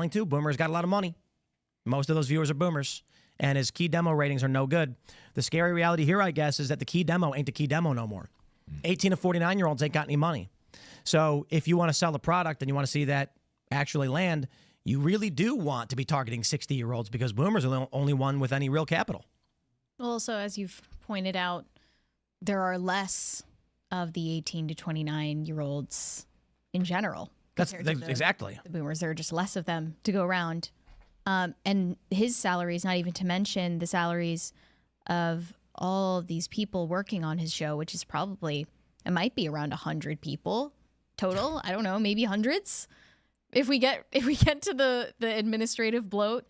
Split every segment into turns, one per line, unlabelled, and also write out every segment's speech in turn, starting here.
too. Boomer's got a lot of money. Most of those viewers are boomers. And his key demo ratings are no good. The scary reality here, I guess, is that the key demo ain't the key demo no more. 18 to 49-year-olds ain't got any money. So if you want to sell a product and you want to see that actually land, you really do want to be targeting 60-year-olds because boomers are the only one with any real capital.
Also, as you've pointed out, there are less of the 18 to 29-year-olds in general.
Exactly.
The boomers, there are just less of them to go around. And his salaries, not even to mention the salaries of all of these people working on his show, which is probably, it might be around 100 people total. I don't know, maybe hundreds. If we get to the administrative bloat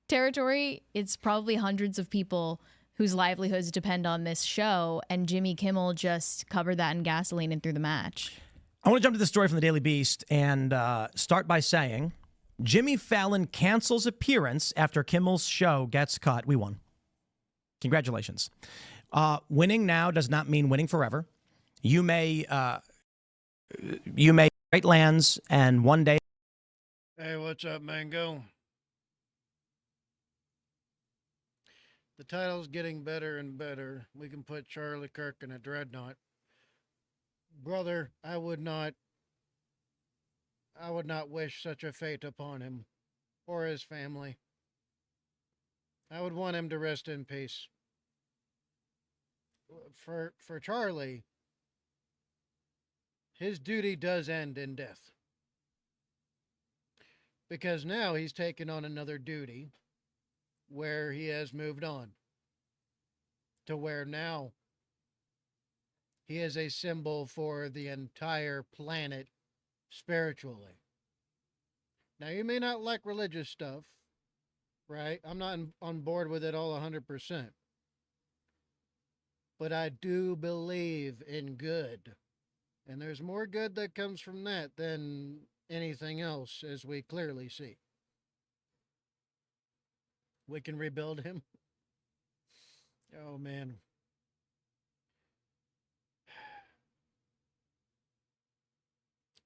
territory, it's probably hundreds of people whose livelihoods depend on this show, and Jimmy Kimmel just covered that in gasoline and threw the match.
I want to jump to the story from the Daily Beast and start by saying Jimmy Fallon cancels appearance after Kimmel's show gets cut. We won. Congratulations. Winning now does not mean winning forever. You may great lands, and one day.
Hey, what's up, Mango? The title's getting better and better. We can put Charlie Kirk in a dreadnought. Brother, I would not wish such a fate upon him or his family. I would want him to rest in peace. For Charlie, his duty does end in death. Because now he's taken on another duty where he has moved on to where now he is a symbol for the entire planet spiritually. Now, you may not like religious stuff, right? I'm not on board with it all 100%. But I do believe in good. And there's more good that comes from that than anything else, as we clearly see. We can rebuild him. Oh, man.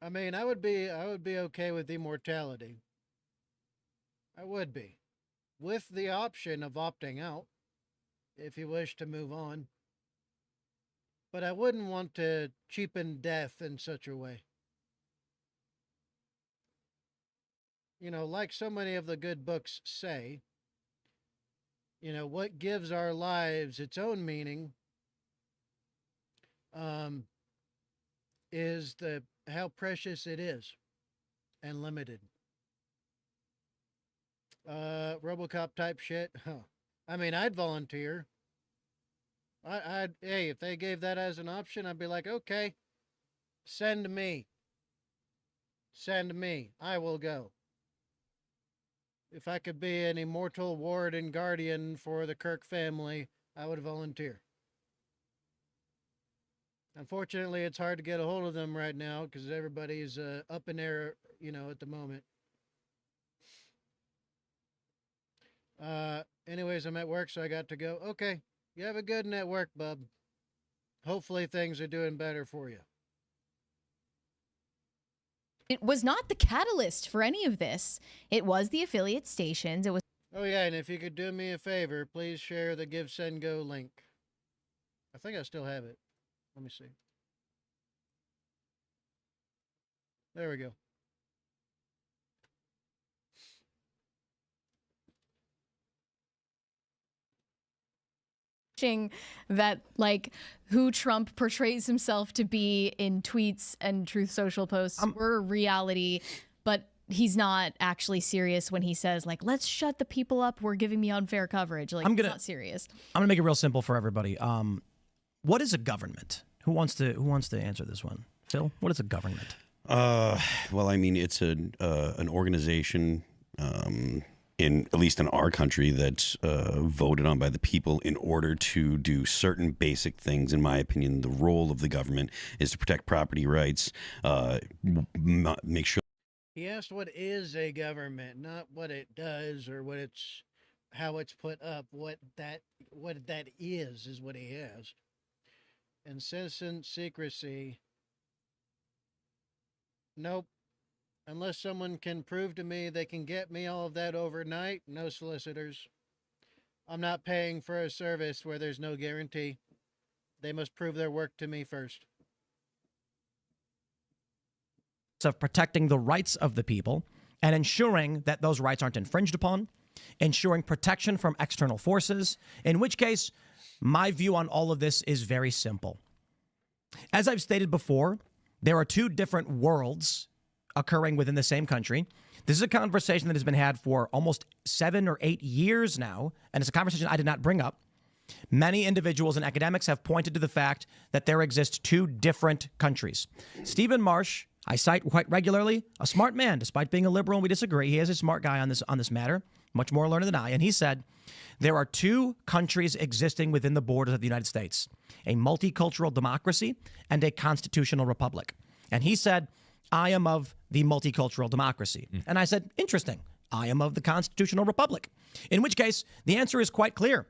I mean, I would be okay with immortality. I would be. With the option of opting out, if you wish to move on. But I wouldn't want to cheapen death in such a way. You know, like so many of the good books say, you know, what gives our lives its own meaning is how precious it is and limited. RoboCop type shit. Huh. I mean, I'd volunteer. Hey, if they gave that as an option, I'd be like, okay, send me. Send me. I will go. If I could be an immortal ward and guardian for the Kirk family, I would volunteer. Unfortunately, it's hard to get a hold of them right now because everybody's up in air, you know, at the moment. Anyways, I'm at work, so I got to go. Okay, you have a good network, bub. Hopefully things are doing better for you.
It was not the catalyst for any of this. It was the affiliate stations. It was.
Oh, yeah, and if you could do me a favor, please share the Give, Send, Go link. I think I still have it. Let me see. There we go.
That, like, who Trump portrays himself to be in tweets and Truth Social posts were reality, but he's not actually serious when he says, like, let's shut the people up who are giving me unfair coverage. Like, it's not serious.
I'm gonna make it real simple for everybody. What is a government? Who wants to answer this one? Phil, what is a government?
Well, I mean, it's an organization, at least in our country, that's voted on by the people in order to do certain basic things. In my opinion, the role of the government is to protect property rights, make sure.
He asked what is a government, not what it does or how it's put up. What that is what he asked. And citizen secrecy. Nope. unless someone can prove to me they can get me all of that overnight, no solicitors. I'm not paying for a service where there's no guarantee. They must prove their work to me first.
Of protecting the rights of the people and ensuring that those rights aren't infringed upon, ensuring protection from external forces, in which case, my view on all of this is very simple. As I've stated before, there are two different worlds occurring within the same country. This is a conversation that has been had for almost 7 or 8 years now, and it's a conversation I did not bring up. Many individuals and academics have pointed to the fact that there exist two different countries. Stephen Marsh, I cite quite regularly, a smart man, despite being a liberal and we disagree. He is a smart guy on this matter, much more learned than I. And he said, there are two countries existing within the borders of the United States, a multicultural democracy and a constitutional republic. And he said, I am of the multicultural democracy. And I said, interesting. I am of the constitutional republic. In which case, the answer is quite clear.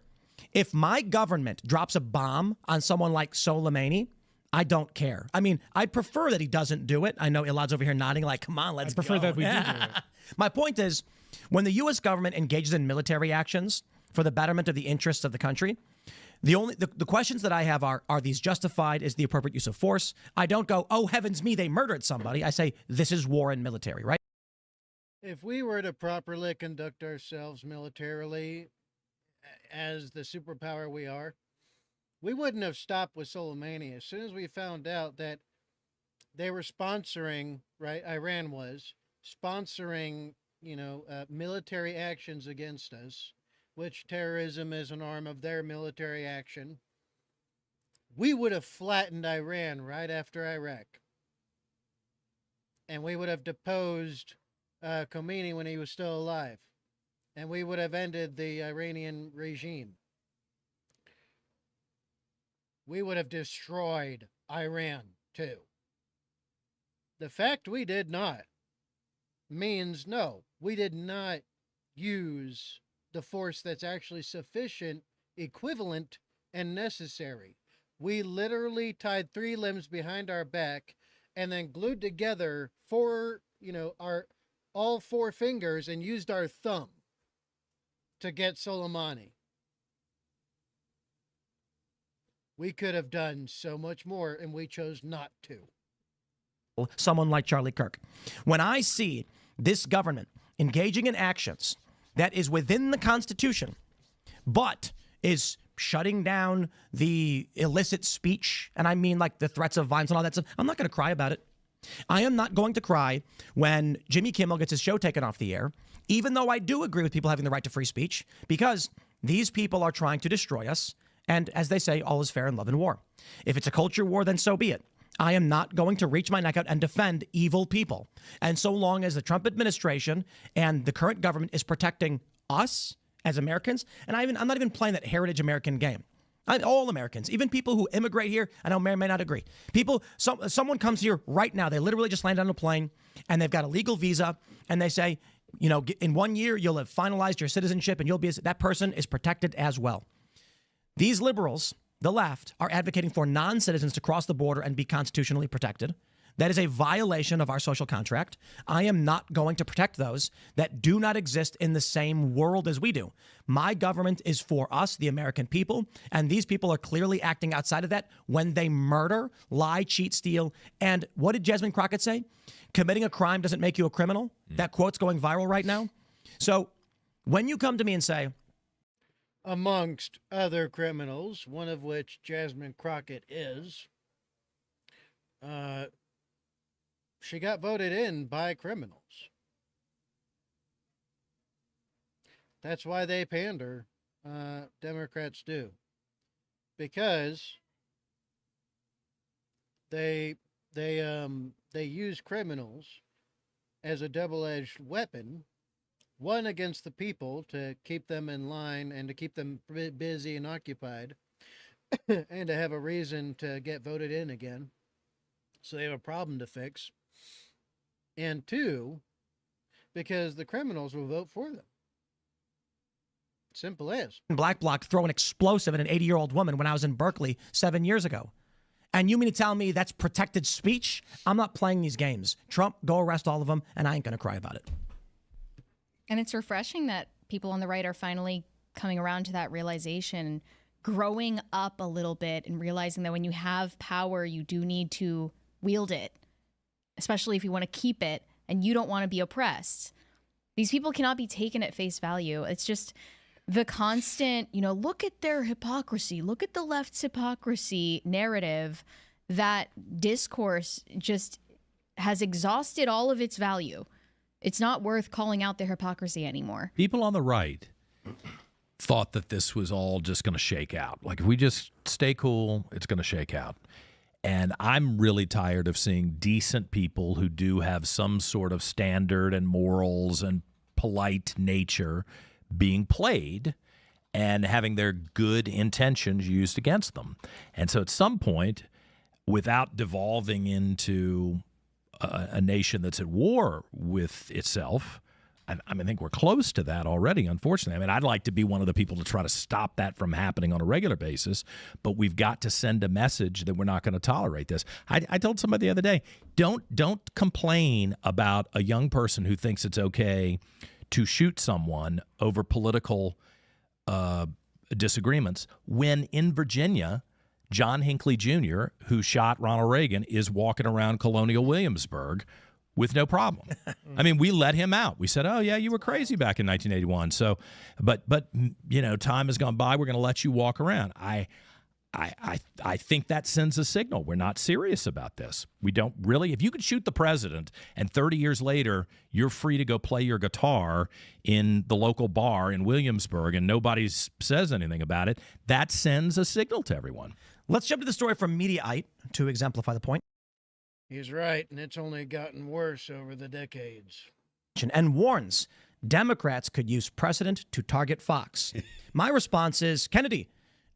If my government drops a bomb on someone like Soleimani, I don't care. I mean, I prefer that he doesn't do it. I know Ilad's over here nodding like, come on, let's go.
I prefer that we do it.
My point is, when the U.S. government engages in military actions for the betterment of the interests of the country, the questions that I have are these justified? Is the appropriate use of force? I don't go, oh, heavens me, they murdered somebody. I say, this is war and military, right?
If we were to properly conduct ourselves militarily as the superpower we are, we wouldn't have stopped with Soleimani. As soon as we found out that they were sponsoring, right, Iran was sponsoring, military actions against us, which terrorism is an arm of their military action, we would have flattened Iran right after Iraq. And we would have deposed Khomeini when he was still alive. And we would have ended the Iranian regime. We would have destroyed Iran, too. The fact we did not means no, we did not use the force that's actually sufficient, equivalent, and necessary. We literally tied 3 limbs behind our back and then glued together all 4 fingers and used our thumb to get Soleimani. We could have done so much more, and we chose not to.
Someone like Charlie Kirk. When I see this government engaging in actions that is within the Constitution, but is shutting down the illicit speech, and I mean like the threats of violence and all that stuff, I'm not going to cry about it. I am not going to cry when Jimmy Kimmel gets his show taken off the air, even though I do agree with people having the right to free speech, because these people are trying to destroy us. And as they say, all is fair in love and war. If it's a culture war, then so be it. I am not going to reach my neck out and defend evil people. And so long as the Trump administration and the current government is protecting us as Americans, and I'm not even playing that heritage American game. All Americans, even people who immigrate here, I know may or may not agree. Someone comes here right now, they literally just landed on a plane, and they've got a legal visa, and they say, in 1 year, you'll have finalized your citizenship, and that person is protected as well. These liberals, the left, are advocating for non-citizens to cross the border and be constitutionally protected. That is a violation of our social contract. I am not going to protect those that do not exist in the same world as we do. My government is for us, the American people, and these people are clearly acting outside of that when they murder, lie, cheat, steal. And what did Jasmine Crockett say? Committing a crime doesn't make you a criminal. That quote's going viral right now. So when you come to me and say,
amongst other criminals, one of which Jasmine Crockett is, she got voted in by criminals. That's why they pander, Democrats do. Because they use criminals as a double-edged weapon, one against the people to keep them in line and to keep them busy and occupied and to have a reason to get voted in again. So they have a problem to fix. And 2, because the criminals will vote for them. Simple as.
Black Bloc throw an explosive at an 80-year-old woman when I was in Berkeley 7 years ago. And you mean to tell me that's protected speech? I'm not playing these games. Trump, go arrest all of them, and I ain't going to cry about it.
And it's refreshing that people on the right are finally coming around to that realization, growing up a little bit and realizing that when you have power, you do need to wield it, especially if you want to keep it and you don't want to be oppressed. These people cannot be taken at face value. It's just the constant, look at their hypocrisy, look at the left's hypocrisy narrative. That discourse just has exhausted all of its value. It's not worth calling out their hypocrisy anymore.
People on the right thought that this was all just going to shake out. Like, if we just stay cool, it's going to shake out. And I'm really tired of seeing decent people who do have some sort of standard and morals and polite nature being played and having their good intentions used against them. And so at some point, without devolving into a nation that's at war with itself, I think we're close to that already, unfortunately. I mean, I'd like to be one of the people to try to stop that from happening on a regular basis, but we've got to send a message that we're not going to tolerate this. I told somebody the other day, don't complain about a young person who thinks it's okay to shoot someone over political disagreements when in Virginia, John Hinckley Jr., who shot Ronald Reagan, is walking around Colonial Williamsburg with no problem. I mean, we let him out. We said, oh, yeah, you were crazy back in 1981. So, but time has gone by. We're going to let you walk around. I think that sends a signal. We're not serious about this. We don't really. If you could shoot the president and 30 years later you're free to go play your guitar in the local bar in Williamsburg and nobody says anything about it, that sends a signal to everyone.
Let's jump to the story from Mediaite to exemplify the point.
He's right, and it's only gotten worse over the decades.
And warns Democrats could use precedent to target Fox. My response is, Kennedy,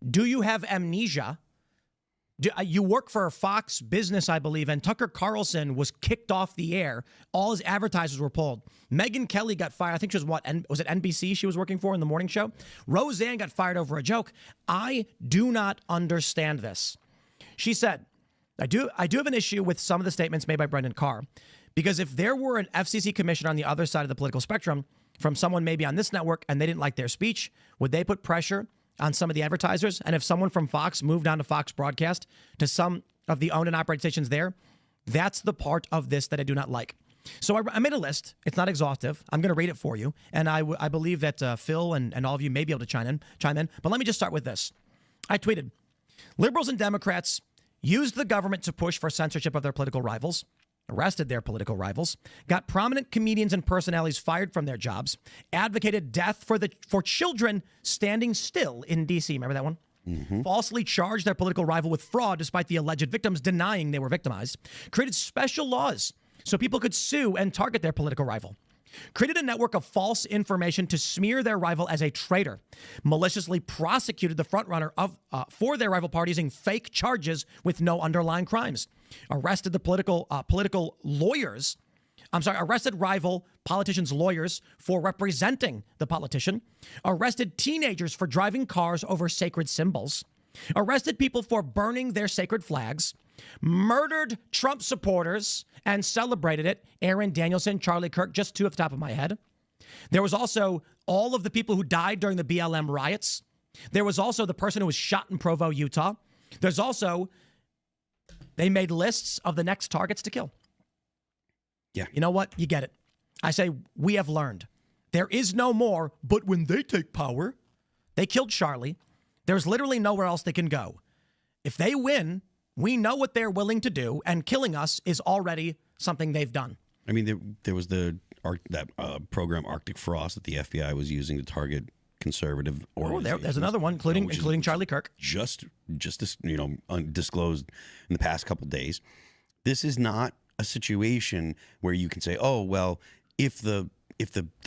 do you have amnesia? You work for Fox Business, I believe, and Tucker Carlson was kicked off the air. All his advertisers were pulled. Megyn Kelly got fired. I think she was was it NBC she was working for in the morning show? Roseanne got fired over a joke. I do not understand this. She said, I do have an issue with some of the statements made by Brendan Carr, because if there were an FCC commissioner on the other side of the political spectrum from someone maybe on this network and they didn't like their speech, would they put pressure on some of the advertisers? And if someone from Fox moved on to Fox Broadcast to some of the owned and operated stations there, that's the part of this that I do not like. So I made a list. It's not exhaustive. I'm going to read it for you. And I believe that Phil and all of you may be able to chime in. But let me just start with this. I tweeted, liberals and Democrats used the government to push for censorship of their political rivals, arrested their political rivals, got prominent comedians and personalities fired from their jobs, advocated death for children standing still in D.C. Remember that one? Mm-hmm. Falsely charged their political rival with fraud despite the alleged victims denying they were victimized, created special laws so people could sue and target their political rival, created a network of false information to smear their rival as a traitor, maliciously prosecuted the frontrunner for their rival party using fake charges with no underlying crimes, arrested rival politicians' lawyers for representing the politician, arrested teenagers for driving cars over sacred symbols, arrested people for burning their sacred flags, murdered Trump supporters and celebrated it. Aaron Danielson, Charlie Kirk, just two off the top of my head. There was also all of the people who died during the BLM riots. There was also the person who was shot in Provo, Utah. There's also, they made lists of the next targets to kill.
Yeah.
You know what? You get it. I say, we have learned. There is no more, but when they take power, they killed Charlie. There's literally nowhere else they can go. If they win, we know what they're willing to do, and killing us is already something they've done.
I mean, there was that program Arctic Frost that the FBI was using to target conservative organizations.
There's another one, including Charlie Kirk.
Just undisclosed in the past couple of days. This is not a situation where you can say, oh, well, if the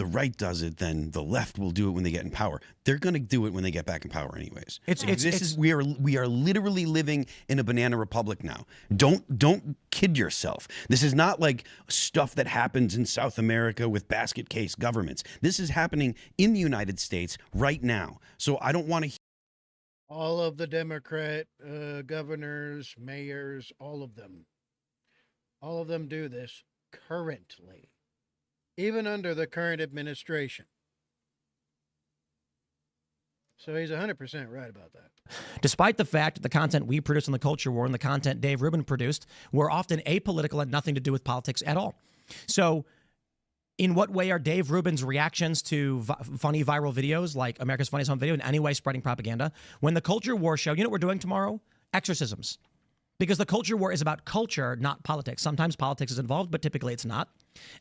right does it, then the left will do it when they get in power. They're going to do it when they get back in power, anyways. We are literally living in a banana republic now. Don't kid yourself. This is not like stuff that happens in South America with basket case governments. This is happening in the United States right now. So I don't want to
All of the Democrat governors, mayors, all of them. All of them do this currently, even under the current administration. So he's 100% right about that.
Despite the fact that the content we produce on the Culture War and the content Dave Rubin produced were often apolitical and nothing to do with politics at all. So in what way are Dave Rubin's reactions to funny viral videos like America's Funniest Home Video in any way spreading propaganda? When the Culture War show, you know what we're doing tomorrow? Exorcisms. Because the Culture War is about culture, not politics. Sometimes politics is involved, but typically it's not.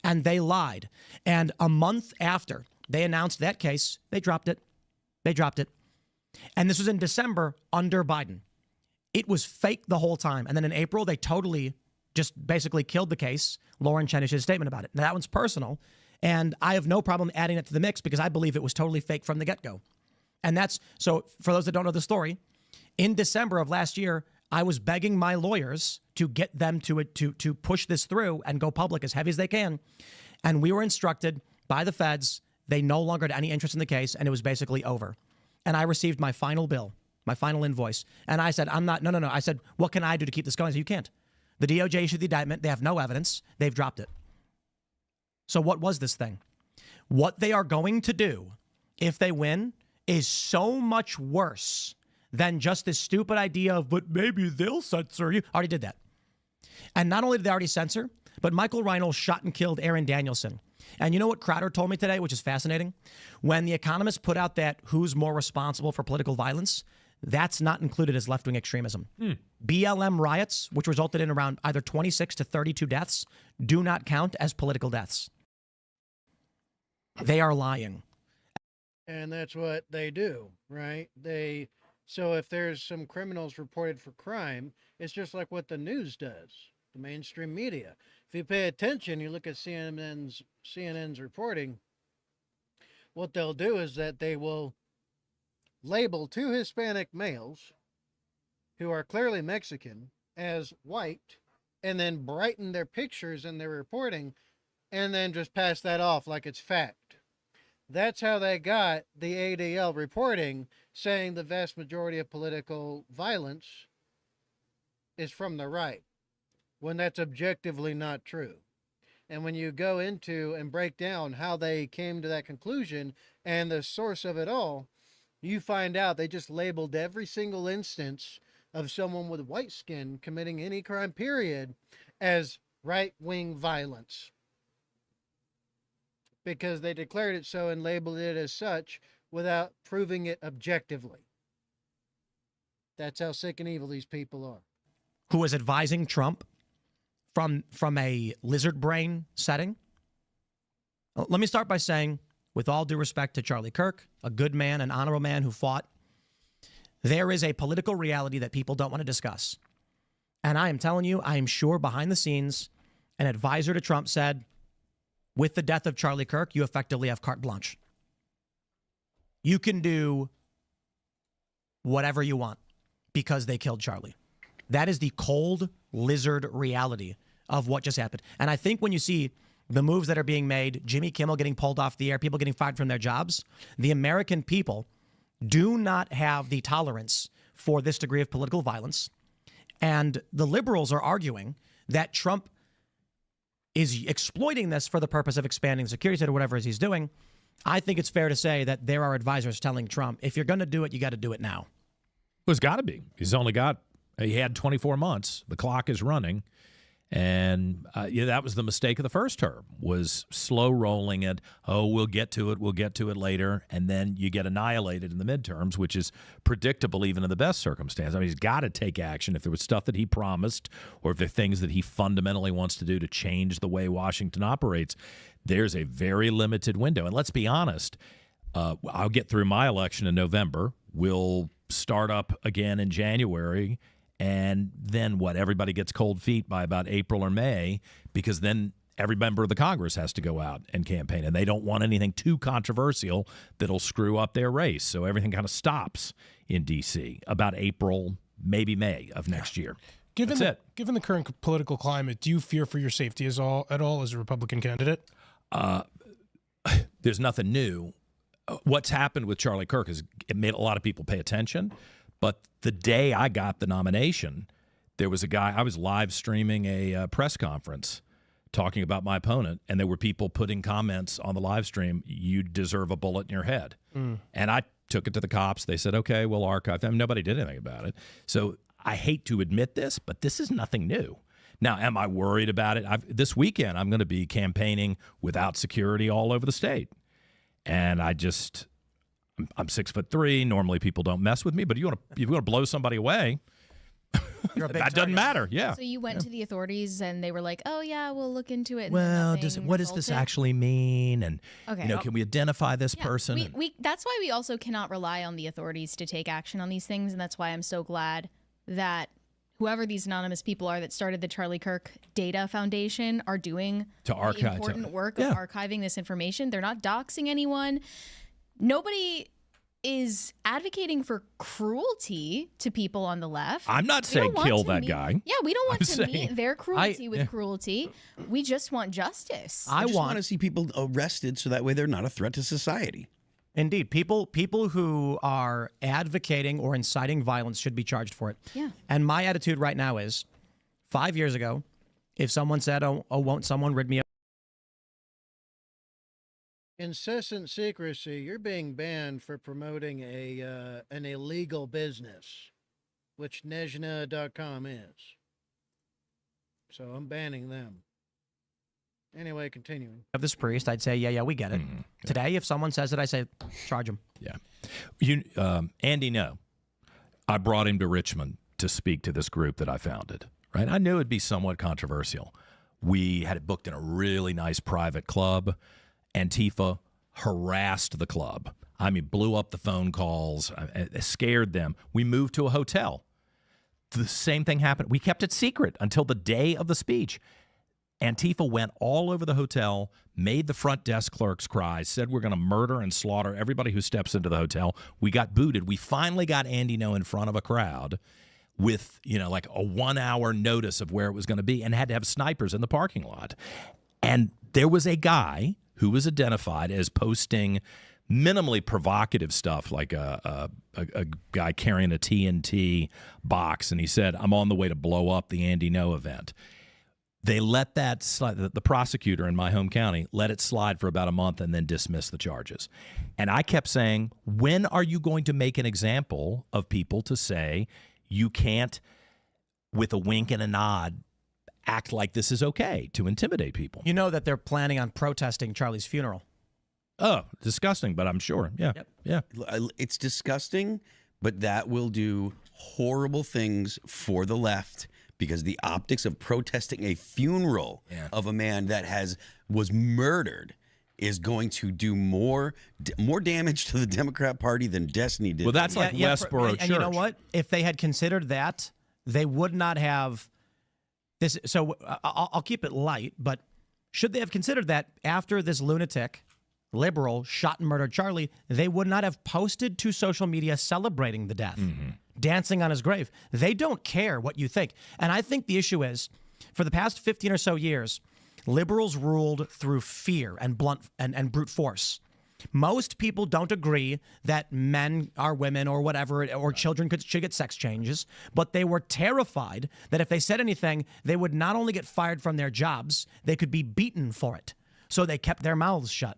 And they lied. And a month after they announced that case, they dropped it. They dropped it. And this was in December under Biden. It was fake the whole time. And then in April, they totally just basically killed the case. Lauren Chen issued a statement about it. Now, that one's personal. And I have no problem adding it to the mix because I believe it was totally fake from the get-go. And that's, so for those that don't know the story, in December of last year, I was begging my lawyers to get them to push this through and go public as heavy as they can. And we were instructed by the feds, they no longer had any interest in the case, and it was basically over. And I received my final bill, my final invoice. And I said, no. I said, what can I do to keep this going? I said, you can't. The DOJ issued the indictment. They have no evidence. They've dropped it. So what was this thing? What they are going to do if they win is so much worse than just this stupid idea of, but maybe they'll censor you. Already did that. And not only did they already censor, but Michael Reinoehl shot and killed Aaron Danielson. And you know what Crowder told me today, which is fascinating? When The Economist put out that who's more responsible for political violence, that's not included as left-wing extremism. BLM riots, which resulted in around either 26 to 32 deaths, do not count as political deaths. They are lying.
And that's what they do, right? So if there's some criminals reported for crime, it's just like what the news does, the mainstream media. If you pay attention, you look at CNN's reporting, what they'll do is that they will label two Hispanic males who are clearly Mexican as white and then brighten their pictures in their reporting and then just pass that off like it's fact. That's how they got the ADL reporting saying the vast majority of political violence is from the right, when that's objectively not true. And when you go into and break down how they came to that conclusion and the source of it all, you find out they just labeled every single instance of someone with white skin committing any crime, period, as right-wing violence. Because they declared it so and labeled it as such without proving it objectively. That's how sick and evil these people are.
Who was advising Trump from a lizard brain setting? Let me start by saying, with all due respect to Charlie Kirk, a good man, an honorable man who fought, there is a political reality that people don't want to discuss. And I am telling you, I am sure behind the scenes, an advisor to Trump said, with the death of Charlie Kirk, you effectively have carte blanche. You can do whatever you want because they killed Charlie. That is the cold lizard reality of what just happened. And I think when you see the moves that are being made, Jimmy Kimmel getting pulled off the air, people getting fired from their jobs, the American people do not have the tolerance for this degree of political violence. And the liberals are arguing that Trump is exploiting this for the purpose of expanding the security state or whatever it is he's doing. I think it's fair to say that there are advisors telling Trump, if you're going to do it, you got to do it now.
Well, it's got to be. He had 24 months. The clock is running. And that was the mistake of the first term, was slow rolling it. Oh, we'll get to it later. And then you get annihilated in the midterms, which is predictable even in the best circumstance. I mean, he's got to take action if there was stuff that he promised or if there are things that he fundamentally wants to do to change the way Washington operates. There's a very limited window. And let's be honest, I'll get through my election in November. We'll start up again in January. And then what? Everybody gets cold feet by about April or May, because then every member of the Congress has to go out and campaign. And they don't want anything too controversial that'll screw up their race. So everything kind of stops in D.C. about April, maybe May of next year.
Given the current political climate, do you fear for your safety at all as a Republican candidate?
There's nothing new. What's happened with Charlie Kirk is it made a lot of people pay attention. But the day I got the nomination, there was a guy, I was live streaming a press conference talking about my opponent, and there were people putting comments on the live stream, "You deserve a bullet in your head." And I took it to the cops. They said, okay, we'll archive them. Nobody did anything about it. So I hate to admit this, but this is nothing new. Now, am I worried about it? This weekend, I'm going to be campaigning without security all over the state. And I'm 6'3". Normally people don't mess with me, but you want to blow somebody away, that doesn't matter. Yeah.
So you went to the authorities and they were like, "Oh yeah, we'll look into it." And
Well,
nothing
what does this
resulted?
actually mean? And
Okay.
can we identify this
Yeah,
person?
We that's why we also cannot rely on the authorities to take action on these things, and that's why I'm so glad that whoever these anonymous people are that started the Charlie Kirk Data Foundation are doing
To
the
archive-
important work
Yeah.
of archiving this information. They're not doxing anyone. Nobody is advocating for cruelty to people on the left.
I'm not
We don't
saying
want
kill
to
that
meet-
guy.
Yeah, we don't want
I'm
to
saying-
meet their cruelty with cruelty. We just want justice.
I just want to see people arrested so that way they're not a threat to society.
Indeed, people who are advocating or inciting violence should be charged for it.
Yeah.
And my attitude right now is, 5 years ago, if someone said, "Oh, won't someone rid me of
Incessant secrecy. You're being banned for promoting an illegal business, which Nejna.com is. So I'm banning them. Anyway, continuing.
this priest?" I'd say, yeah, we get it. Today, if someone says it, I say, charge him.
Yeah. Andy, no. I brought him to Richmond to speak to this group that I founded, right? I knew it'd be somewhat controversial. We had it booked in a really nice private club. Antifa harassed the club. I mean, blew up the phone calls, scared them. We moved to a hotel. The same thing happened. We kept it secret until the day of the speech. Antifa went all over the hotel, made the front desk clerks cry, said we're going to murder and slaughter everybody who steps into the hotel. We got booted. We finally got Andy No in front of a crowd with, like a 1 hour notice of where it was going to be, and had to have snipers in the parking lot. And there was a guy who was identified as posting minimally provocative stuff, like a guy carrying a TNT box, and he said, "I'm on the way to blow up the Andy No event." They let that slide. The prosecutor in my home county let it slide for about a month and then dismissed the charges. And I kept saying, when are you going to make an example of people to say you can't, with a wink and a nod, act like this is okay to intimidate people?
You know that they're planning on protesting Charlie's funeral.
Oh, disgusting, but I'm sure. Yeah.
Yep.
Yeah.
It's disgusting, but that will do horrible things for the left, because the optics of protesting a funeral of a man that was murdered is going to do more damage to the Democrat Party than Destiny did.
Well, that's like Westboro Church.
And you know what? If they had considered that, they would not have this. So I'll keep it light, but should they have considered that after this lunatic liberal shot and murdered Charlie, they would not have posted to social media celebrating the death, dancing on his grave. They don't care what you think. And I think the issue is, for the past 15 or so years, liberals ruled through fear and blunt and brute force. Most people don't agree that men are women or whatever, or children should get sex changes, but they were terrified that if they said anything, they would not only get fired from their jobs, they could be beaten for it. So they kept their mouths shut.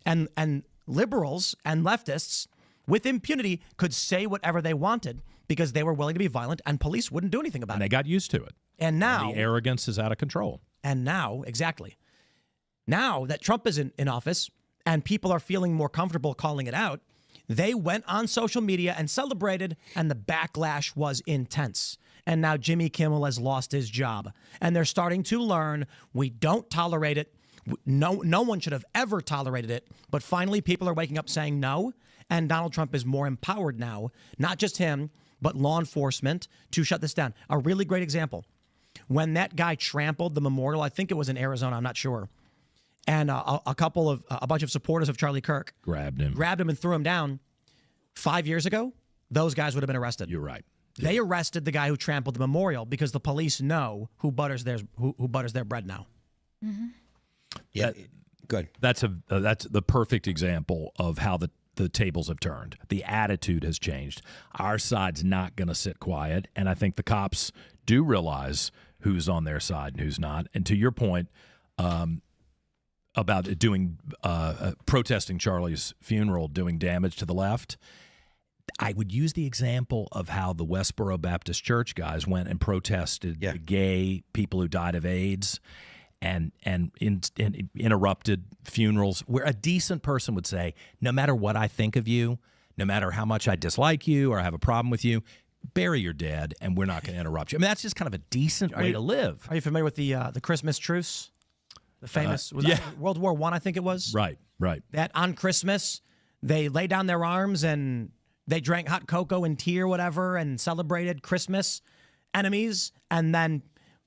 And liberals and leftists, with impunity, could say whatever they wanted because they were willing to be violent, and police wouldn't do anything about
And
it.
they got used to it.
And now,
The arrogance is out of control.
and now, exactly. Now that Trump is in office and people are feeling more comfortable calling it out, they went on social media and celebrated, and the backlash was intense. And now Jimmy Kimmel has lost his job. And they're starting to learn we don't tolerate it. No one should have ever tolerated it. But finally, people are waking up saying no. And Donald Trump is more empowered now, not just him, but law enforcement, to shut this down. A really great example. When that guy trampled the memorial, I think it was in Arizona, I'm not sure, and a bunch of supporters of Charlie Kirk
Grabbed him.
and threw him down 5 years ago, those guys would have been arrested.
You're right.
They arrested the guy who trampled the memorial because the police know who butters their bread now.
Yeah, good.
That's the perfect example of how the tables have turned. The attitude has changed. Our side's not going to sit quiet, and I think the cops do realize who's on their side and who's not. And to your point about it doing protesting Charlie's funeral, doing damage to the left, I would use the example of how the Westboro Baptist Church guys went and protested the gay people who died of AIDS and interrupted funerals, where a decent person would say, no matter what I think of you, no matter how much I dislike you or I have a problem with you, bury your dead and we're not going to interrupt you. I mean, that's just kind of a decent way to live.
Are you familiar with the Christmas truce? The famous was that World War I think it was?
Right.
That on Christmas, they lay down their arms and they drank hot cocoa and tea or whatever and celebrated Christmas enemies, and then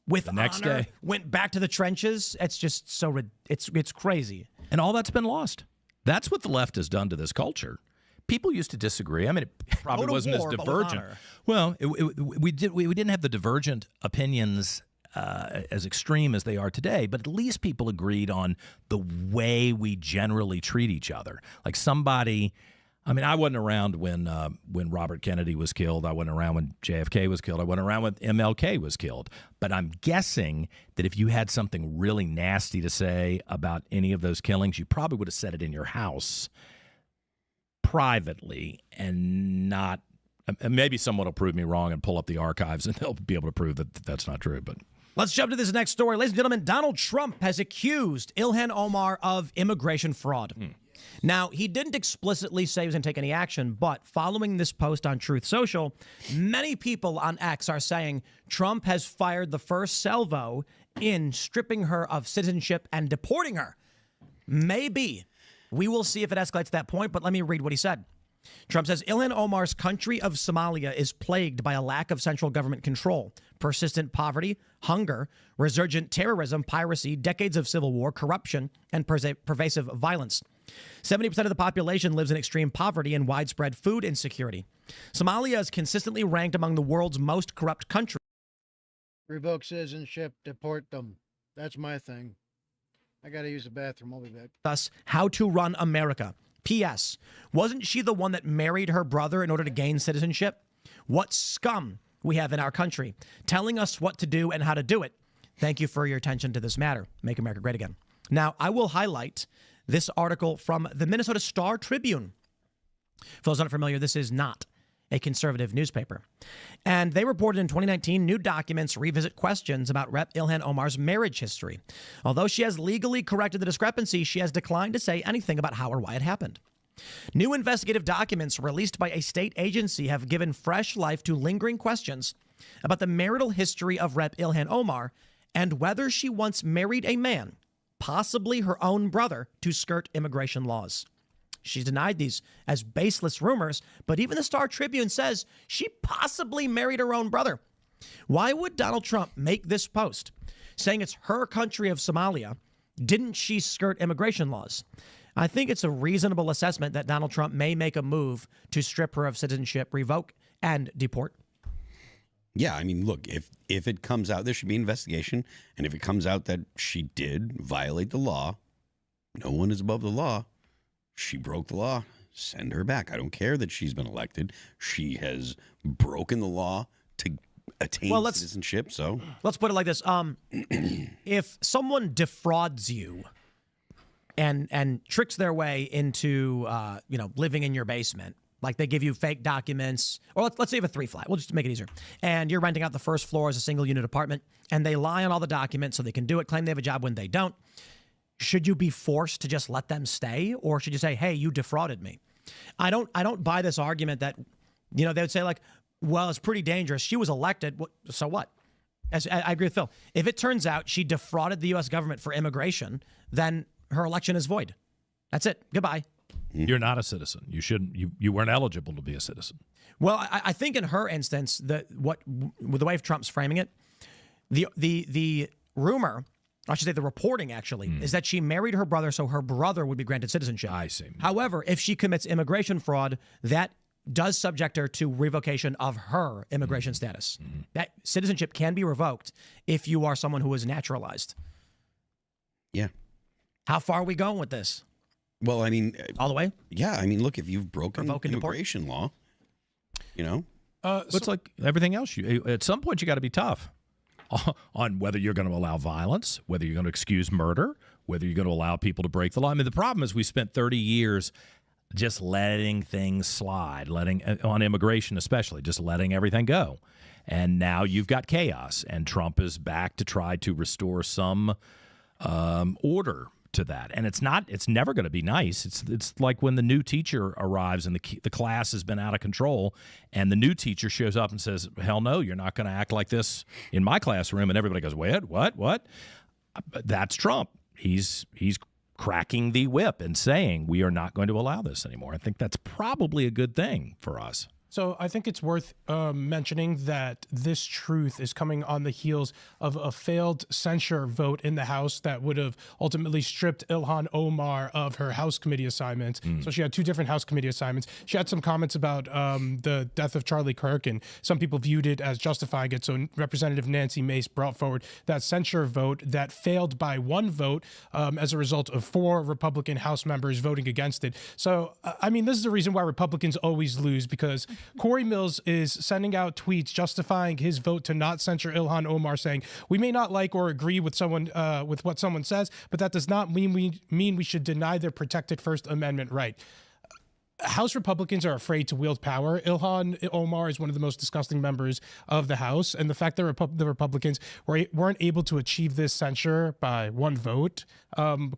with
the next
honor,
day
went back to the trenches. It's just so it's crazy.
And all that's been lost. That's what the left has done to this culture. People used to disagree. I mean, it probably wasn't as divergent. Well, we didn't have the divergent opinions as extreme as they are today, but at least people agreed on the way we generally treat each other. Like somebody, I mean, I wasn't around when Robert Kennedy was killed. I wasn't around when JFK was killed. I wasn't around when MLK was killed. But I'm guessing that if you had something really nasty to say about any of those killings, you probably would have said it in your house privately and not. Maybe someone will prove me wrong and pull up the archives and they'll be able to prove that that's not true. But
let's jump to this next story. Ladies and gentlemen, Donald Trump has accused Ilhan Omar of immigration fraud. Now, he didn't explicitly say he was going to take any action, but following this post on Truth Social, many people on X are saying Trump has fired the first salvo in stripping her of citizenship and deporting her. Maybe. We will see if it escalates to that point, but let me read what he said. Trump says, Ilhan Omar's country of Somalia is plagued by a lack of central government control, persistent poverty, hunger, resurgent terrorism, piracy, decades of civil war, corruption, and pervasive violence. 70% of the population lives in extreme poverty and widespread food insecurity. Somalia is consistently ranked among the world's most corrupt countries.
Revoke citizenship, deport them. That's my thing. I got to use the bathroom. I'll be back.
Thus, how to run America. P.S. Wasn't she the one that married her brother in order to gain citizenship? What scum we have in our country, telling us what to do and how to do it. Thank you for your attention to this matter. Make America great again. Now, I will highlight this article from the Minnesota Star Tribune. For those unfamiliar, this is not a conservative newspaper. And they reported in 2019, new documents revisit questions about Rep. Ilhan Omar's marriage history. Although she has legally corrected the discrepancy, she has declined to say anything about how or why it happened. New investigative documents released by a state agency have given fresh life to lingering questions about the marital history of Rep. Ilhan Omar and whether she once married a man, possibly her own brother, to skirt immigration laws. She's denied these as baseless rumors, but even the Star Tribune says she possibly married her own brother. Why would Donald Trump make this post saying it's her country of Somalia? Didn't she skirt immigration laws? I think it's a reasonable assessment that Donald Trump may make a move to strip her of citizenship, revoke, and deport.
Yeah, I mean, look, if it comes out, there should be an investigation. And if it comes out that she did violate the law, no one is above the law. She broke the law. Send her back. I don't care that she's been elected. She has broken the law to attain citizenship. So
let's put it like this. If someone defrauds you and tricks their way into living in your basement, like they give you fake documents, or let's say you have a 3-flat. We'll just make it easier. And you're renting out the first floor as a single unit apartment, and they lie on all the documents so they can do it, claim they have a job when they don't. Should you be forced to just let them stay, or should you say, hey, you defrauded me? I don't buy this argument that, they would say like, well, it's pretty dangerous. She was elected. So what? I agree with Phil. If it turns out she defrauded the U.S. government for immigration, then her election is void. That's it. Goodbye.
You're not a citizen. You shouldn't. You weren't eligible to be a citizen.
Well, I think in her instance, the way Trump's framing it, the rumor, I should say the reporting actually, is that she married her brother so her brother would be granted citizenship.
I see.
However, if she commits immigration fraud, that does subject her to revocation of her immigration status. That citizenship can be revoked if you are someone who is naturalized.
Yeah.
How far are we going with this?
Well, I mean,
all the way.
yeah, I mean, look, if you've broken
Provoking deport.
immigration law, you know,
It's like everything else. At some point, you got to be tough on whether you're going to allow violence, whether you're going to excuse murder, whether you're going to allow people to break the law. I mean, the problem is we spent 30 years just letting things slide, on immigration especially, just letting everything go. And now you've got chaos, and Trump is back to try to restore some order to that. And it's never going to be nice. It's like when the new teacher arrives and the class has been out of control, and the new teacher shows up and says, hell no, you're not going to act like this in my classroom. And everybody goes, what? That's Trump. He's cracking the whip and saying we are not going to allow this anymore. I think that's probably a good thing for us.
So I think it's worth mentioning that this truth is coming on the heels of a failed censure vote in the House that would have ultimately stripped Ilhan Omar of her House committee assignments. So she had 2 different House committee assignments. She had some comments about the death of Charlie Kirk, and some people viewed it as justifying it. So Representative Nancy Mace brought forward that censure vote that failed by 1 vote as a result of 4 Republican House members voting against it. So, I mean, this is the reason why Republicans always lose, because Corey Mills is sending out tweets justifying his vote to not censure Ilhan Omar, saying we may not like or agree with someone with what someone says, but that does not mean we should deny their protected First Amendment right. House Republicans are afraid to wield power. Ilhan Omar is one of the most disgusting members of the House, and the fact that the Republicans weren't able to achieve this censure by 1 vote.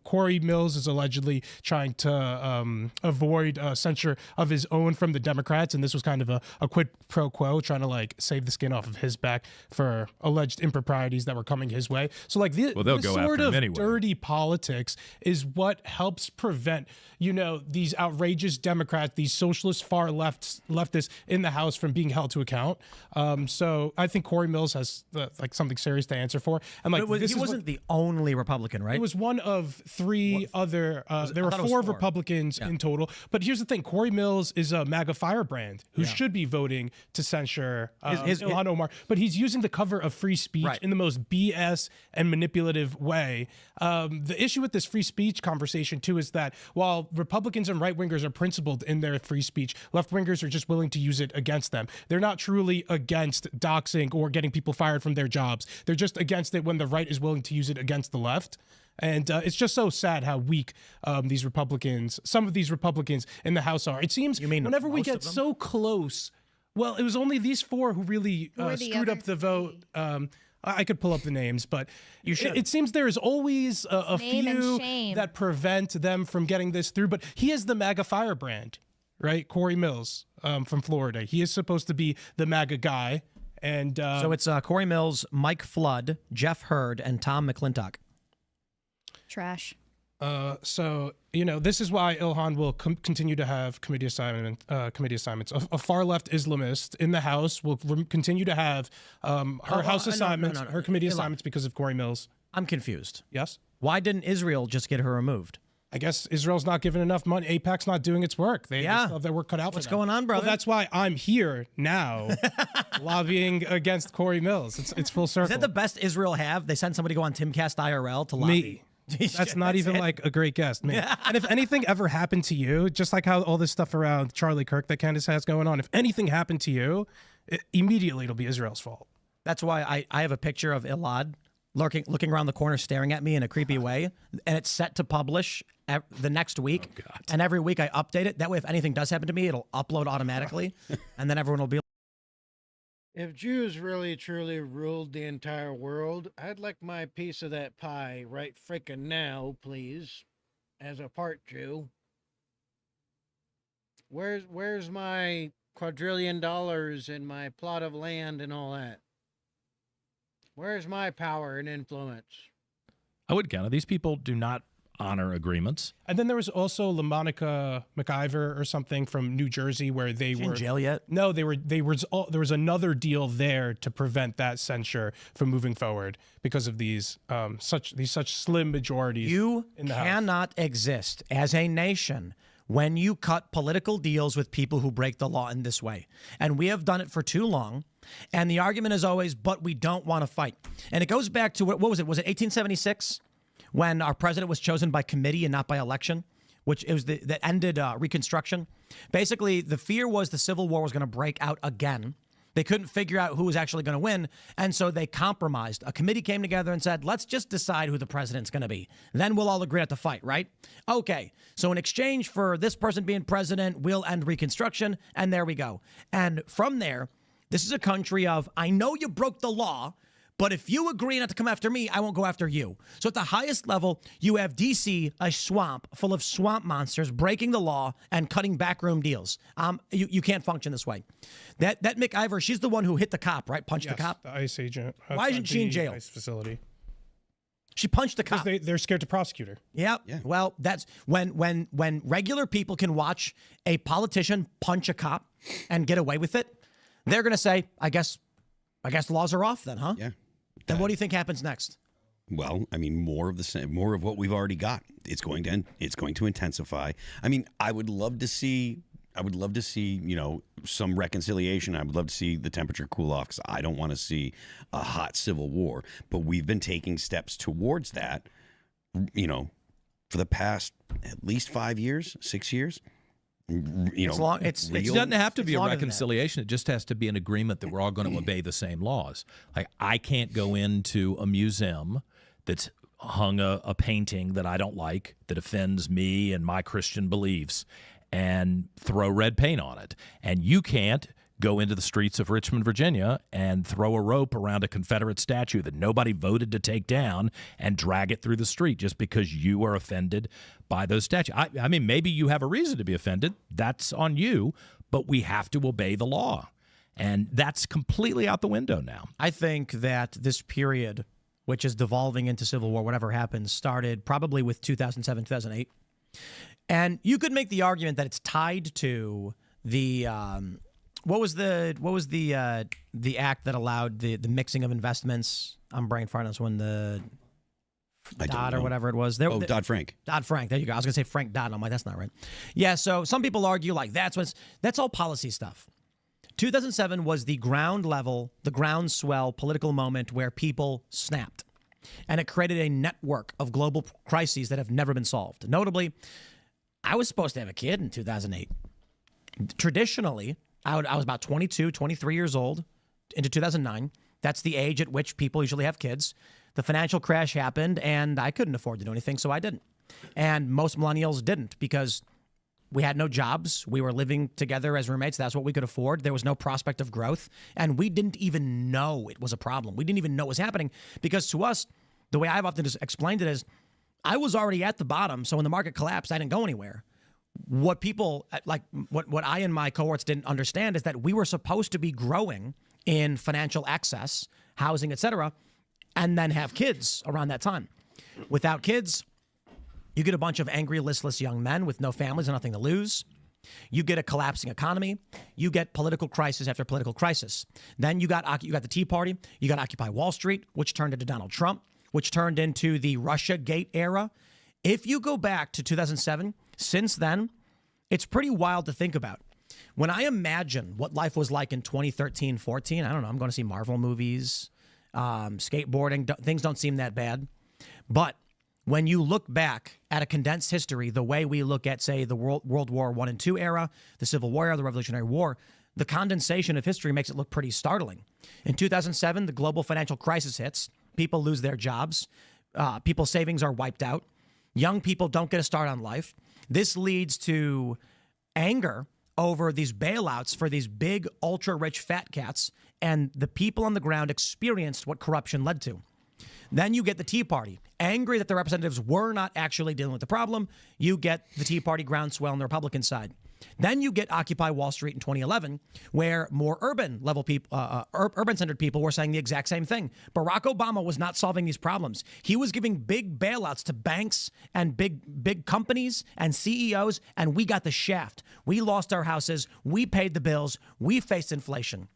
Corey Mills is allegedly trying to avoid censure of his own from the Democrats, and this was kind of a quid pro quo, trying to like save the skin off of his back for alleged improprieties that were coming his way. So like this sort of dirty politics is what helps prevent, these outrageous Democrats, these socialist far leftists in the House from being held to account. So I think Corey Mills has something serious to answer for. And like
he wasn't the only Republican, right?
It was one of 3 other. There were 4 Republicans in total. But here's the thing: Corey Mills is a MAGA firebrand who should be voting to censure Ilhan Omar, but he's using the cover of free speech in the most BS and manipulative way. The issue with this free speech conversation too is that while Republicans and right wingers are principled in their free speech, left wingers are just willing to use it against them. They're not truly against doxing or getting people fired from their jobs. They're just against it when the right is willing to use it against the left. And it's just so sad how weak some of these Republicans in the House are. It seems whenever we get so close, well, it was only these 4 who really screwed up the vote. I could pull up the names, but it seems there is always a few that prevent them from getting this through. But he is the MAGA firebrand, right? Corey Mills from Florida. He is supposed to be the MAGA guy. And
so it's Corey Mills, Mike Flood, Jeff Hurd, and Tom McClintock.
Trash.
So this is why Ilhan will continue to have committee assignments. A far left Islamist in the House will continue to have her House assignments, her committee assignments because of Corey Mills.
I'm confused.
Yes.
Why didn't Israel just get her removed?
I guess Israel's not given enough money. AIPAC's not doing its work. They still have their work cut out for them.
What's going on, brother?
Well, that's why I'm here now lobbying against Corey Mills. It's full circle.
Is that the best Israel have? They send somebody to go on Timcast IRL to lobby?
Me. That's not even like a great guest, man. And if anything ever happened to you, just like how all this stuff around Charlie Kirk that Candace has going on, if anything happened to you, immediately it'll be Israel's fault.
That's why I have a picture of Elad looking around the corner, staring at me in a creepy way, and it's set to publish the next week. Oh, God. And every week I update it. That way, if anything does happen to me, it'll upload automatically, and then everyone will be.
If Jews really truly ruled the entire world, I'd like my piece of that pie right frickin' now, please, as a part Jew. Where's my $250 and my plot of land and all that? Where's my power and influence?
I would count it. These people do not honor agreements.
And then there was also LaMonica McIver or something from New Jersey where they were
in jail yet?
No, there was another deal there to prevent that censure from moving forward because of these such slim majorities.
You
in the House.
Cannot exist as a nation when you cut political deals with people who break the law in this way. And we have done it for too long. And the argument is always, but we don't want to fight. And it goes back to what was it? Was it 1876? When our president was chosen by committee and not by election, which it was that ended Reconstruction. Basically, the fear was the Civil War was going to break out again. They couldn't figure out who was actually going to win, and so they compromised. A committee came together and said, let's just decide who the president's going to be. Then we'll all agree at the fight, right? Okay, so in exchange for this person being president, we'll end Reconstruction, and there we go. And from there, this is a country of, I know you broke the law, but if you agree not to come after me, I won't go after you. So at the highest level, you have D.C., a swamp full of swamp monsters breaking the law and cutting backroom deals. You can't function this way. That McIver, she's the one who hit the cop, right? Punched the cop.
The ICE agent.
Why isn't she in jail?
ICE facility.
She punched the cop.
Because they're scared to prosecute her.
Yep. Yeah. Well, that's when regular people can watch a politician punch a cop and get away with it, they're going to say, I guess the laws are off then, huh?
Yeah.
Then what do you think happens next?
Well, I mean, more of the same, more of what we've already got. It's going to intensify. I mean, I would love to see, some reconciliation. I would love to see the temperature cool off because I don't want to see a hot civil war. But we've been taking steps towards that, for the past at least 5 years, 6 years.
It
doesn't have to be a reconciliation. It just has to be an agreement that we're all going to obey the same laws. Like, I can't go into a museum that's hung a painting that I don't like, that offends me and my Christian beliefs, and throw red paint on it. And you can't go into the streets of Richmond, Virginia, and throw a rope around a Confederate statue that nobody voted to take down and drag it through the street just because you are offended by those statues. I mean, maybe you have a reason to be offended. That's on you, but we have to obey the law. And that's completely out the window now.
I think that this period, which is devolving into civil war, whatever happens, started probably with 2007, 2008. And you could make the argument that it's tied to the what was the act that allowed the mixing of investments? I'm brain farting on this one. The Dodd or whatever it was.
Dodd-Frank.
Dodd-Frank. There you go. I was going to say Frank Dodd. I'm like, that's not right. Yeah, so some people argue like that's all policy stuff. 2007 was the ground level, the groundswell political moment where people snapped. And it created a network of global crises that have never been solved. Notably, I was supposed to have a kid in 2008. Traditionally, I was about 22, 23 years old into 2009. That's the age at which people usually have kids. The financial crash happened, and I couldn't afford to do anything, so I didn't. And most millennials didn't because we had no jobs. We were living together as roommates. That's what we could afford. There was no prospect of growth, and we didn't even know it was a problem. We didn't even know it was happening because to us, the way I've often just explained it is I was already at the bottom, so when the market collapsed, I didn't go anywhere. What people like, what I and my cohorts didn't understand is that we were supposed to be growing in financial access, housing, etc., and then have kids around that time. Without kids, you get a bunch of angry, listless young men with no families and nothing to lose. You get a collapsing economy. You get political crisis after political crisis. Then you got the Tea Party. You got Occupy Wall Street, which turned into Donald Trump, which turned into the Russiagate era. If you go back to 2007, since then, it's pretty wild to think about. When I imagine what life was like in 2013, 14, I don't know, I'm going to see Marvel movies, skateboarding. Things don't seem that bad. But when you look back at a condensed history, the way we look at, say, the World War I and II era, the Civil War era, the Revolutionary War, the condensation of history makes it look pretty startling. In 2007, the global financial crisis hits. People lose their jobs. People's savings are wiped out. Young people don't get a start on life. This leads to anger over these bailouts for these big, ultra-rich fat cats, and the people on the ground experienced what corruption led to. Then you get the Tea Party, angry that the representatives were not actually dealing with the problem. You get the Tea Party groundswell on the Republican side. Then you get Occupy Wall Street in 2011, where more urban-level people, urban-centered people were saying the exact same thing. Barack Obama was not solving these problems. He was giving big bailouts to banks and big companies and CEOs, and we got the shaft. We lost our houses. We paid the bills. We faced inflation.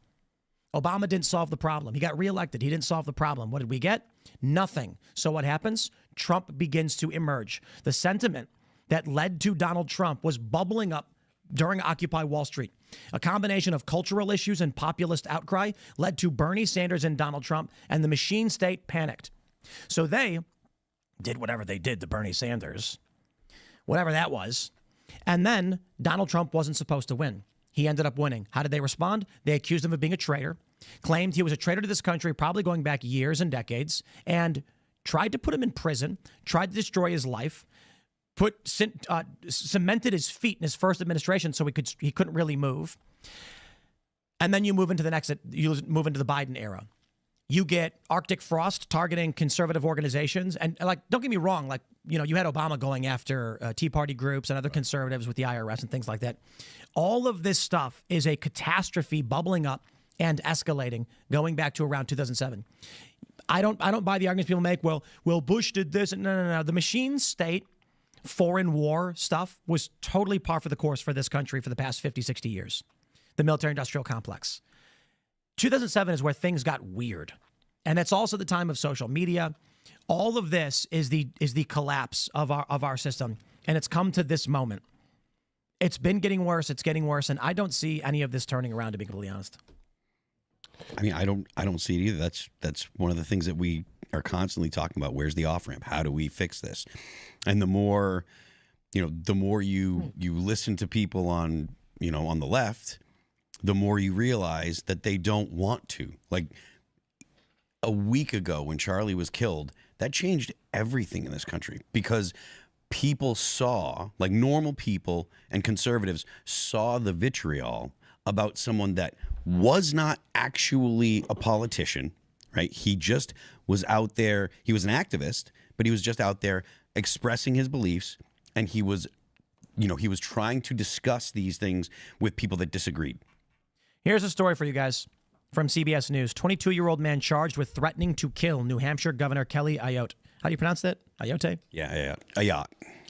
Obama didn't solve the problem. He got reelected. He didn't solve the problem. What did we get? Nothing. So what happens? Trump begins to emerge. The sentiment that led to Donald Trump was bubbling up during Occupy Wall Street. A combination of cultural issues and populist outcry led to Bernie Sanders and Donald Trump, and the machine state panicked. So they did whatever they did to Bernie Sanders. whatever that was. And then Donald Trump wasn't supposed to win. He ended up winning. How did they respond? They accused him of being a traitor, claimed he was a traitor to this country, probably going back years and decades, and tried to put him in prison, tried to destroy his life, cemented his feet in his first administration so he couldn't really move. And then you move into the Biden era. You get Arctic frost targeting conservative organizations. And like, don't get me wrong, like, you know, you had Obama going after Tea Party groups and other conservatives with the IRS and things like that. All of this stuff is a catastrophe bubbling up and escalating going back to around 2007. I don't buy the arguments people make. Well, Bush did this. No. The machine state foreign war stuff was totally par for the course for this country for the past 50, 60 years. The military-industrial complex. 2007 is where things got weird. And that's also the time of social media. All of this is the collapse of our system. And it's come to this moment. It's been getting worse. It's getting worse. And I don't see any of this turning around, to be completely honest.
I mean, I don't see it either. That's one of the things that we are constantly talking about. Where's the off-ramp? How do we fix this? And the more you listen to people on the left, the more you realize that they don't want to. Like a week ago when Charlie was killed, that changed everything in this country because people saw, like normal people and conservatives saw the vitriol about someone that was not actually a politician, right? He just was out there. He was an activist, but he was just out there expressing his beliefs, and he was trying to discuss these things with people that disagreed.
Here's a story for you guys from CBS News. 22-year-old man charged with threatening to kill New Hampshire Governor Kelly Ayotte. How do you pronounce that? Ayotte?
Yeah. Ayotte.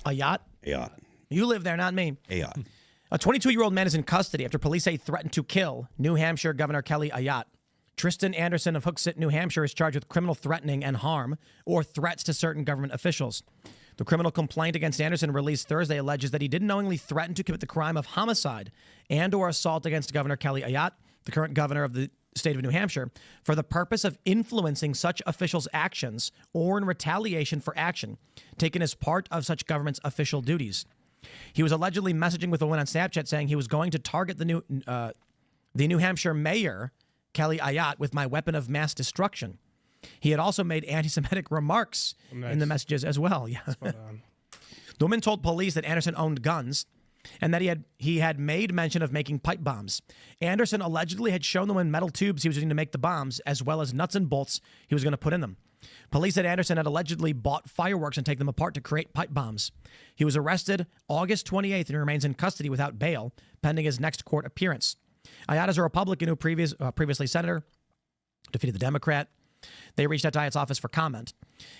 Ayotte?
Ayotte.
You live there, not me.
Ayotte.
A 22-year-old man is in custody after police say threatened to kill New Hampshire Governor Kelly Ayotte. Tristan Anderson of Hooksett, New Hampshire, is charged with criminal threatening and harm or threats to certain government officials. The criminal complaint against Anderson released Thursday alleges that he did knowingly threaten to commit the crime of homicide and or assault against Governor Kelly Ayotte, the current governor of the state of New Hampshire, for the purpose of influencing such officials' actions or in retaliation for action taken as part of such government's official duties. He was allegedly messaging with a woman on Snapchat saying he was going to target the New Hampshire mayor, Kelly Ayotte, with my weapon of mass destruction. He had also made anti-Semitic remarks in the messages as well. Yeah. The woman told police that Anderson owned guns and that he had made mention of making pipe bombs. Anderson allegedly had shown the woman metal tubes he was using to make the bombs, as well as nuts and bolts he was going to put in them. Police said Anderson had allegedly bought fireworks and taken them apart to create pipe bombs. He was arrested August 28th and remains in custody without bail, pending his next court appearance. Ayotte is a Republican who previously senator, defeated the Democrat. They reached out to Ayotte's office for comment.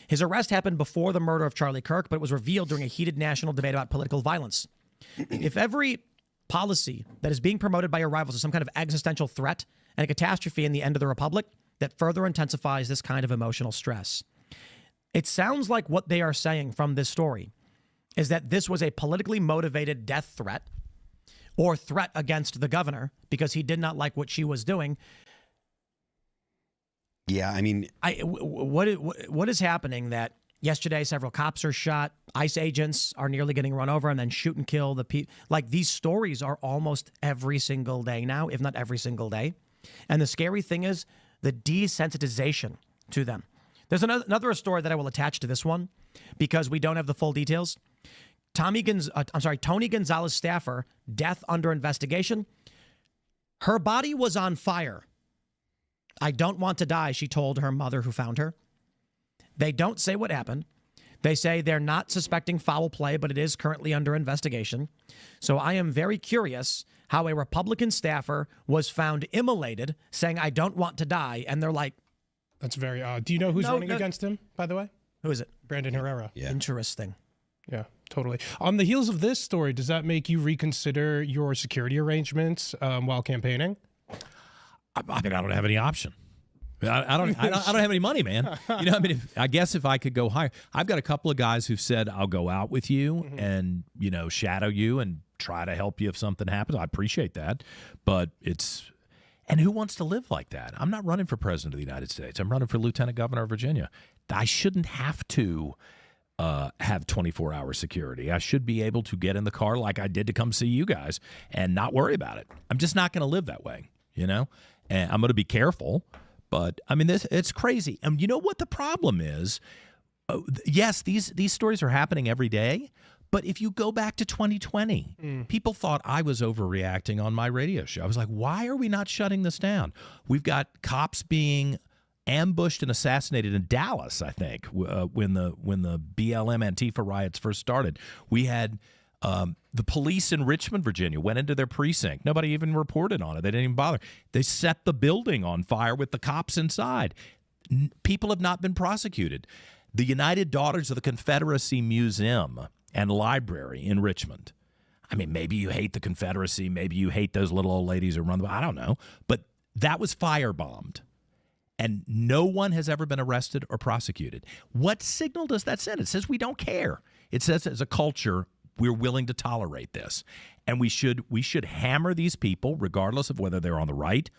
His arrest happened before the murder of Charlie Kirk, but it was revealed during a heated national debate about political violence. If every policy that is being promoted by your rivals is some kind of existential threat and a catastrophe in the end of the republic, that further intensifies this kind of emotional stress. It sounds like what they are saying from this story is that this was a politically motivated death threat or threat against the governor because he did not like what she was doing.
Yeah, I mean,
what is happening that yesterday several cops are shot, ICE agents are nearly getting run over and then shoot and kill the people. Like, these stories are almost every single day now, if not every single day. And the scary thing is the desensitization to them. There's another story that I will attach to this one because we don't have the full details. Tony Gonzalez staffer, death under investigation. Her body was on fire. I don't want to die, she told her mother who found her. They don't say what happened. They say they're not suspecting foul play, but it is currently under investigation. So I am very curious how a Republican staffer was found immolated, saying, I don't want to die. And they're like...
That's very odd. Do you know who's running against him, by the way?
Who is it?
Brandon Herrera.
Yeah.
Interesting.
Yeah, totally. On the heels of this story, does that make you reconsider your security arrangements while campaigning?
I mean, I don't have any option. I don't have any money, man. You know, I mean, I guess if I could go higher, I've got a couple of guys who've said, I'll go out with you and, shadow you and try to help you if something happens. I appreciate that. But and who wants to live like that? I'm not running for president of the United States. I'm running for lieutenant governor of Virginia. I shouldn't have to have 24-hour security. I should be able to get in the car like I did to come see you guys and not worry about it. I'm just not going to live that way, you know? And I'm going to be careful. But, I mean, it's crazy. And you know what the problem is? Yes, these stories are happening every day. But if you go back to 2020, people thought I was overreacting on my radio show. I was like, why are we not shutting this down? We've got cops being ambushed and assassinated in Dallas, I think, when the BLM Antifa riots first started. We had the police in Richmond, Virginia, went into their precinct. Nobody even reported on it. They didn't even bother. They set the building on fire with the cops inside. People have not been prosecuted. The United Daughters of the Confederacy Museum and Library in Richmond. I mean, maybe you hate the Confederacy. Maybe you hate those little old ladies who run the... I don't know. But that was firebombed. And no one has ever been arrested or prosecuted. What signal does that send? It says we don't care. It says as a culture, we're willing to tolerate this. And we should hammer these people, regardless of whether they're on the right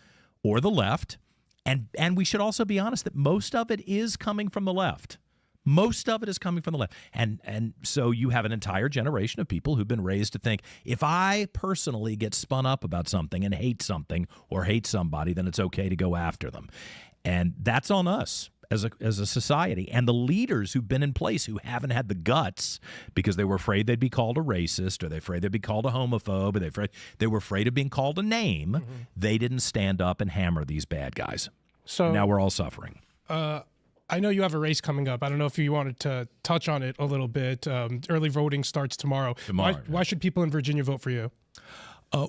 or the left. And we should also be honest that most of it is coming from the left. Most of it is coming from the left. And so you have an entire generation of people who've been raised to think, if I personally get spun up about something and hate something or hate somebody, then it's okay to go after them. And that's on us as a society. And the leaders who've been in place who haven't had the guts because they were afraid they'd be called a racist, or they're afraid they'd be called a homophobe, or they were afraid of being called a name, they didn't stand up and hammer these bad guys. So now we're all suffering.
I know you have a race coming up. I don't know if you wanted to touch on it a little bit. Early voting starts tomorrow. Why should people in Virginia vote for you?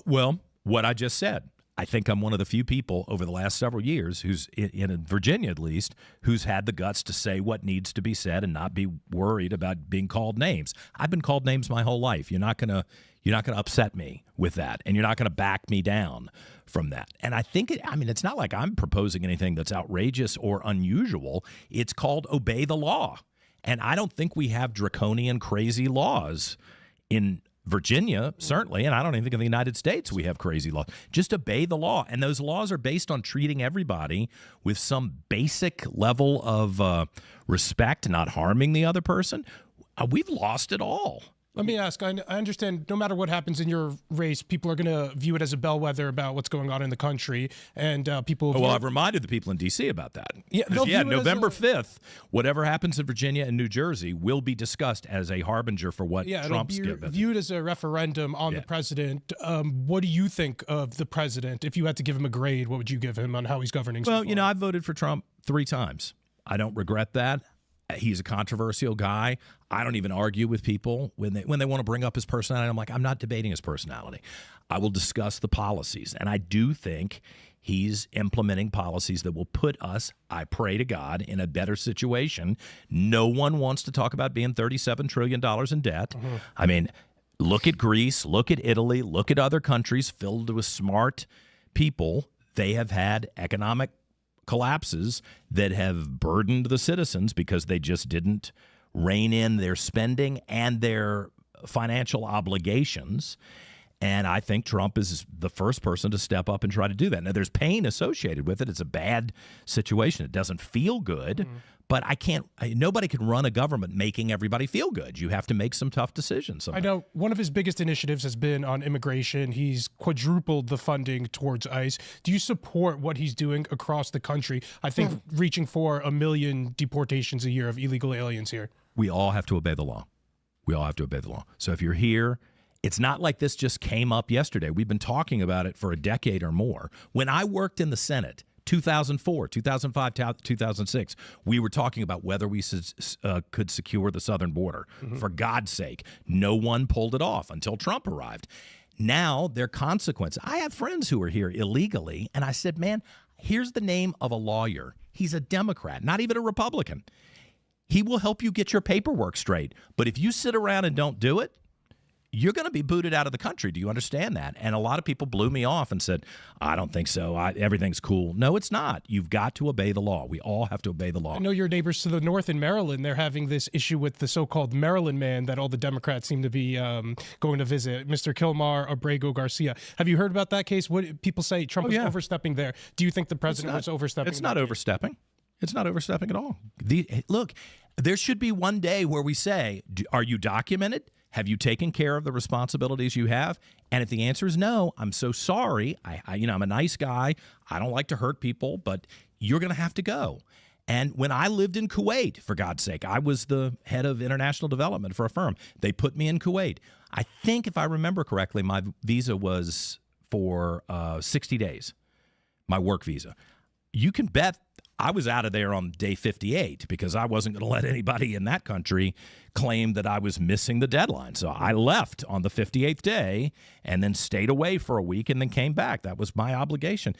Well, what I just said. I think I'm one of the few people over the last several years who's, in Virginia at least, who's had the guts to say what needs to be said and not be worried about being called names. I've been called names my whole life. You're not gonna upset me with that, and you're not gonna back me down from that. And I think it's not like I'm proposing anything that's outrageous or unusual. It's called obey the law. And I don't think we have draconian, crazy laws in Virginia, certainly, and I don't even think in the United States we have crazy laws. Just obey the law. And those laws are based on treating everybody with some basic level of respect, not harming the other person. We've lost it all.
Let me ask, I understand no matter what happens in your race, people are going to view it as a bellwether about what's going on in the country. And people...
Well, I've reminded the people in D.C. about that. Yeah, November 5th, whatever happens in Virginia and New Jersey will be discussed as a harbinger for what Trump's given.
It'll be viewed as a referendum on the president. What do you think of the president? If you had to give him a grade, what would you give him on how he's governing so far?
I voted for Trump 3 times. I don't regret that. He's a controversial guy. I don't even argue with people when they want to bring up his personality. I'm like, I'm not debating his personality. I will discuss the policies. And I do think he's implementing policies that will put us, I pray to God, in a better situation. No one wants to talk about being $37 trillion in debt. I mean, look at Greece, look at Italy, look at other countries filled with smart people. They have had economic collapses that have burdened the citizens because they just didn't rein in their spending and their financial obligations. And I think Trump is the first person to step up and try to do that. Now, there's pain associated with it. It's a bad situation. It doesn't feel good, but nobody can run a government making everybody feel good. You have to make some tough decisions sometimes.
I know one of his biggest initiatives has been on immigration. He's quadrupled the funding towards ICE. Do you support what he's doing across the country? I think reaching for 1 million deportations a year of illegal aliens here.
We all have to obey the law. We all have to obey the law. So if you're here, it's not like this just came up yesterday. We've been talking about it for a decade or more. When I worked in the Senate, 2004, 2005, 2006, we were talking about whether we could secure the southern border. For God's sake, no one pulled it off until Trump arrived. Now, there are consequences. I have friends who are here illegally, and I said, man, here's the name of a lawyer. He's a Democrat, not even a Republican. He will help you get your paperwork straight. But if you sit around and don't do it, you're going to be booted out of the country. Do you understand that? And a lot of people blew me off and said, I don't think so. Everything's cool. No, it's not. You've got to obey the law. We all have to obey the law.
I know your neighbors to the north in Maryland, they're having this issue with the so-called Maryland man that all the Democrats seem to be going to visit, Mr. Kilmar Abrego Garcia. Have you heard about that case? What people say Trump was overstepping there. Do you think the president was overstepping?
It's not overstepping. It's not overstepping at all. Look, there should be one day where we say, are you documented? Have you taken care of the responsibilities you have? And if the answer is no, I'm so sorry. I'm a nice guy. I don't like to hurt people, but you're going to have to go. And when I lived in Kuwait, for God's sake, I was the head of international development for a firm. They put me in Kuwait. I think, if I remember correctly, my visa was for 60 days, my work visa. You can bet I was out of there on day 58 because I wasn't going to let anybody in that country claim that I was missing the deadline. So I left on the 58th day and then stayed away for a week and then came back. That was my obligation.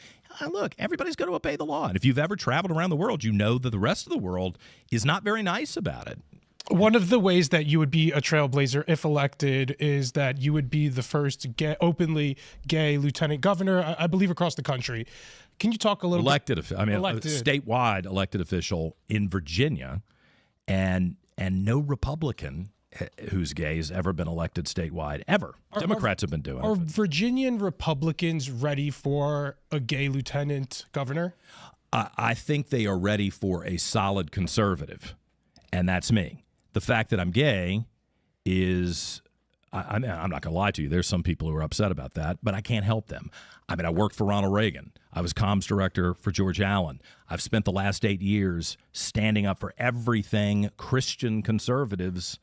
Look, everybody's going to obey the law. And if you've ever traveled around the world, you know that the rest of the world is not very nice about it.
One of the ways that you would be a trailblazer if elected is that you would be the first openly gay lieutenant governor, I believe, across the country. Can you talk a little
bit? Statewide elected official in Virginia, and no Republican who's gay has ever been elected statewide, ever. Democrats have been doing it.
Are Virginian Republicans ready for a gay lieutenant governor?
I think they are ready for a solid conservative, and that's me. The fact that I'm gay is, I'm not going to lie to you, there's some people who are upset about that, but I can't help them. I mean, I worked for Ronald Reagan. I was comms director for George Allen. I've spent the last 8 years standing up for everything Christian conservatives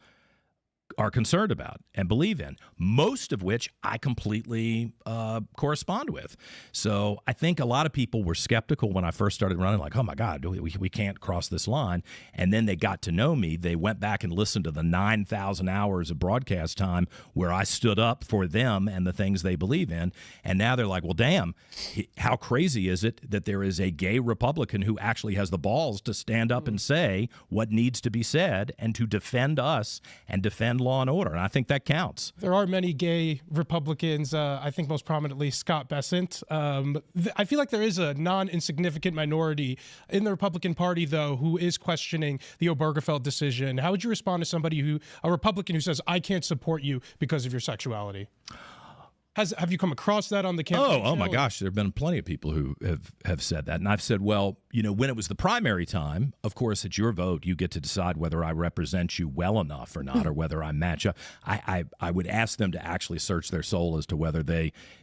are concerned about and believe in, most of which I completely correspond with. So I think a lot of people were skeptical when I first started running, like, oh my God, we can't cross this line. And then they got to know me. They went back and listened to the 9,000 hours of broadcast time where I stood up for them and the things they believe in. And now they're like, well, damn, how crazy is it that there is a gay Republican who actually has the balls to stand up and say what needs to be said and to defend us and defend law and order, and I think that counts.
There are many gay Republicans, I think most prominently Scott Bessent. I feel like there is a non-insignificant minority in the Republican Party, though, who is questioning the Obergefell decision. How would you respond to a Republican who says, I can't support you because of your sexuality? Have you come across that on the campaign?
Oh my gosh, there have been plenty of people who have said that. And I've said, well, when it was the primary time, of course, it's your vote. You get to decide whether I represent you well enough or not, or whether I match up. I would ask them to actually search their soul as to whether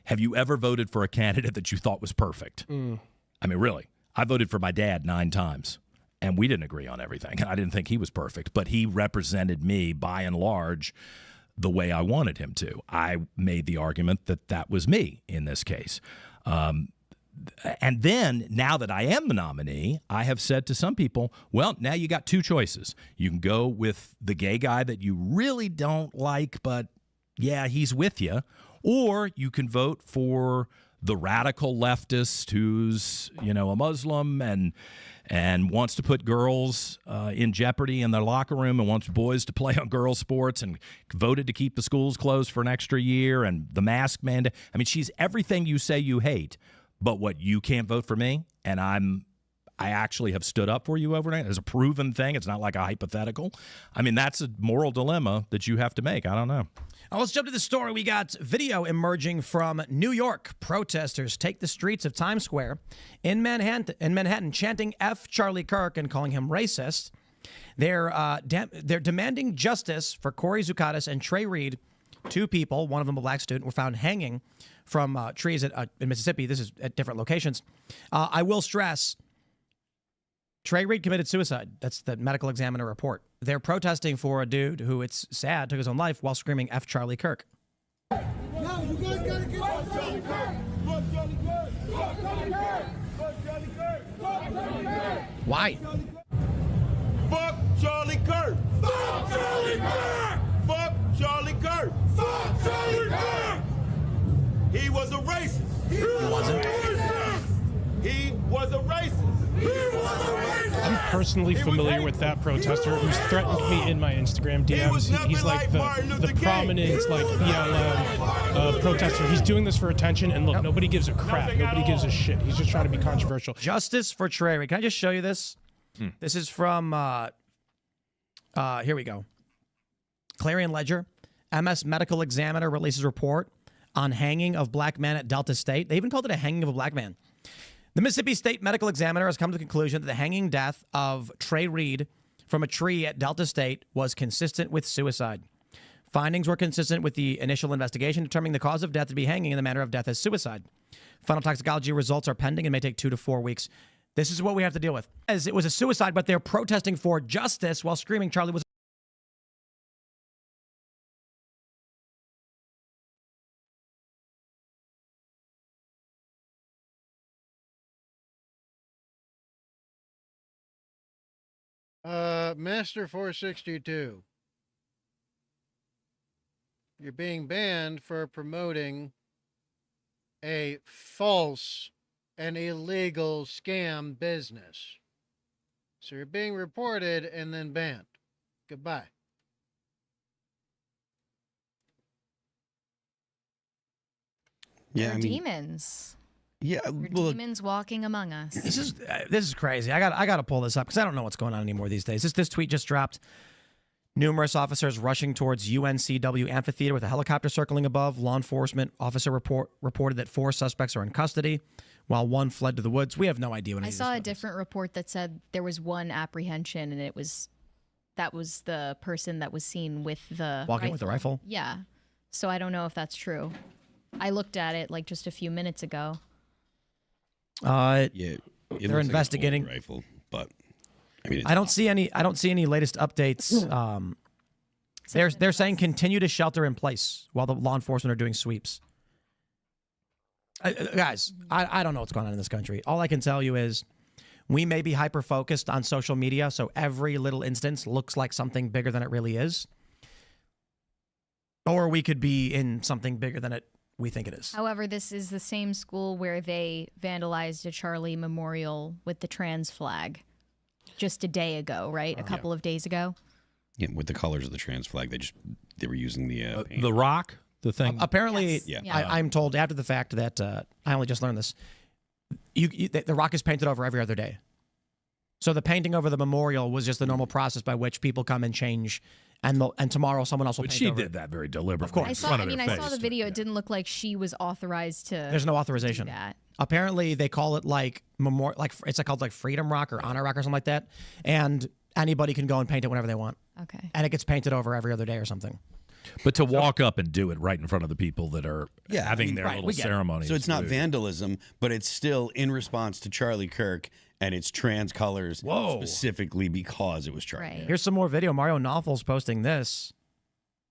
have you ever voted for a candidate that you thought was perfect? I mean, really, I voted for my dad 9 times. And we didn't agree on everything. And I didn't think he was perfect, but he represented me by and large the way I wanted him to. I made the argument that that was me in this case. And then, now that I am the nominee, I have said to some people, well, now you got 2 choices. You can go with the gay guy that you really don't like, but yeah, he's with you. Or you can vote for the radical leftist who's, a Muslim and wants to put girls in jeopardy in their locker room and wants boys to play on girls' sports and voted to keep the schools closed for an extra year and the mask mandate. I mean, she's everything you say you hate, but what, you can't vote for me? And I actually have stood up for you overnight. It's a proven thing. It's not like a hypothetical. I mean, that's a moral dilemma that you have to make. I don't know.
Let's jump to the story. We got video emerging from New York. Protesters take the streets of Times Square in Manhattan, chanting F Charlie Kirk and calling him racist. They're demanding justice for Corey Zucattis and Trey Reed. 2 people, one of them a black student, were found hanging from trees in Mississippi. This is at different locations. I will stress, Trey Reed committed suicide. That's the medical examiner report. They're protesting for a dude who, it's sad, took his own life while screaming F Charlie Kirk.
No, you guys gotta get Fuck Charlie Kirk! Fuck Charlie Kirk! Fuck Charlie Kirk! Fuck Charlie Kirk! Fuck Charlie Kirk!
Why?
Fuck Charlie Kirk! Fuck Charlie Kirk! Fuck Charlie Kirk! Fuck Charlie Kirk! He was a racist. He wasn't. He was a racist.
I'm personally familiar with that protester who's threatened me in my Instagram DMs. He's like the prominent BLM protester. He's doing this for attention, and look, nobody gives a crap. Nobody gives a shit. He's just trying to be controversial.
Justice for Trey Reed. Can I just show you this? This is from, here we go. Clarion Ledger. MS medical examiner releases report on hanging of black man at Delta State. They even called it a hanging of a black man. The Mississippi State Medical Examiner has come to the conclusion that the hanging death of Trey Reed from a tree at Delta State was consistent with suicide. Findings were consistent with the initial investigation, determining the cause of death to be hanging and the manner of death as suicide. Final toxicology results are pending and may take 2 to 4 weeks. This is what we have to deal with. As it was a suicide, but they're protesting for justice while screaming Charlie was.
Master 462. You're being banned for promoting a false and illegal scam business. So you're being reported and then banned. Goodbye.
Yeah,
They're
I mean,
demons.
yeah.
They're
Well,
demons walking among us.
This is crazy. I got to pull this up because I don't know what's going on anymore these days. This tweet just dropped. Numerous officers rushing towards UNCW Amphitheater with a helicopter circling above. Law enforcement officer reported that 4 suspects are in custody, while 1 fled to the woods. We have no idea what.
I saw a different report that said there was 1 apprehension, and that was the person that was seen with the
Walking with the rifle?
Yeah. So I don't know if that's true. I looked at it like just a few minutes ago.
yeah,
they're investigating.
Like a full rifle, but I mean,
I don't see any latest updates. They're saying continue to shelter in place while the law enforcement are doing sweeps. Guys, I don't know what's going on in this country. All I can tell you is we may be hyper focused on social media, so every little instance looks like something bigger than it really is, or we could be in something bigger than we think it is.
However, this is the same school where they vandalized a Charlie memorial with the trans flag just a day ago, right? A couple of days ago.
Yeah, with the colors of the trans flag, they were using the paint.
The rock, the thing.
Apparently,
Yes.
Yeah.
I'm told after the fact that I only just learned this. The rock is painted over every other day. So the painting over the memorial was just the normal process by which people come and change, and tomorrow someone else will
But
paint
she
over
did
it.
that very deliberately.
Of course.
I
in
saw.
front
I
of
mean,
their
I saw
face.
the video. It didn't look like she was authorized to.
There's no authorization.
Do that.
Apparently, they call it like it's called like Freedom Rock or Honor Rock or something like that, and anybody can go and paint it whenever they want,
Okay.
and it gets painted over every other day or something.
But to walk up and do it right in front of the people that are
Yeah, I
having
mean,
their
right,
little
we get it.
ceremony.
So
is
it's not
rude.
vandalism, but it's still in response to Charlie Kirk and its trans colors,
Whoa.
specifically because it was Charlie.
Right.
Kirk.
Here's some more video. Mario Novels posting this.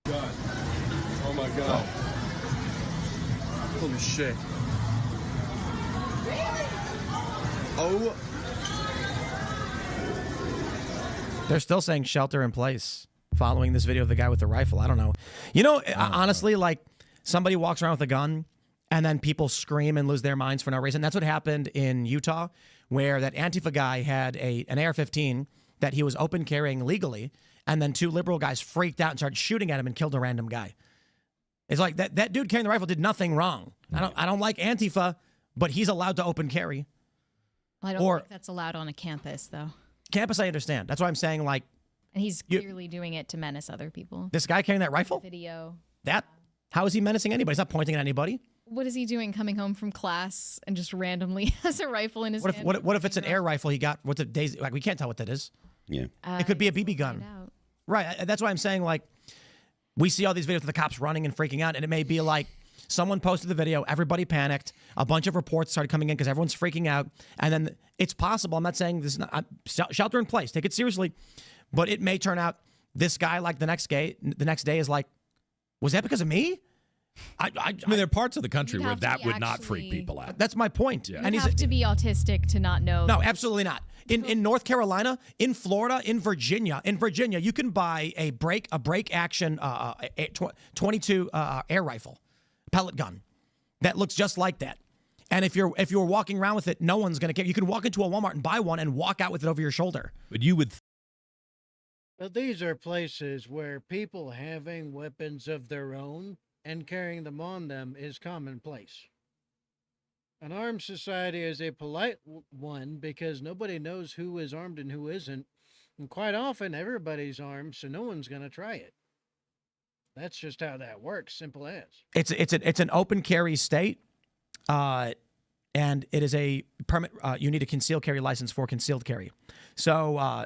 Oh my god. Holy shit. Oh,
They're still saying shelter in place following this video of the guy with the rifle. I don't know. You know, honestly, like somebody walks around with a gun and then people scream and lose their minds for no reason. That's what happened in Utah, where that Antifa guy had an AR-15 that he was open carrying legally, and then 2 liberal guys freaked out and started shooting at him and killed a random guy. It's like that dude carrying the rifle did nothing wrong. I don't like Antifa, but he's allowed to open carry.
Well, I don't
Or-
think that's allowed on a campus, though.
Campus, I understand. That's why I'm saying, like,
And he's clearly doing it to menace other people.
this guy carrying that rifle,
Video.
how is he menacing anybody? He's not pointing at anybody.
What is he doing coming home from class and just randomly has a rifle in his hand?
What if it's an air rifle he got? What's the days? Like, we can't tell what that is.
Yeah.
It could be a BB gun. Right. That's why I'm saying, like, we see all these videos of the cops running and freaking out, and it may be like someone posted the video, everybody panicked, a bunch of reports started coming in because everyone's freaking out, and then it's possible. I'm not saying this is not shelter in place. Take it seriously, but it may turn out this guy, like the next day, is like, was that because of me?
I mean, there are parts of the country
You'd
where
have to
that
be
would not freak
actually-
people out.
That's my point.
Yeah.
And
You
he's
have to be autistic to not know.
no, absolutely not. In North Carolina, in Florida, in Virginia, you can buy a break action 22 air rifle, pellet gun, that looks just like that. And if you're walking around with it, no one's gonna care. You can walk into a Walmart and buy one and walk out with it over your shoulder.
But you would
But these are places where people having weapons of their own and carrying them on them is commonplace. An armed society is a polite one because nobody knows who is armed and who isn't. And quite often, everybody's armed, so no one's going to try it. That's just how that works. Simple as.
It's an open carry state. and it is a permit. You need a concealed carry license for concealed carry. So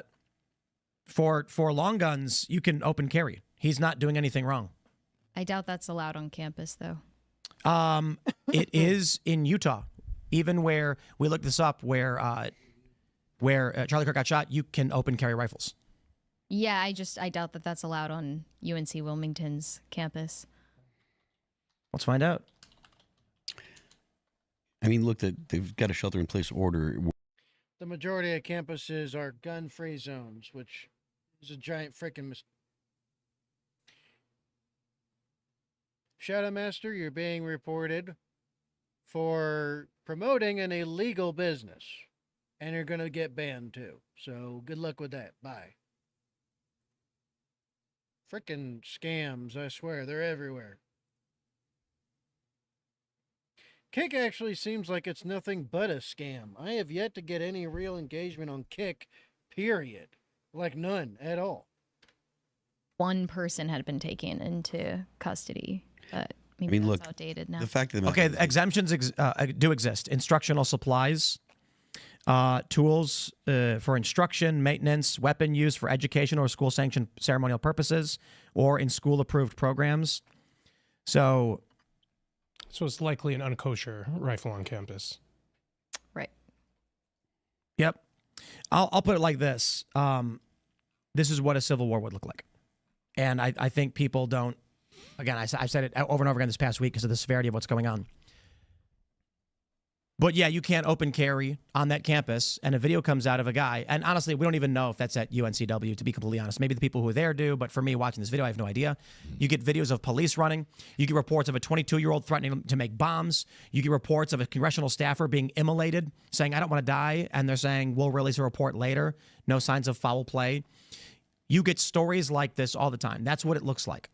for long guns, you can open carry. He's not doing anything wrong.
I doubt that's allowed on campus, though.
It is in Utah, even where we looked this up, where Charlie Kirk got shot. You can open carry rifles.
Yeah, I doubt that that's allowed on UNC Wilmington's campus.
Let's find out.
I mean, look, they've got a shelter-in-place order.
The majority of campuses are gun-free zones, which is a giant freaking mistake. Shadow Master, you're being reported for promoting an illegal business, and you're going to get banned too. So good luck with that. Bye. Freaking scams, I swear, they're everywhere. Kick actually seems like it's nothing but a scam. I have yet to get any real engagement on Kick, period. Like none at all.
One person had been taken into custody, but maybe that's outdated now.
The fact of the
Okay,
matter is,
exemptions do exist. Instructional supplies, tools for instruction, maintenance, weapon use for education or school-sanctioned ceremonial purposes, or in school-approved programs. So
it's likely an unkosher rifle on campus.
Right.
Yep. I'll put it like this. This is what a civil war would look like. And I think people don't, again, I've said it over and over again this past week because of the severity of what's going on. But yeah, you can't open carry on that campus, and a video comes out of a guy. And honestly, we don't even know if that's at UNCW, to be completely honest. Maybe the people who are there do, but for me watching this video, I have no idea. You get videos of police running. You get reports of a 22-year-old threatening to make bombs. You get reports of a congressional staffer being immolated, saying, I don't want to die. And they're saying, we'll release a report later. No signs of foul play. You get stories like this all the time. That's what it looks like.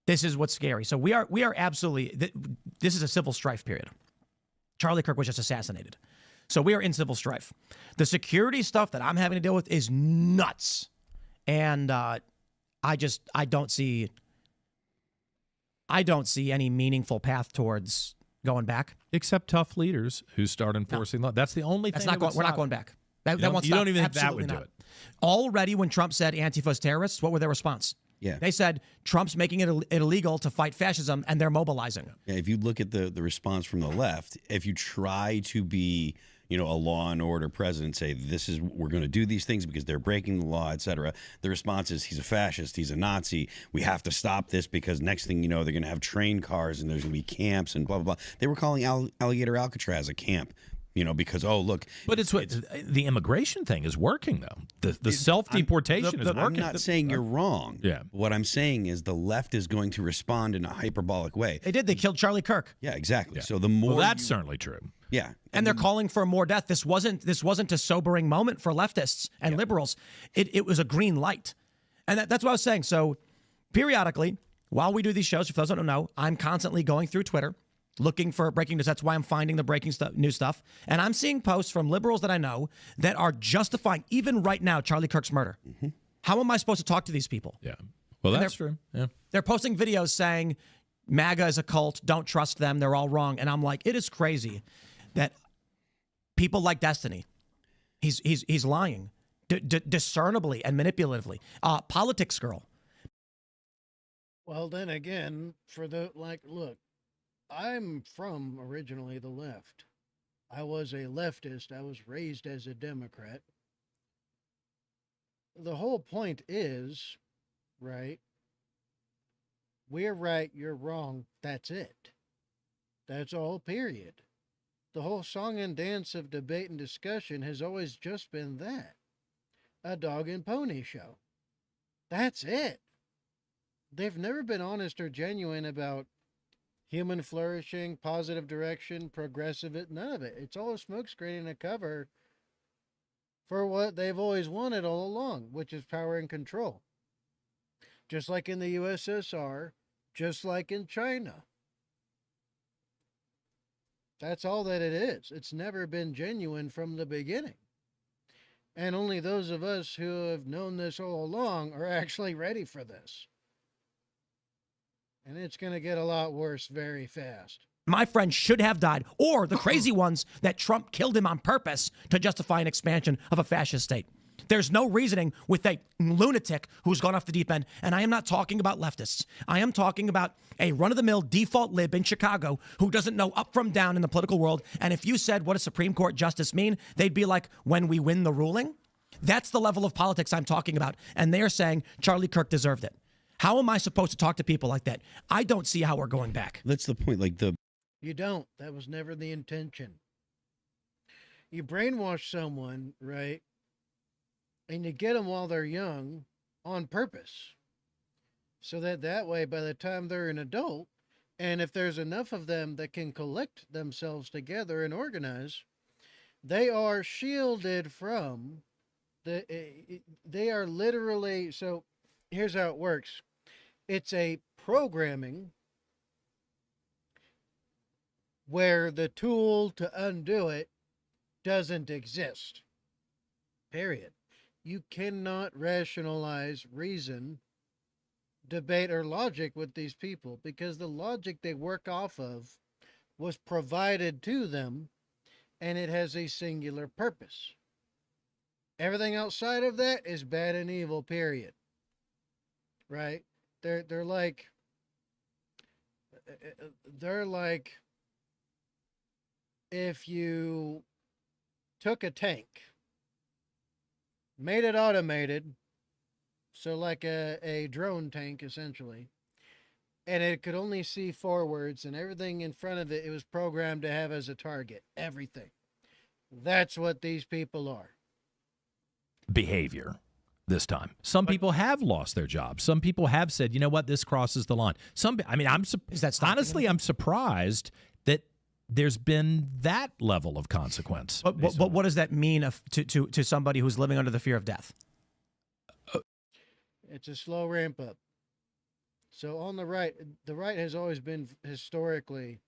This is what's scary. So we are absolutely, this is a civil strife period. Charlie Kirk was just assassinated. So we are in civil strife. The security stuff that I'm having to deal with is nuts. And I don't see any meaningful path towards going back.
Except tough leaders who start enforcing law. That's the only thing.
We're not going back. That won't stop.
You don't even think that
Absolutely
would do
not.
it.
Already when Trump said Antifa's terrorists, what were their response?
Yeah.
They said Trump's making it illegal to fight fascism, and they're mobilizing.
Yeah, if you look at the response from the left, if you try to be, a law and order president, say we're going to do these things because they're breaking the law, etc. The response is he's a fascist, he's a Nazi. We have to stop this because next thing you know, they're going to have train cars and there's going to be camps and blah blah blah. They were calling Alligator Alcatraz a camp. Because, look.
But it's the immigration thing is working, though. The self-deportation is working.
I'm not saying you're wrong.
Yeah.
What I'm saying is the left is going to respond in a hyperbolic way.
They did. They killed Charlie Kirk.
Yeah, exactly.
Yeah.
So the more
that's certainly true.
Yeah.
And they're calling for more death. This wasn't a sobering moment for leftists and liberals. It was a green light. And that's what I was saying. So periodically, while we do these shows, if those don't know, I'm constantly going through Twitter, looking for breaking news. That's why I'm finding the breaking news stuff. And I'm seeing posts from liberals that I know that are justifying, even right now, Charlie Kirk's murder. Mm-hmm. How am I supposed to talk to these people?
Yeah. Well, that's true. Yeah.
They're posting videos saying MAGA is a cult. Don't trust them. They're all wrong. And I'm like, it is crazy that people like Destiny, he's lying discernibly and manipulatively. Politics girl.
Well, then again, look, I'm from originally the left. I was a leftist. I was raised as a Democrat. The whole point is, right? We're right, you're wrong. That's it. That's all, period. The whole song and dance of debate and discussion has always just been that. A dog and pony show. That's it. They've never been honest or genuine about human flourishing, positive direction, progressive, none of it. It's all a smokescreen and a cover for what they've always wanted all along, which is power and control. Just like in the USSR, just like in China. That's all that it is. It's never been genuine from the beginning. And only those of us who have known this all along are actually ready for this. And it's going to get a lot worse very fast.
My friend should have died, or the crazy ones that Trump killed him on purpose to justify an expansion of a fascist state. There's no reasoning with a lunatic who's gone off the deep end. And I am not talking about leftists. I am talking about a run-of-the-mill default lib in Chicago who doesn't know up from down in the political world. And if you said, what does Supreme Court justice mean? They'd be like, when we win the ruling. That's the level of politics I'm talking about. And they're saying Charlie Kirk deserved it. How am I supposed to talk to people like that? I don't see how we're going back.
That's the point.
You don't. That was never the intention. You brainwash someone, right? And you get them while they're young on purpose. So that way, by the time they're an adult, and if there's enough of them that can collect themselves together and organize, they are shielded from they are literally, so here's how it works. It's a programming where the tool to undo it doesn't exist. Period. You cannot rationalize, reason, debate, or logic with these people because the logic they work off of was provided to them and it has a singular purpose. Everything outside of that is bad and evil, period. Right? They're like if you took a tank, made it automated, so like a drone tank essentially, and it could only see forwards and everything in front of it, it was programmed to have as a target. Everything. That's what these people are.
Behavior this time. Some people have lost their jobs. Some people have said, you know what, this crosses the line. I'm surprised that there's been that level of consequence.
But what does that mean to somebody who's living under the fear of death?
It's a slow ramp up. So on the right has always been historically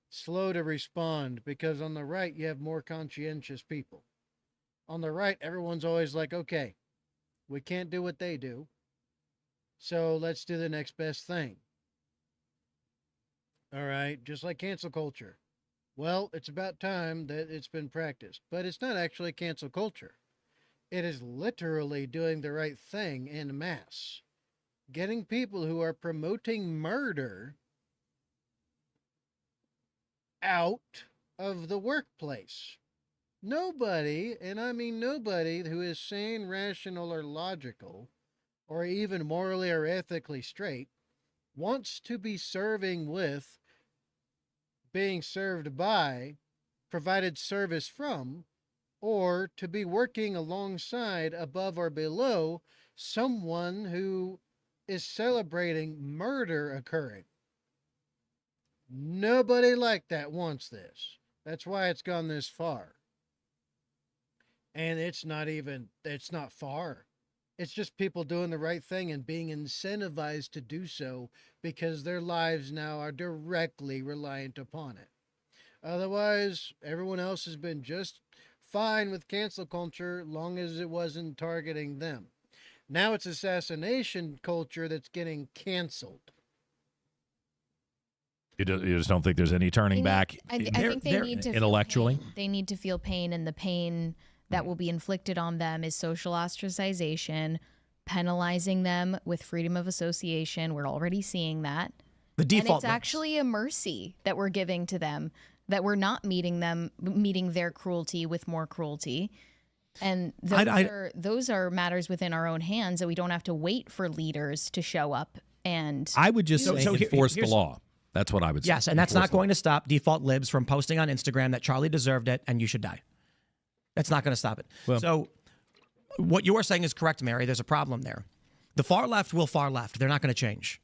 slow to respond because on the right you have more conscientious people. On the right, everyone's always like, okay, we can't do what they do, so let's do the next best thing. All right, just like cancel culture. Well, it's about time that it's been practiced, but it's not actually cancel culture. It is literally doing the right thing en masse. Getting people who are promoting murder out of the workplace. Nobody, and I mean nobody, who is sane, rational, or logical, or even morally or ethically straight, wants to be serving with, being served by, provided service from, or to be working alongside, above or below, someone who is celebrating murder occurring. Nobody like that wants this. That's why it's gone this far. And it's not far. It's just people doing the right thing and being incentivized to do so because their lives now are directly reliant upon it. Otherwise, everyone else has been just fine with cancel culture long as it wasn't targeting them. Now it's assassination culture that's getting canceled.
You just don't think there's any turning back?
I think they need to
intellectually.
They need to feel pain, and the pain that will be inflicted on them is social ostracization, penalizing them with freedom of association. We're already seeing that.
The default.
And it's actually a mercy that we're giving to them, that we're not meeting their cruelty with more cruelty. And those are matters within our own hands, that we don't have to wait for leaders to show up. And
I would just say enforce the law. That's what I would say.
Yes, and that's not going to stop default libs from posting on Instagram that Charlie deserved it and you should die. That's not going to stop it. Well, so what you are saying is correct, Mary. There's a problem there. The far left will far left. They're not going to change.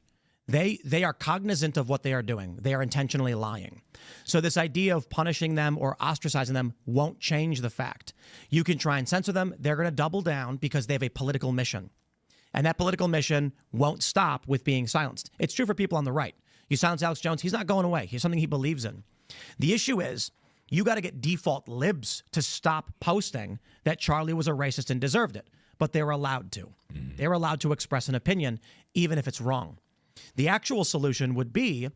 They are cognizant of what they are doing. They are intentionally lying. So this idea of punishing them or ostracizing them won't change the fact. You can try and censor them. They're going to double down because they have a political mission. And that political mission won't stop with being silenced. It's true for people on the right. You silence Alex Jones, he's not going away. He's something he believes in. The issue is, you got to get default libs to stop posting that Charlie was a racist and deserved it. But they were allowed to. They were allowed to express an opinion, even if it's wrong. The actual solution would be,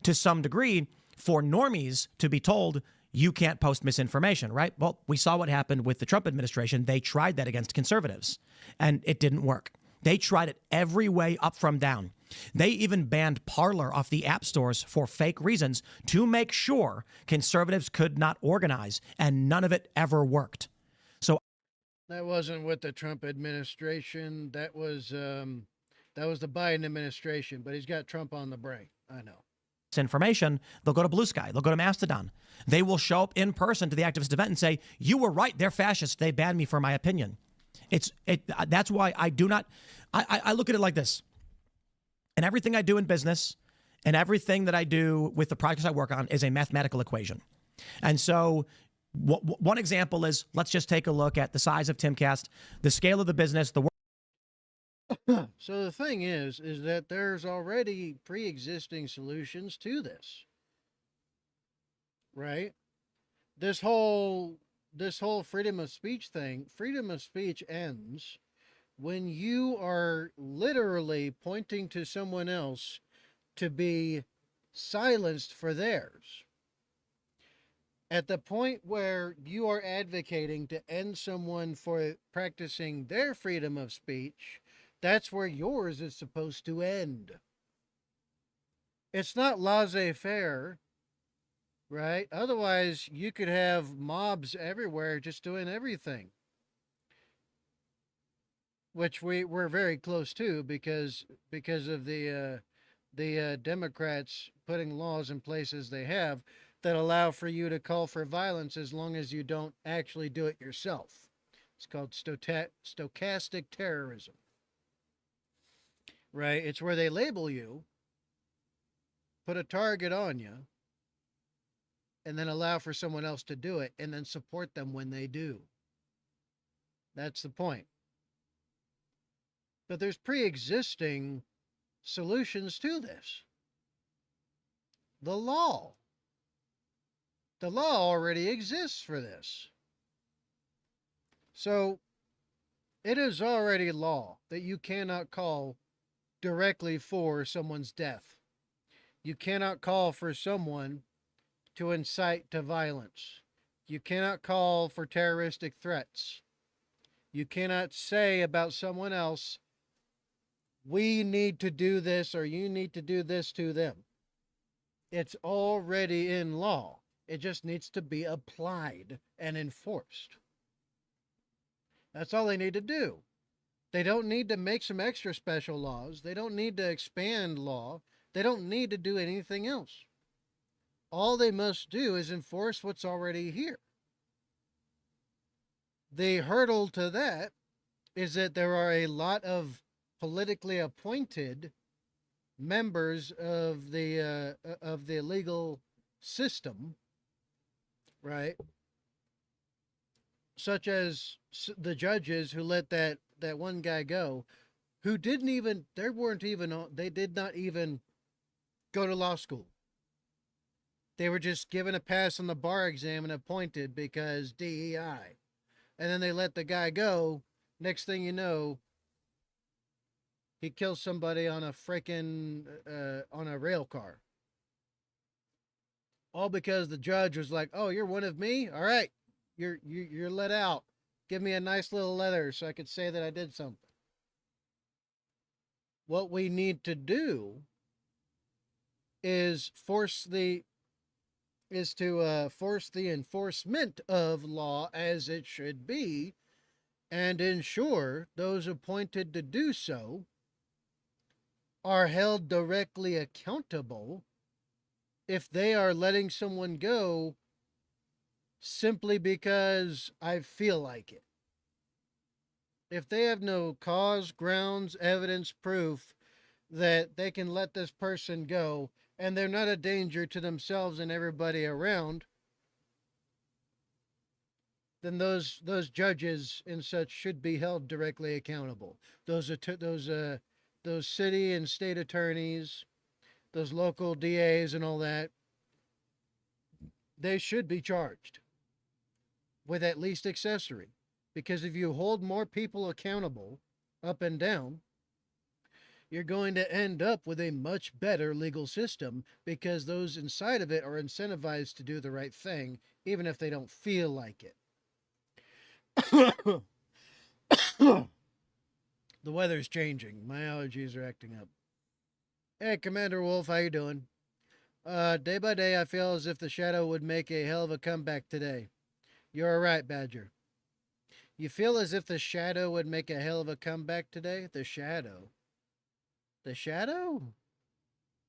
to some degree, for normies to be told you can't post misinformation, right? Well, we saw what happened with the Trump administration. They tried that against conservatives, and it didn't work. They tried it every way up from down. They even banned Parler off the app stores for fake reasons to make sure conservatives could not organize, and none of it ever worked. So
that wasn't with the Trump administration. That was the Biden administration, but he's got Trump on the brain. I know.
Information, they'll go to Blue Sky, they'll go to Mastodon. They will show up in person to the activist event and say, you were right, they're fascists, they banned me for my opinion. That's why I do not, I look at it like this. And everything I do in business and everything that I do with the projects I work on is a mathematical equation. And so one example is, let's just take a look at the size of Timcast, the scale of the business, the work.
So the thing is that there's already pre-existing solutions to this, right? This whole freedom of speech thing, freedom of speech ends when you are literally pointing to someone else to be silenced for theirs. At the point where you are advocating to end someone for practicing their freedom of speech, that's where yours is supposed to end. It's not laissez-faire, right? Otherwise, you could have mobs everywhere just doing everything, which we're very close to because of the Democrats putting laws in place as they have that allow for you to call for violence as long as you don't actually do it yourself. It's called stochastic terrorism. Right? It's where they label you, put a target on you, and then allow for someone else to do it, and then support them when they do. That's the point. But there's pre-existing solutions to this. The law. The law already exists for this. So, it is already law that you cannot call directly for someone's death. You cannot call for someone to incite to violence. You cannot call for terroristic threats. You cannot say about someone else, we need to do this or you need to do this to them. It's already in law. It just needs to be applied and enforced. That's all they need to do. They don't need to make some extra special laws. They don't need to expand law. They don't need to do anything else. All they must do is enforce what's already here. The hurdle to that is that there are a lot of politically appointed members of the legal system, right? Such as the judges who let that one guy go, who did not even go to law school. They were just given a pass on the bar exam and appointed because DEI. And then they let the guy go. Next thing you know, he kills somebody on a freaking on a rail car. All because the judge was like, "Oh, you're one of me? All right. You're let out. Give me a nice little letter so I could say that I did something." What we need to do is force the enforcement of law as it should be, and ensure those appointed to do so are held directly accountable if they are letting someone go simply because I feel like it. If they have no cause, grounds, evidence, proof that they can let this person go and they're not a danger to themselves and everybody around, then those judges and such should be held directly accountable. Those city and state attorneys, those local DAs and all that, they should be charged with at least accessory. Because if you hold more people accountable up and down, you're going to end up with a much better legal system because those inside of it are incentivized to do the right thing, even if they don't feel like it. The weather's changing. My allergies are acting up. Hey, Commander Wolf, how you doing? Day by day, I feel as if the Shadow would make a hell of a comeback today. You're right, Badger. You feel as if the Shadow would make a hell of a comeback today? The Shadow? The Shadow?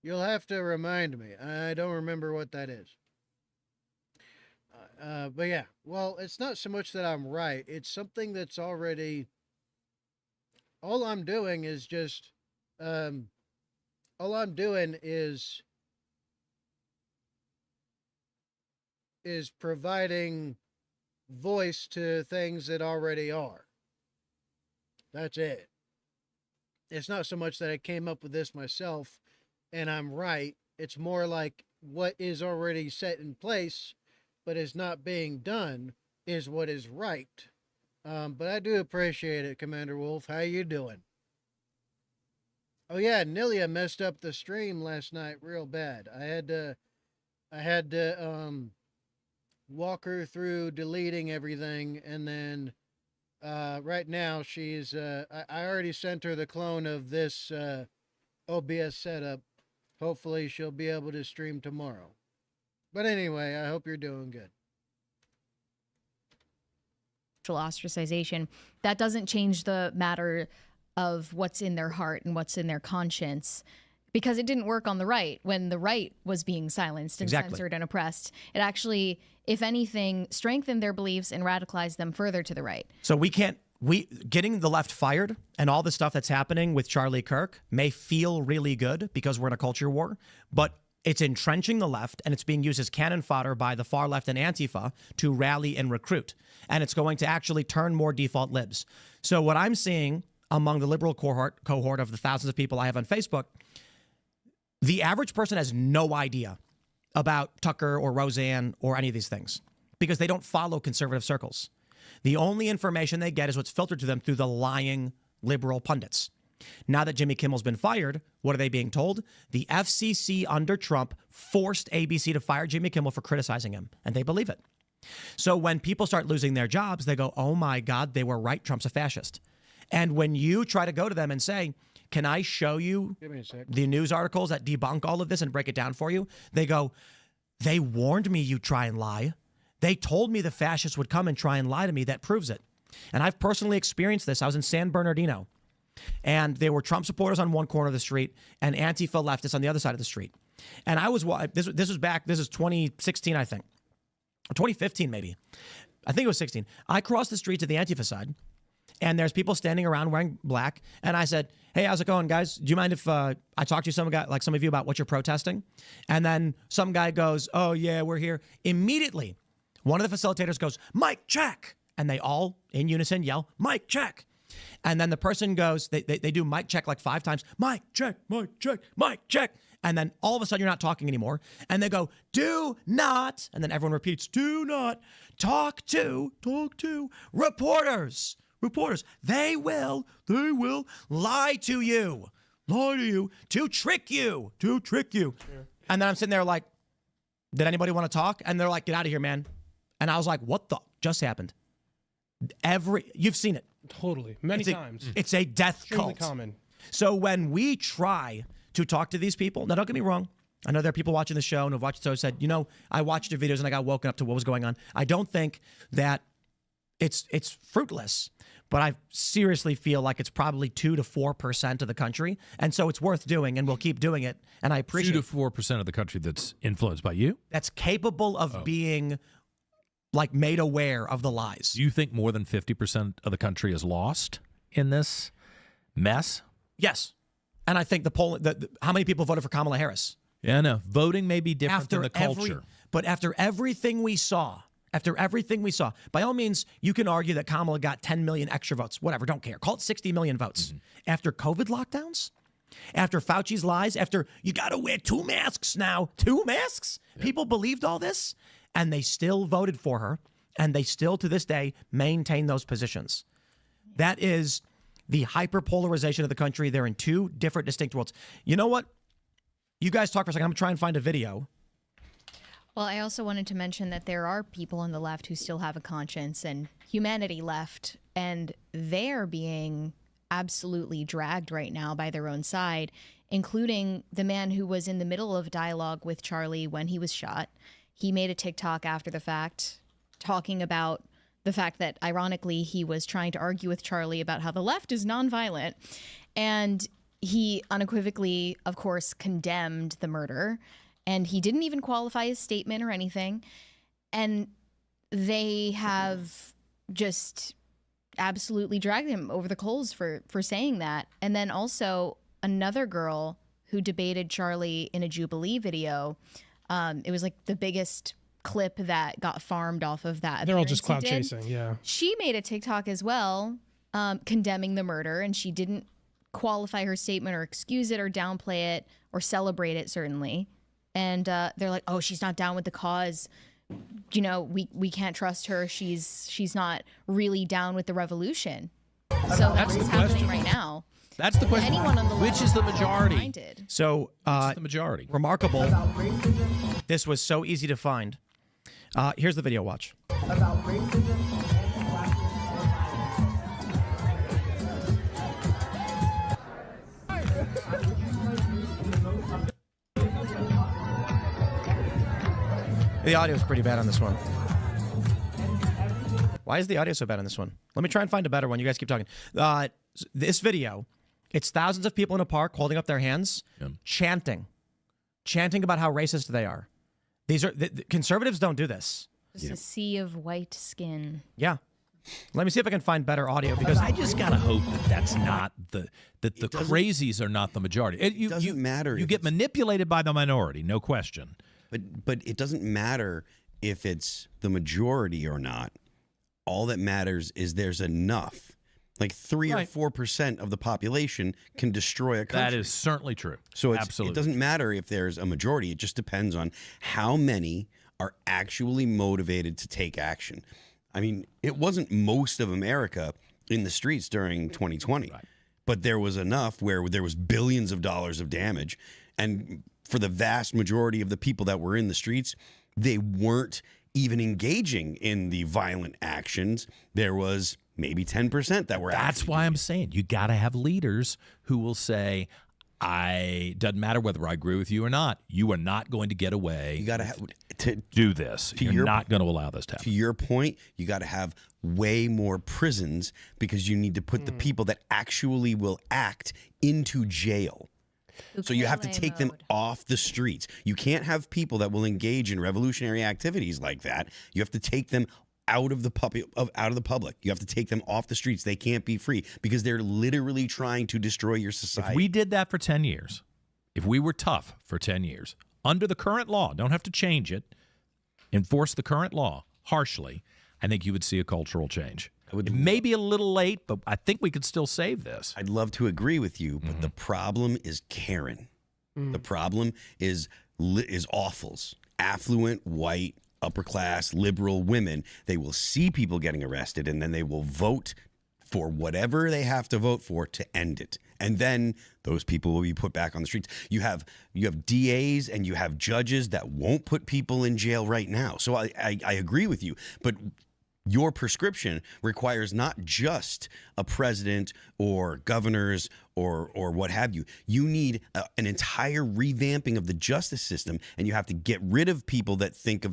You'll have to remind me. I don't remember what that is. But yeah, well, it's not so much that I'm right. It's something that's already... All I'm doing is just... all I'm doing is providing voice to things that already are. That's it. It's not so much that I came up with this myself and I'm right. It's more like what is already set in place but is not being done is what is right. But I do appreciate it, Commander Wolf. How you doing? Oh yeah, Nilia messed up the stream last night real bad. I had to walk her through deleting everything, and then right now she's I already sent her the clone of this OBS setup. Hopefully she'll be able to stream tomorrow. But anyway, I hope you're doing good.
Ostracization, that doesn't change the matter of what's in their heart and what's in their conscience, because it didn't work on the right when the right was being silenced and censored and oppressed. It actually, if anything, strengthened their beliefs and radicalized them further to the right.
So getting the left fired and all the stuff that's happening with Charlie Kirk may feel really good because we're in a culture war, but it's entrenching the left, and it's being used as cannon fodder by the far left and Antifa to rally and recruit. And it's going to actually turn more default libs. So what I'm seeing among the liberal cohort of the thousands of people I have on Facebook, the average person has no idea about Tucker or Roseanne or any of these things because they don't follow conservative circles. The only information they get is what's filtered to them through the lying liberal pundits. Now that Jimmy Kimmel's been fired, what are they being told? The FCC under Trump forced ABC to fire Jimmy Kimmel for criticizing him, and they believe it. So when people start losing their jobs, they go, oh my God, they were right, Trump's a fascist. And when you try to go to them and say, can I show you the news articles that debunk all of this and break it down for you? They go, they warned me you'd try and lie. They told me the fascists would come and try and lie to me. That proves it. And I've personally experienced this. I was in San Bernardino, and there were Trump supporters on one corner of the street and Antifa leftists on the other side of the street. And I was, this is 2016, I think, or 2015 maybe. I think it was 16. I crossed the street to the Antifa side, and there's people standing around wearing black. And I said, hey, how's it going, guys? Do you mind if I talk to some of you about what you're protesting? And then some guy goes, oh, yeah, we're here. Immediately, one of the facilitators goes, mic check. And they all in unison yell, mic check. And then the person goes, they do mic check like 5 times, mic check, mic check, mic check. And then all of a sudden you're not talking anymore. And they go, do not, and then everyone repeats, do not talk to reporters. They will lie to you, to trick you. Sure. And then I'm sitting there like, did anybody want to talk? And they're like, get out of here, man. And I was like, what the just happened? You've seen it.
Totally. Many times.
It's a death
Extremely
cult.
common.
So when we try to talk to these people, now don't get me wrong, I know there are people watching the show and have watched the show said, you know, I watched your videos and I got woken up to what was going on. I don't think that it's fruitless, but I seriously feel like it's probably 2 to 4% of the country. And so it's worth doing, and we'll keep doing it. And I appreciate
2 to 4% of the country that's influenced by you?
That's capable of being like made aware of the lies.
Do you think more than 50% of the country is lost in this mess?
Yes. And I think how many people voted for Kamala Harris?
Yeah, no. Voting may be different than the culture.
But after everything we saw, by all means, you can argue that Kamala got 10 million extra votes. Whatever, don't care. Call it 60 million votes. After COVID lockdowns, after Fauci's lies, after you got to wear 2 masks now. 2 masks? Yep. People believed all this, and they still voted for her, and they still, to this day, maintain those positions. That is the hyperpolarization of the country. They're in two different distinct worlds. You know what? You guys talk for a second. I'm going to try and find a video.
Well, I also wanted to mention that there are people on the left who still have a conscience and humanity left, and they're being absolutely dragged right now by their own side, including the man who was in the middle of dialogue with Charlie when he was shot. He made a TikTok after the fact talking about the fact that, ironically, he was trying to argue with Charlie about how the left is nonviolent. And he unequivocally, of course, condemned the murder. And he didn't even qualify his statement or anything. And they have just absolutely dragged him over the coals for saying that. And then also another girl who debated Charlie in a Jubilee video. It was like the biggest clip that got farmed off of that.
They're all just
appearance
clout
he did.
chasing, yeah.
She made a TikTok as well, condemning the murder, and she didn't qualify her statement or excuse it or downplay it or celebrate it, certainly. And they're like, oh, she's not down with the cause. You know, we can't trust her. She's not really down with the revolution. So that's what's happening right now.
That's the question.
Anyone on the
Which
left
is the
is
majority?
minded.
So,
Which is the majority?
remarkable. This was so easy to find. Here's the video. Watch.
About racism and black
The audio is pretty bad on this one. Why is the audio so bad on this one? Let me try and find a better one. You guys keep talking. This video, it's thousands of people in a park holding up their hands, chanting about how racist they are. These are the conservatives don't do this.
Just a sea of white skin.
Yeah. Let me see if I can find better audio because
I just gotta hope that that's not the crazies are not the majority.
It doesn't matter.
You get manipulated by the minority, no question.
But it doesn't matter if it's the majority or not. All that matters is there's enough. Like 3 or 4% of the population can destroy a country.
That is certainly true.
So
Absolutely.
it doesn't matter if there's a majority. It just depends on how many are actually motivated to take action. I mean, it wasn't most of America in the streets during 2020, but there was enough where there was billions of dollars of damage. And for the vast majority of the people that were in the streets, they weren't even engaging in the violent actions. There was maybe 10% that were.
That's why I'm saying you got to have leaders who will say, doesn't matter whether I agree with you or not. You are not going to get away.
You got to have to
do this. You're not going to allow this to happen.
To your point, you got to have way more prisons because you need to put the people that actually will act into jail. So you have to take them off the streets. You can't have people that will engage in revolutionary activities like that. You have to take them out of the public. You have to take them off the streets. They can't be free because they're literally trying to destroy your society.
If we did that for 10 years, if we were tough for 10 years, under the current law, don't have to change it, enforce the current law harshly, I think you would see a cultural change. It may be a little late, but I think we could still save this.
I'd love to agree with you, but the problem is Karen. The problem is awfuls. Affluent, white, upper class, liberal women. They will see people getting arrested, and then they will vote for whatever they have to vote for to end it. And then those people will be put back on the streets. You have DAs and you have judges that won't put people in jail right now. So I agree with you, but your prescription requires not just a president or governors or what have you. You need an entire revamping of the justice system, and you have to get rid of people that think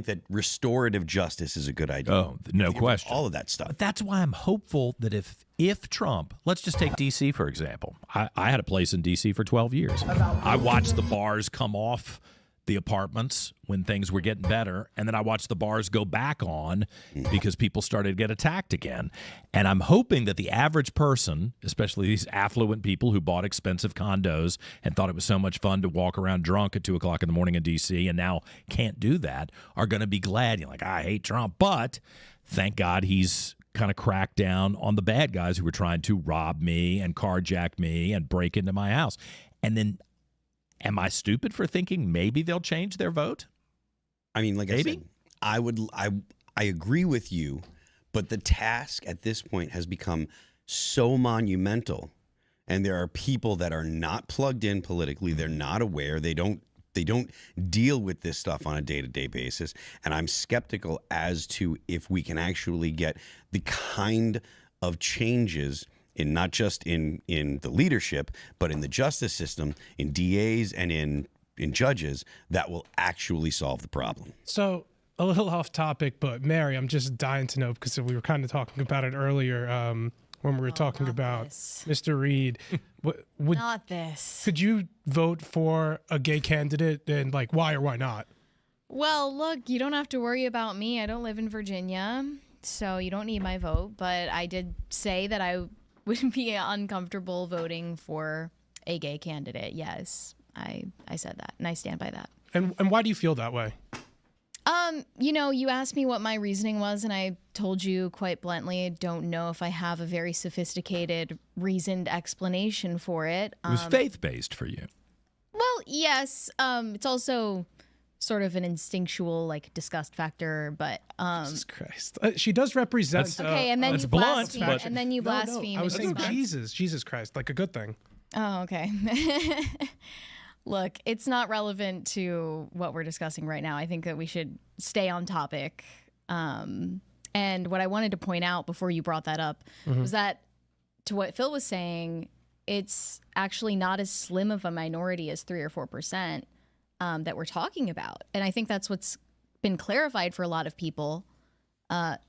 that restorative justice is a good idea.
Oh, no question.
All of that stuff.
But that's why I'm hopeful that if Trump, let's just take D.C., for example. I had a place in D.C. for 12 years. I watched the bars come off the apartments when things were getting better, and then I watched the bars go back on because people started to get attacked again. And I'm hoping that the average person, especially these affluent people who bought expensive condos and thought it was so much fun to walk around drunk at 2 o'clock in the morning in D.C. and now can't do that, are going to be glad. You're like, I hate Trump, but thank God he's kind of cracked down on the bad guys who were trying to rob me and carjack me and break into my house. And then am I stupid for thinking maybe they'll change their vote?
I mean, like
Maybe?
I said, I agree with you, but the task at this point has become so monumental, and there are people that are not plugged in politically, they're not aware, they don't deal with this stuff on a day-to-day basis, and I'm skeptical as to if we can actually get the kind of changes in not just in the leadership, but in the justice system, in DAs and in judges, that will actually solve the problem.
So a little off topic, but Mary, I'm just dying to know, because we were kind of talking about it earlier when we were talking about Mr. Reed.
Not this.
Could you vote for a gay candidate, and like why or why not?
Well, look, you don't have to worry about me. I don't live in Virginia, so you don't need my vote. But I did say that I would be uncomfortable voting for a gay candidate. Yes, I said that, and I stand by that.
And why do you feel that way?
You asked me what my reasoning was, and I told you quite bluntly, I don't know if I have a very sophisticated, reasoned explanation for it.
It was faith-based for you.
Well, yes. It's also sort of an instinctual, like, disgust factor, but
Jesus Christ, she does represent.
okay, and then you
blunt,
blaspheme,
but-
and then you blaspheme.
I was
in
saying
response.
Jesus Christ, like a good thing.
Oh, okay. Look, it's not relevant to what we're discussing right now. I think that we should stay on topic. And what I wanted to point out before you brought that up was that, to what Phil was saying, it's actually not as slim of a minority as 3 or 4% that we're talking about. And I think that's what's been clarified for a lot of people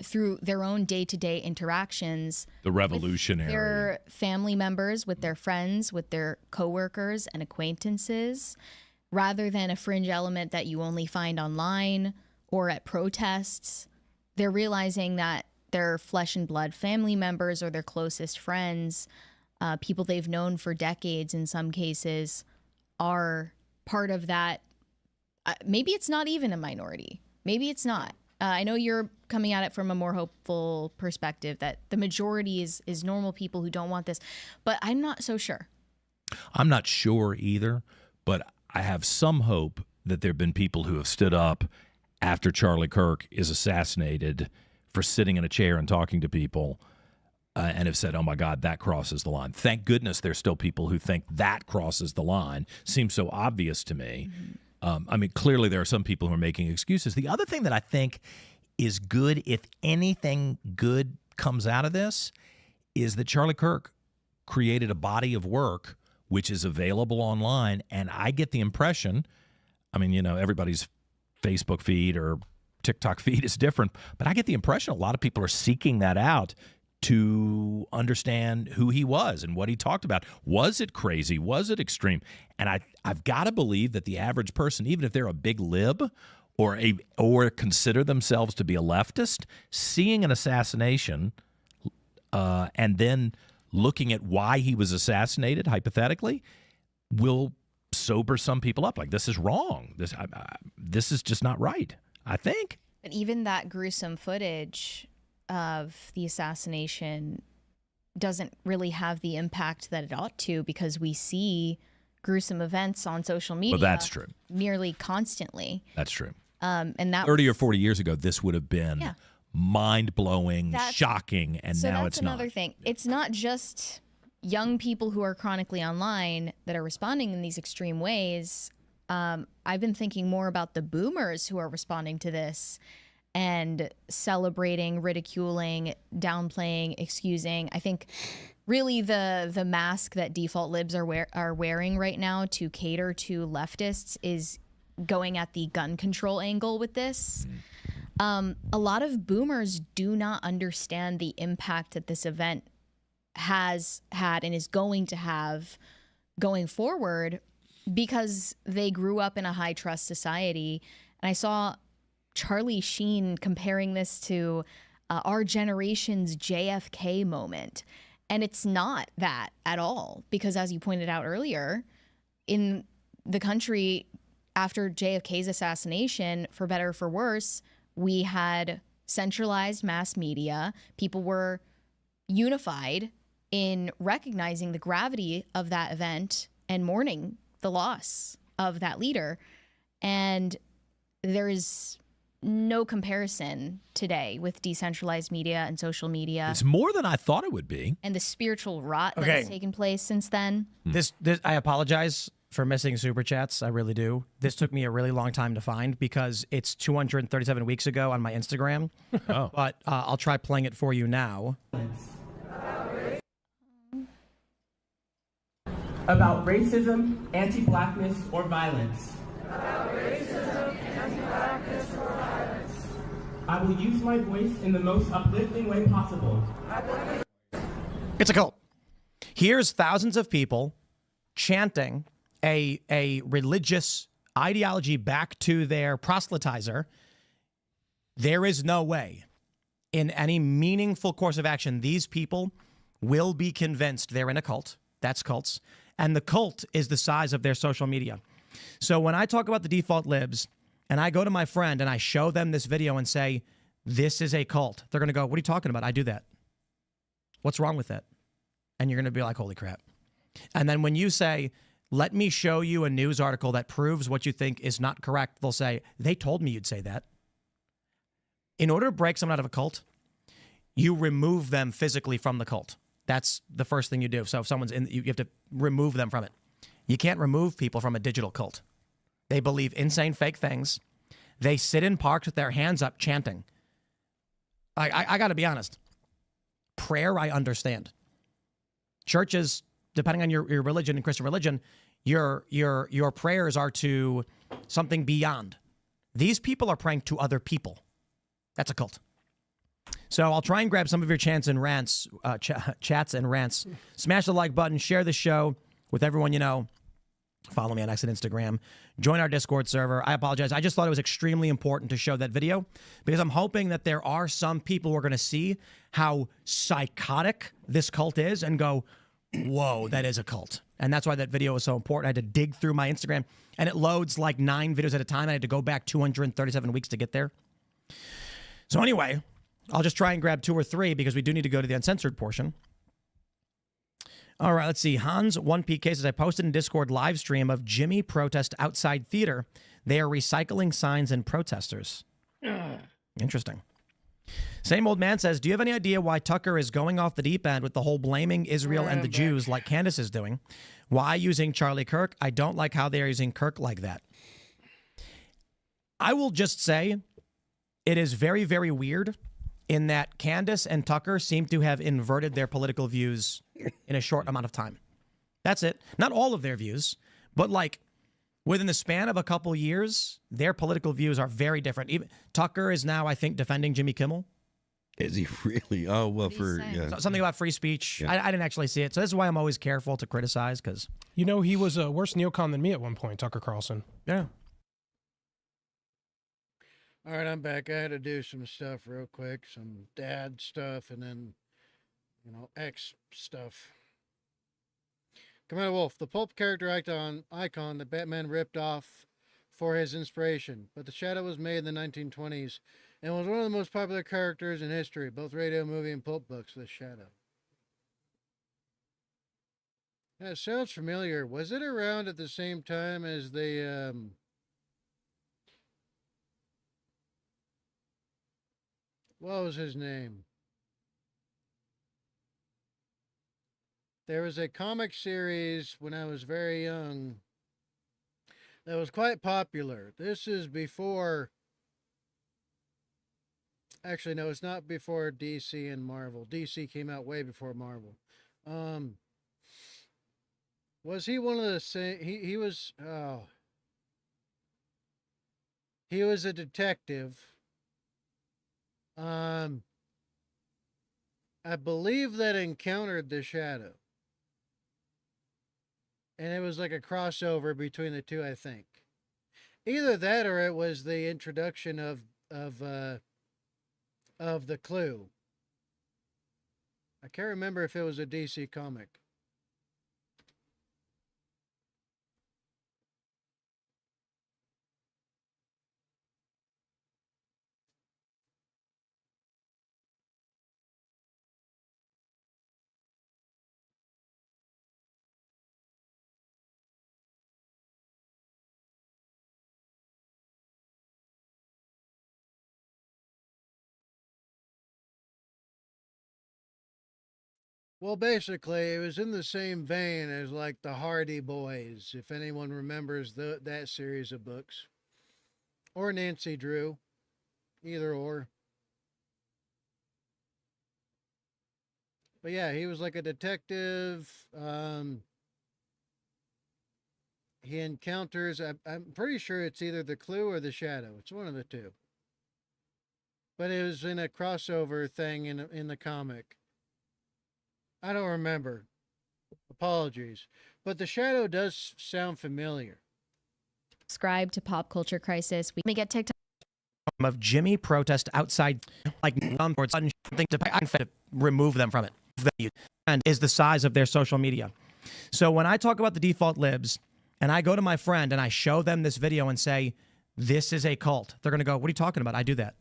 through their own day-to-day interactions.
The revolutionary.
With their family members, with their friends, with their coworkers and acquaintances, rather than a fringe element that you only find online or at protests. They're realizing that their flesh and blood family members or their closest friends, people they've known for decades in some cases, are part of that. Maybe it's not even a minority. Maybe it's not. I know you're coming at it from a more hopeful perspective that the majority is normal people who don't want this, but I'm not so sure.
I'm not sure either, but I have some hope that there have been people who have stood up after Charlie Kirk is assassinated for sitting in a chair and talking to people and have said, oh, my God, that crosses the line. Thank goodness there's still people who think that crosses the line. Seems so obvious to me. I mean, clearly there are some people who are making excuses. The other thing that I think is good, if anything good comes out of this, is that Charlie Kirk created a body of work which is available online. And I get the impression, I mean, everybody's Facebook feed or TikTok feed is different, but I get the impression a lot of people are seeking that out to understand who he was and what he talked about. Was it crazy? Was it extreme? And I've got to believe that the average person, even if they're a big lib or consider themselves to be a leftist, seeing an assassination and then looking at why he was assassinated, hypothetically, will sober some people up. Like, this is wrong. This is just not right, I think.
But even that gruesome footage of the assassination doesn't really have the impact that it ought to, because we see gruesome events on social media.
Well, that's true.
Nearly constantly.
That's true.
And that
30 or 40 years ago, this would have been mind-blowing, shocking, and now it's not.
That's another thing. It's not just young people who are chronically online that are responding in these extreme ways. I've been thinking more about the boomers who are responding to this and celebrating, ridiculing, downplaying, excusing. I think really the mask that default libs are wearing right now to cater to leftists is going at the gun control angle with this. A lot of boomers do not understand the impact that this event has had and is going to have going forward, because they grew up in a high trust society. And I saw Charlie Sheen comparing this to our generation's JFK moment. And it's not that at all, because as you pointed out earlier, in the country after JFK's assassination, for better or for worse, we had centralized mass media. People were unified in recognizing the gravity of that event and mourning the loss of that leader. And there is no comparison today with decentralized media and social media
It's more than I thought it would be.
and the spiritual rot that
Okay.
has taken place since then.
This I apologize for missing super chats. I really do. This took me a really long time to find because it's 237 weeks ago on my Instagram.
Oh.
But I'll try playing it for you now.
About racism, anti-blackness, or violence. I will use my voice in the most uplifting way possible.
It's a cult. Here's thousands of people chanting a religious ideology back to their proselytizer. There is no way in any meaningful course of action these people will be convinced they're in a cult. That's cults. And the cult is the size of their social media. So when I talk about the default libs and I go to my friend and I show them this video and say, this is a cult, they're going to go, what are you talking about? I do that. What's wrong with that? And you're going to be like, holy crap. And then when you say, let me show you a news article that proves what you think is not correct, they'll say, they told me you'd say that. In order to break someone out of a cult, you remove them physically from the cult. That's the first thing you do. So if someone's in, you have to remove them from it. You can't remove people from a digital cult. They believe insane fake things. They sit in parks with their hands up chanting. I got to be honest. Prayer, I understand. Churches, depending on your religion and Christian religion, your prayers are to something beyond. These people are praying to other people. That's a cult. So I'll try and grab some of your chats and rants. Smash the like button. Share the show with everyone you know. Follow me on X and Instagram. Join our Discord server. I apologize. I just thought it was extremely important to show that video because I'm hoping that there are some people who are going to see how psychotic this cult is and go, whoa, that is a cult. And that's why that video is so important. I had to dig through my Instagram, and it loads like 9 videos at a time. I had to go back 237 weeks to get there. So anyway, I'll just try and grab 2 or 3 because we do need to go to the uncensored portion. All right, let's see. Hans 1PK says, I posted in Discord live stream of Jimmy protest outside theater. They are recycling signs and protesters. Interesting. Same old man says, do you have any idea why Tucker is going off the deep end with the whole blaming Israel and the Jews like Candace is doing? Why using Charlie Kirk? I don't like how they are using Kirk like that. I will just say it is very, very weird in that Candace and Tucker seem to have inverted their political views in a short amount of time. That's it. Not all of their views, but like within the span of a couple years, their political views are very different. Even Tucker is now, I think, defending Jimmy Kimmel.
Is he really? Oh, well, for yeah.
Something about free speech.
Yeah.
I didn't actually see it. So this is why I'm always careful to criticize because...
You know, he was a worse neocon than me at one point, Tucker Carlson.
Yeah.
All right, I'm back. I had to do some stuff real quick, some dad stuff, and then, X stuff. Commander Wolf, the pulp character icon that Batman ripped off for his inspiration, but the Shadow was made in the 1920s and was one of the most popular characters in history, both radio, movie, and pulp books, the Shadow. That sounds familiar. Was it around at the same time as the, what was his name? There was a comic series when I was very young that was quite popular. This is before... Actually, no, it's not before DC and Marvel. DC came out way before Marvel. Was he one of the same... He was... Oh. He was a detective. I believe that encountered the Shadow. And it was like a crossover between the two, I think. Either that or it was the introduction of the Clue. I can't remember if it was a DC comic. Well, basically, it was in the same vein as like the Hardy Boys, if anyone remembers that series of books, or Nancy Drew, either or. But yeah, he was like a detective. He encounters. I'm pretty sure it's either the Clue or the Shadow. It's one of the two. But it was in a crossover thing in the comic. I don't remember. Apologies. But the Shadow does sound familiar.
Subscribe to Pop Culture Crisis. We get TikTok
of Jimmy protest outside, like or something to remove them from it, and is the size of their social media. So when I talk about the default libs, and I go to my friend and I show them this video and say, "This is a cult," they're gonna go, "What are you talking about? I do that.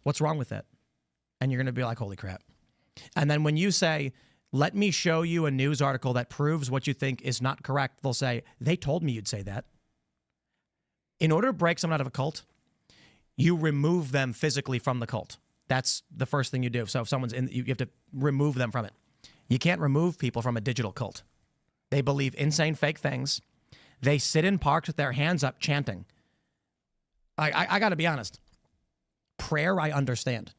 What's wrong with it?" And you're gonna be like, "Holy crap!" And then when you say, "Let me show you a news article that proves what you think is not correct," they'll say, "They told me you'd say that." In order to break someone out of a cult, you remove them physically from the cult. That's the first thing you do. So if someone's in, you have to remove them from it. You can't remove people from a digital cult. They believe insane fake things. They sit in parks with their hands up chanting. I got to be honest. Prayer, I understand.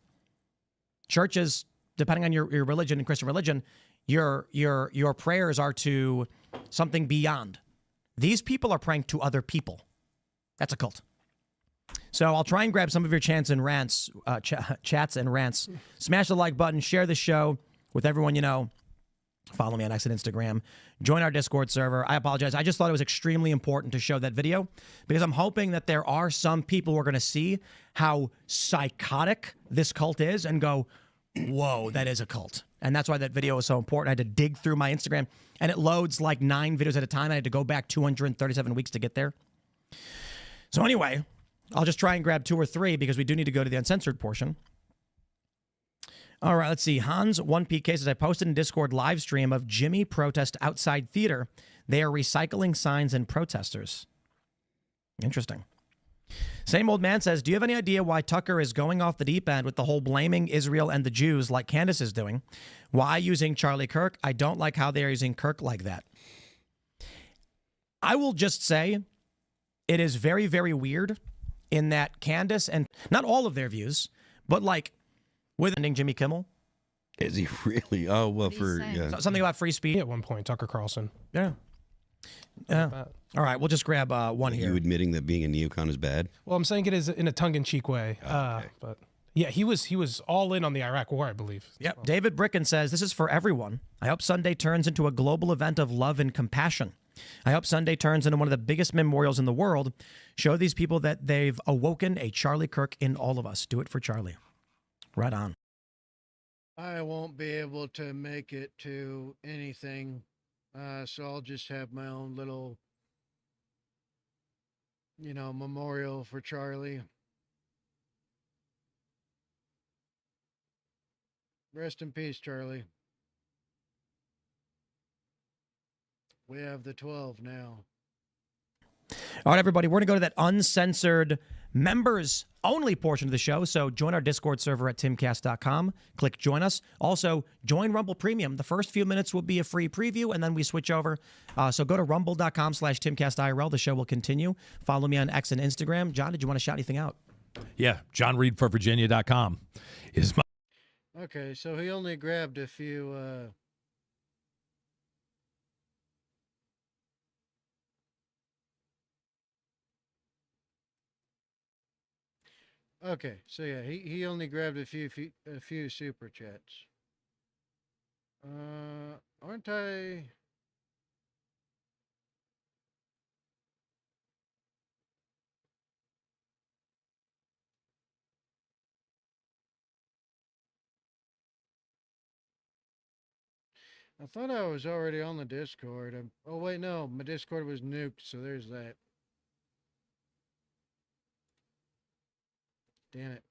Churches, depending on your religion and Christian religion, your prayers are to something beyond. These people are praying to other people. That's a cult. So I'll try and grab some of your chats and rants. Smash the like button. Share the show with everyone you know. Follow me on X and Instagram. Join our Discord server. I apologize. I just thought it was extremely important to show that video because I'm hoping that there are some people who are going to see how psychotic this cult is and go, whoa, that is a cult. And that's why that video was so important. I had to dig through my Instagram, and it loads like 9 videos at a time. I had to go back 237 weeks to get there. So anyway, I'll just try and grab 2 or 3 because we do need to go to the uncensored portion. All right, let's see. Hans 1PK says, I posted in Discord live stream of Jimmy protest outside theater. They are recycling signs and protesters. Interesting. Same old man says, do you have any idea why Tucker is going off the deep end with the whole blaming Israel and the Jews like Candace is doing? Why using Charlie Kirk? I don't like how they are using Kirk like that. I will just say it is very, very weird in that Candace and not all of their views, but like with ending Jimmy Kimmel.
Is he really? Oh, well, for yeah.
Something about free speech.
At one point, Tucker Carlson.
Yeah. Yeah. All right, we'll just grab one here.
You admitting that being a neocon is bad?
Well, I'm saying it is in a tongue-in-cheek way. Okay. But yeah, he was all in on the Iraq War, I believe.
Yep. Well. David Bricken says, this is for everyone. I hope Sunday turns into a global event of love and compassion. I hope Sunday turns into one of the biggest memorials in the world. Show these people that they've awoken a Charlie Kirk in all of us. Do it for Charlie. Right on.
I won't be able to make it to anything, so I'll just have my own little, memorial for Charlie. Rest in peace, Charlie. We have the 12 now.
All right, everybody, we're going to go to that uncensored members only portion of the show. So join our Discord server at timcast.com. Click join us. Also, join Rumble Premium. The first few minutes will be a free preview, and then we switch over. So go to rumble.com/timcastirl. The show will continue. Follow me on X and Instagram. John, did you want to shout anything out?
Yeah, johnreedforvirginia.com is my...
Okay, so he only grabbed a few... Okay, so yeah, he only grabbed a few super chats. Aren't I? I thought I was already on the Discord. Oh wait, no, my Discord was nuked, so there's that. Damn it.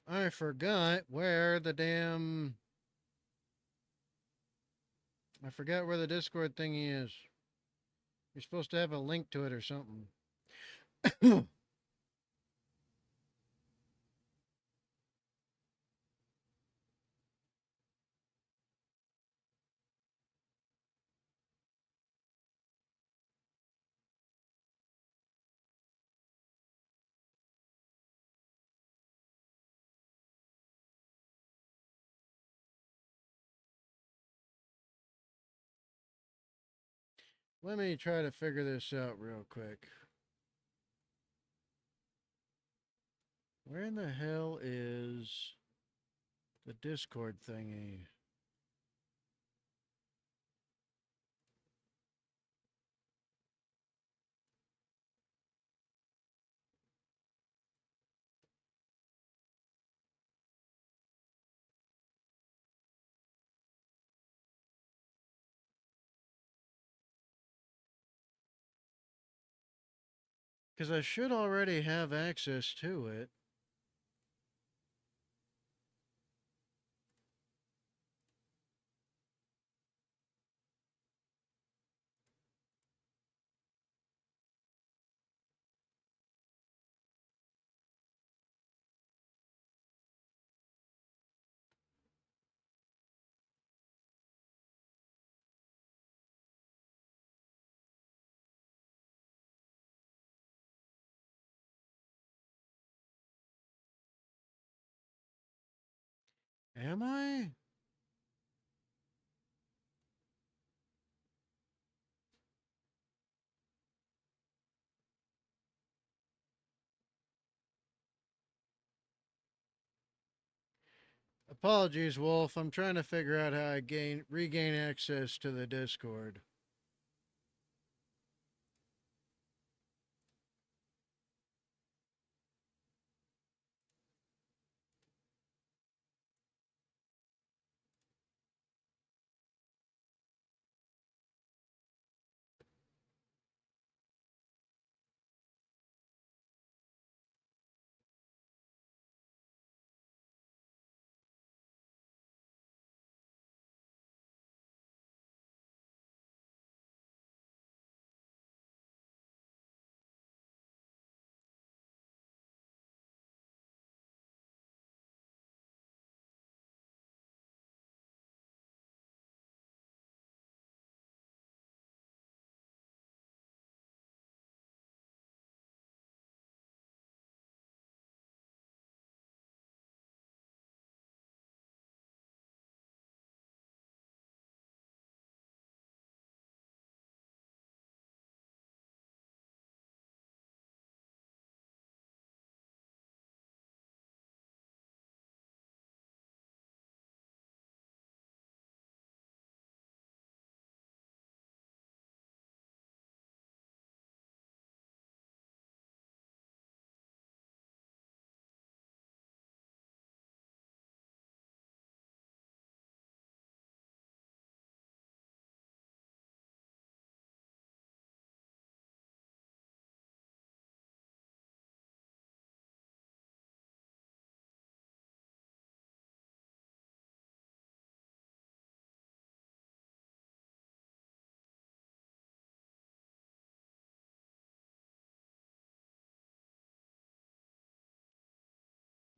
I forgot where the damn... I forgot where the Discord thingy is. You're supposed to have a link to it or something. Let me try to figure this out real quick. Where in the hell is the Discord thingy? Because I should already have access to it. Am I? Apologies, Wolf. I'm trying to figure out how I regain access to the Discord.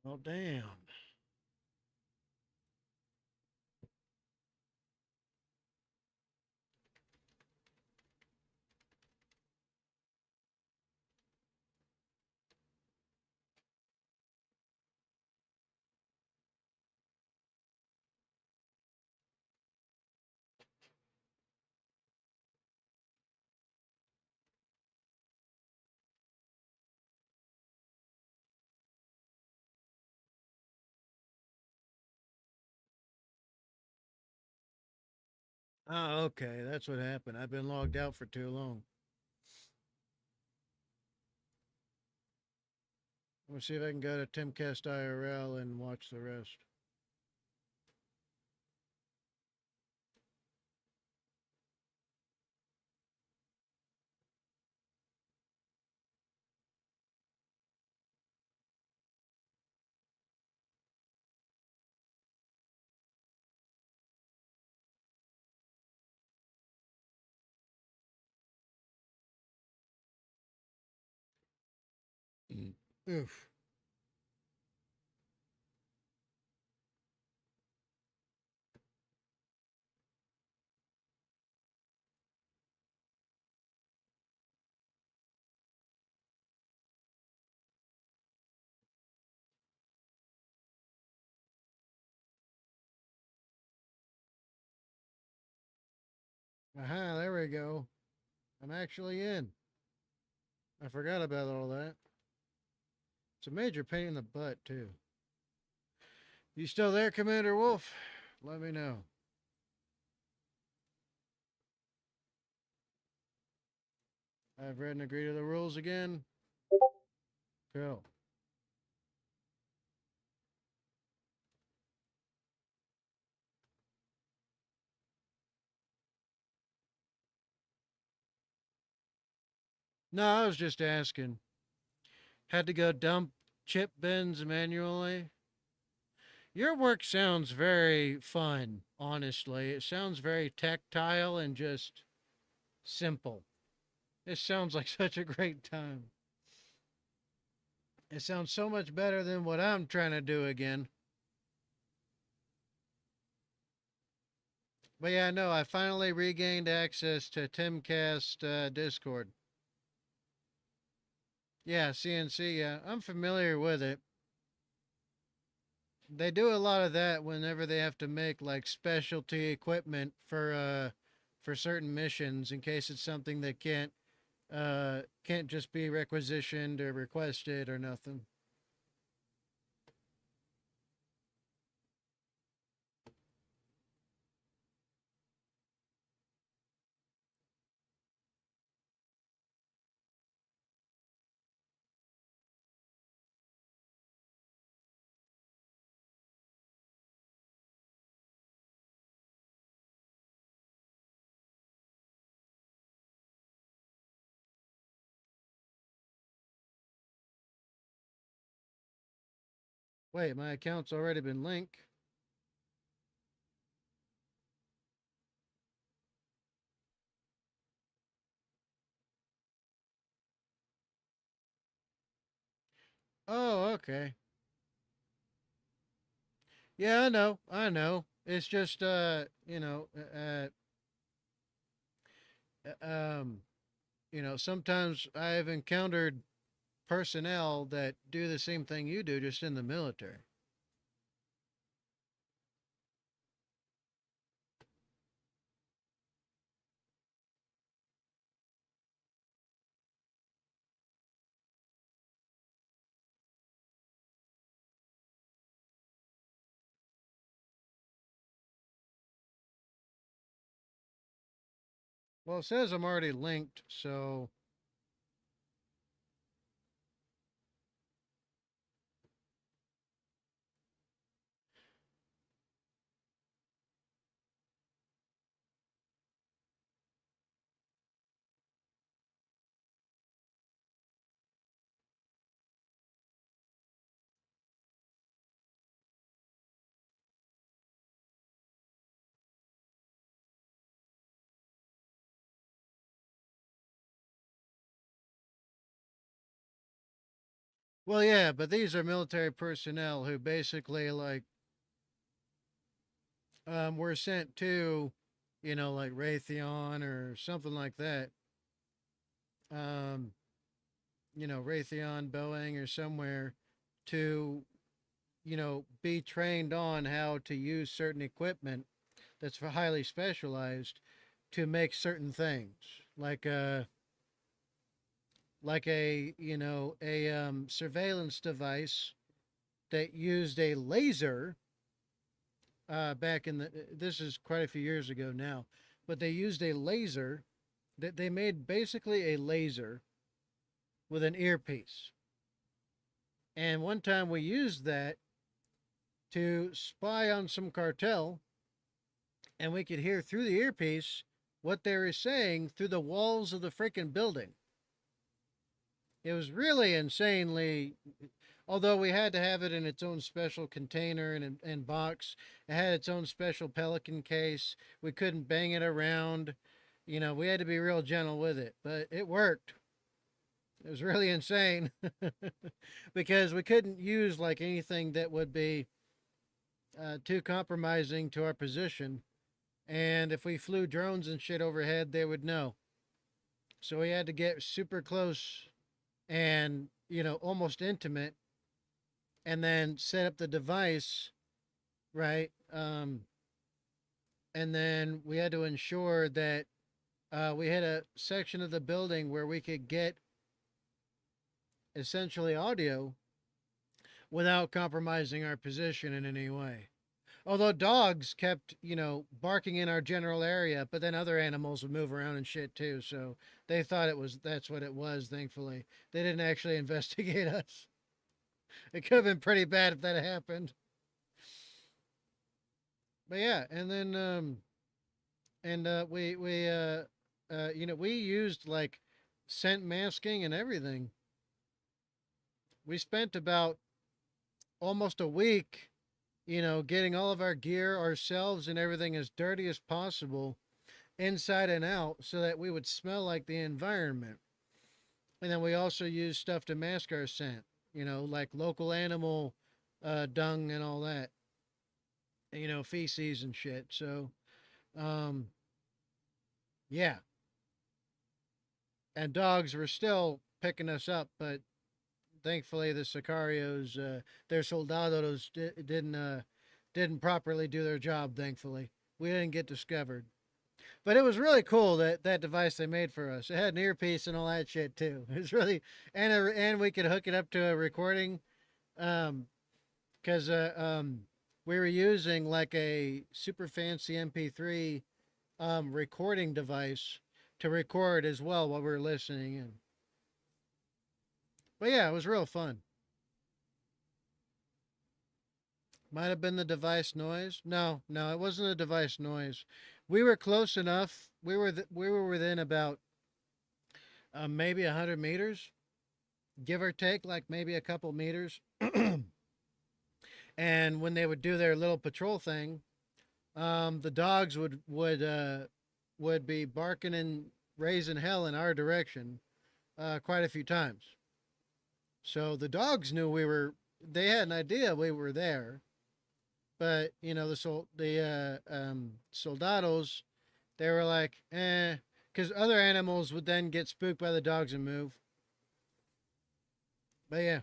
Oh, damn. Oh, okay. That's what happened. I've been logged out for too long. Let me see if I can go to Timcast IRL and watch the rest. Oof. Aha, there we go. I'm actually in. I forgot about all that. It's a major pain in the butt, too. You still there, Commander Wolf? Let me know. I've read and agreed to the rules again. Cool. No, I was just asking. Had to go dump chip bins manually. Your work sounds very fun, honestly. It sounds very tactile and just simple. It sounds like such a great time. It sounds so much better than what I'm trying to do again. But yeah, no, I finally regained access to Timcast Discord. Yeah, CNC, yeah, I'm familiar with it. They do a lot of that whenever they have to make like specialty equipment for certain missions in case it's something that can't just be requisitioned or requested or nothing. Wait, my account's already been linked. Oh, okay. Yeah, I know. I know. It's just um, sometimes I've encountered personnel that do the same thing you do just in the military. Well, it says I'm already linked, so well, yeah, but these are military personnel who basically like were sent to, like Raytheon or something like that. Um, Raytheon, Boeing, or somewhere to, be trained on how to use certain equipment that's highly specialized to make certain things, like a surveillance device that used a laser back in the. This is quite a few years ago now, but they used a laser that they made basically a laser with an earpiece. And one time we used that to spy on some cartel, and we could hear through the earpiece what they were saying through the walls of the freaking building. It was really insanely, although we had to have it in its own special container and box. It had its own special Pelican case. We couldn't bang it around. We had to be real gentle with it, but it worked. It was really insane because we couldn't use like anything that would be too compromising to our position. And if we flew drones and shit overhead, they would know. So we had to get super close and, almost intimate and then set up the device, right? And then we had to ensure that we had a section of the building where we could get essentially audio without compromising our position in any way. Although dogs kept, barking in our general area, but then other animals would move around and shit too. So they thought that's what it was, thankfully. They didn't actually investigate us. It could have been pretty bad if that had happened. But yeah, and then we used like scent masking and everything. We spent about almost a week, getting all of our gear, ourselves, and everything as dirty as possible, inside and out, so that we would smell like the environment. And then we also used stuff to mask our scent, like local animal dung and all that, feces and shit. So, yeah. And dogs were still picking us up, but thankfully the Sicarios, their soldados didn't properly do their job. Thankfully, we didn't get discovered. But it was really cool that device they made for us. It had an earpiece and all that shit too. It was really, and we could hook it up to a recording, because we were using like a super fancy MP3 recording device to record as well while we were listening in. But yeah, it was real fun. Might have been the device noise. No, it wasn't a device noise. We were close enough. We were within about maybe 100 meters, give or take, like maybe a couple meters. And when they would do their little patrol thing, the dogs would be barking and raising hell in our direction quite a few times. So the dogs knew they had an idea we were there, but the soldados, they were like, because other animals would then get spooked by the dogs and move. But yeah.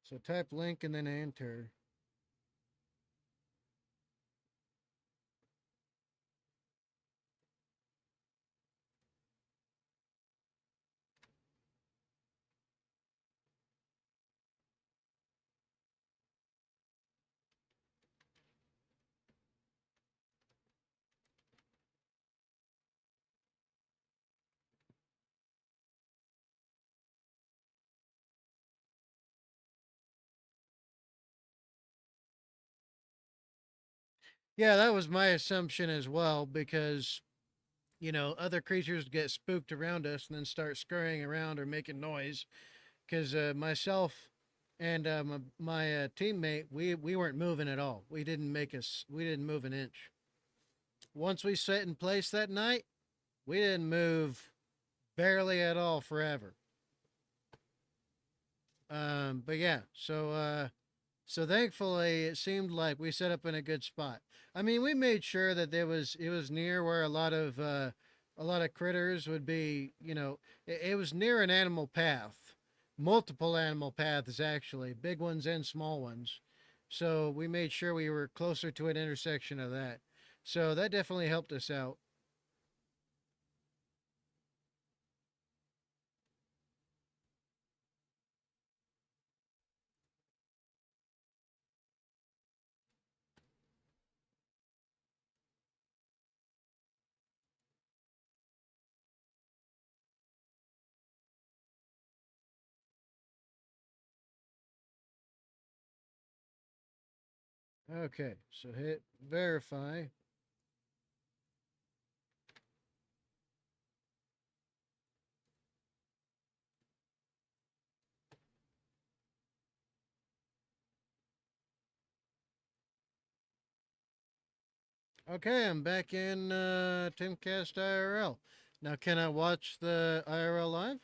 So type link and then enter. Yeah, that was my assumption as well, because other creatures get spooked around us and then start scurrying around or making noise. Because myself and my teammate, we weren't moving at all. We didn't move an inch. Once we sat in place that night, we didn't move barely at all forever. But yeah, so thankfully it seemed like we set up in a good spot. I mean, we made sure that it was near where a lot of critters would be. It was near an animal path, multiple animal paths actually, big ones and small ones. So we made sure we were closer to an intersection of that. So that definitely helped us out. Okay, so hit verify. Okay, I'm back in Timcast IRL. Now, can I watch the IRL live?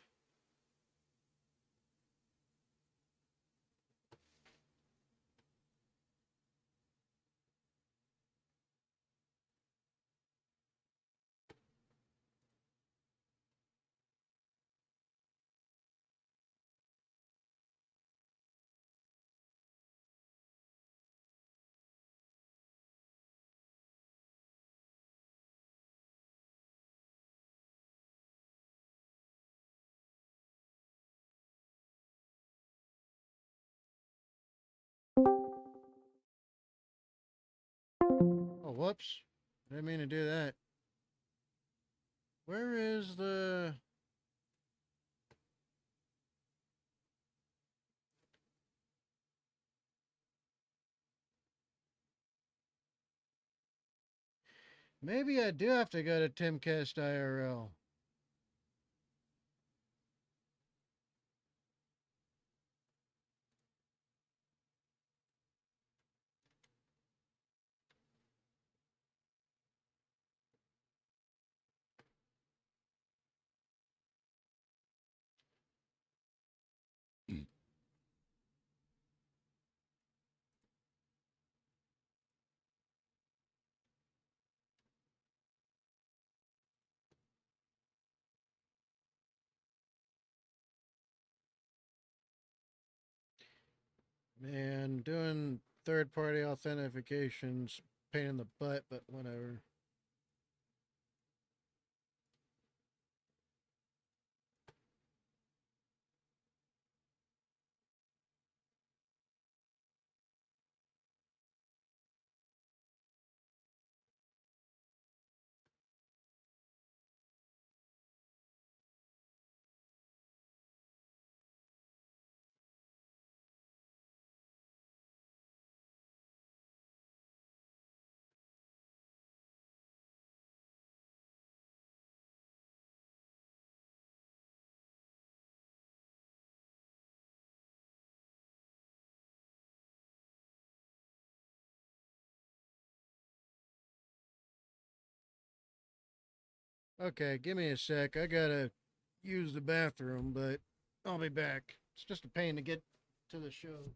Oh, whoops. Didn't mean to do that. Where is the... Maybe I do have to go to Timcast IRL. Man, doing third-party authentication's pain in the butt, but whatever. Okay, give me a sec. I gotta use the bathroom, but I'll be back. It's just a pain to get to the show.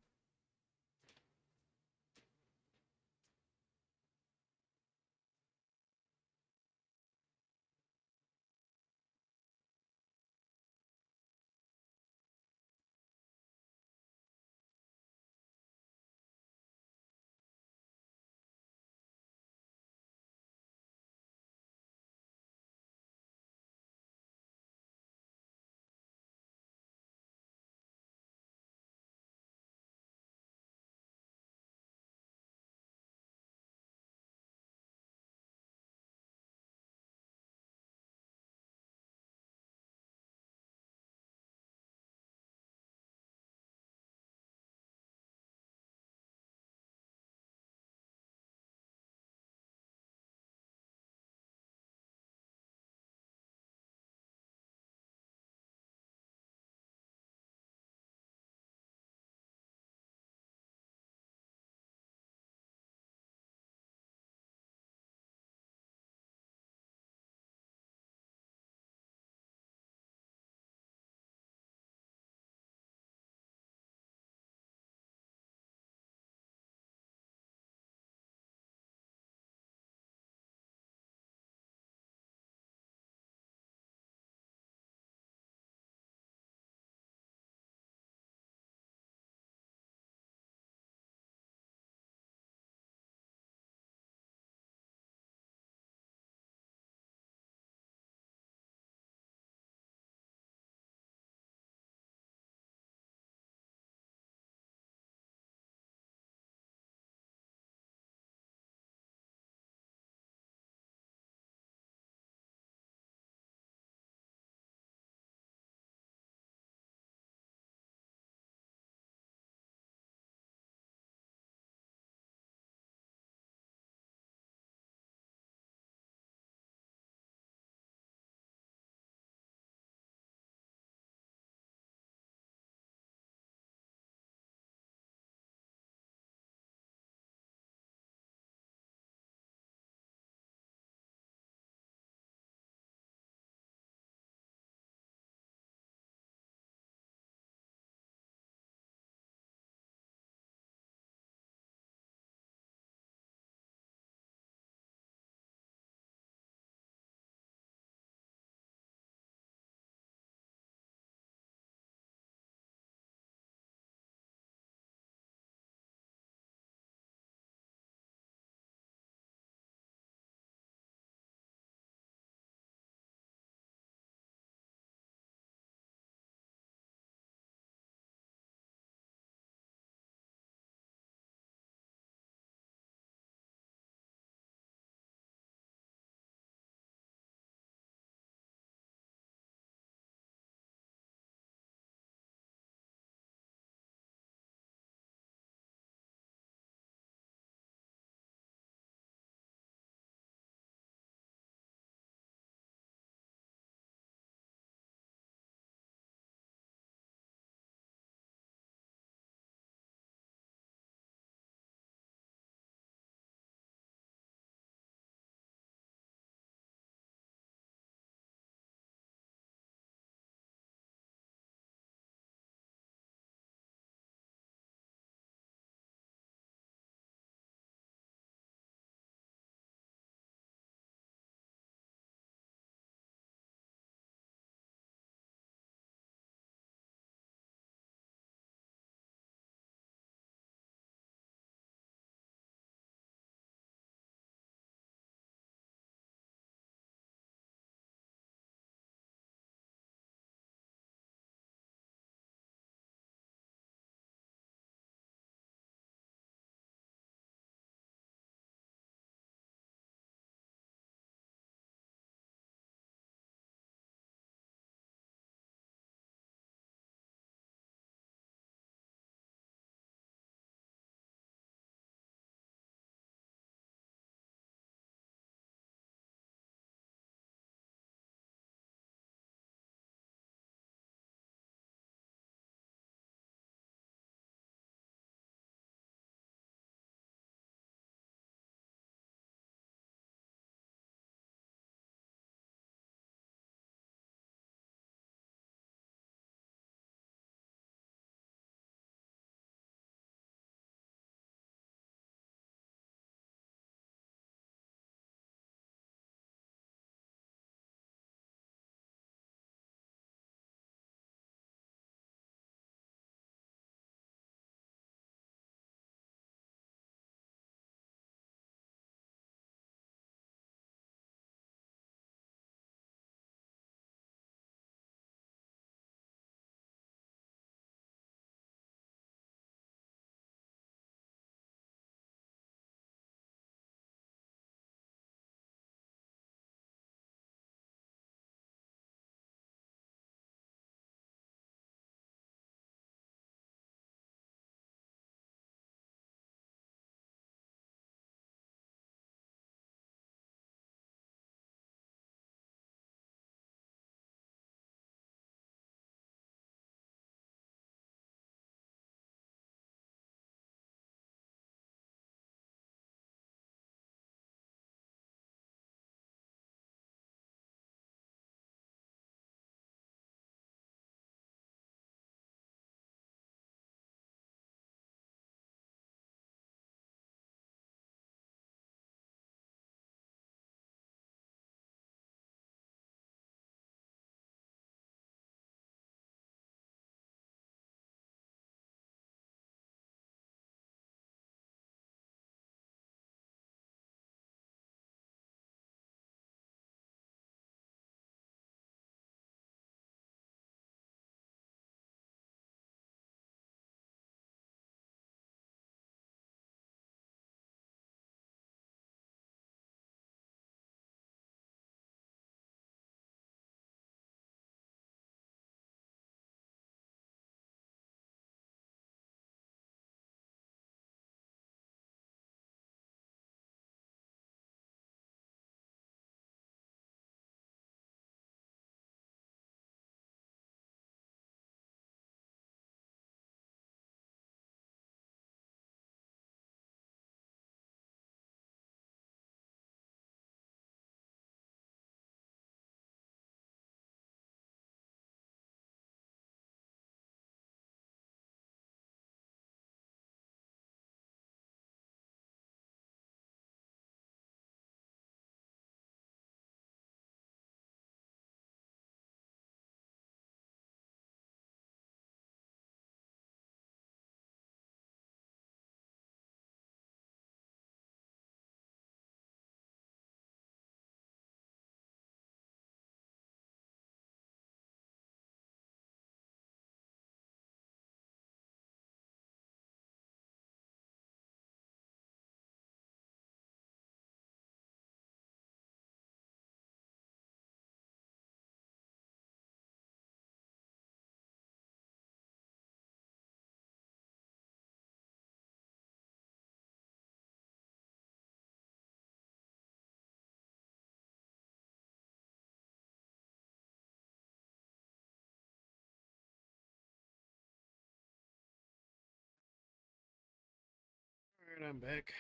I'm back.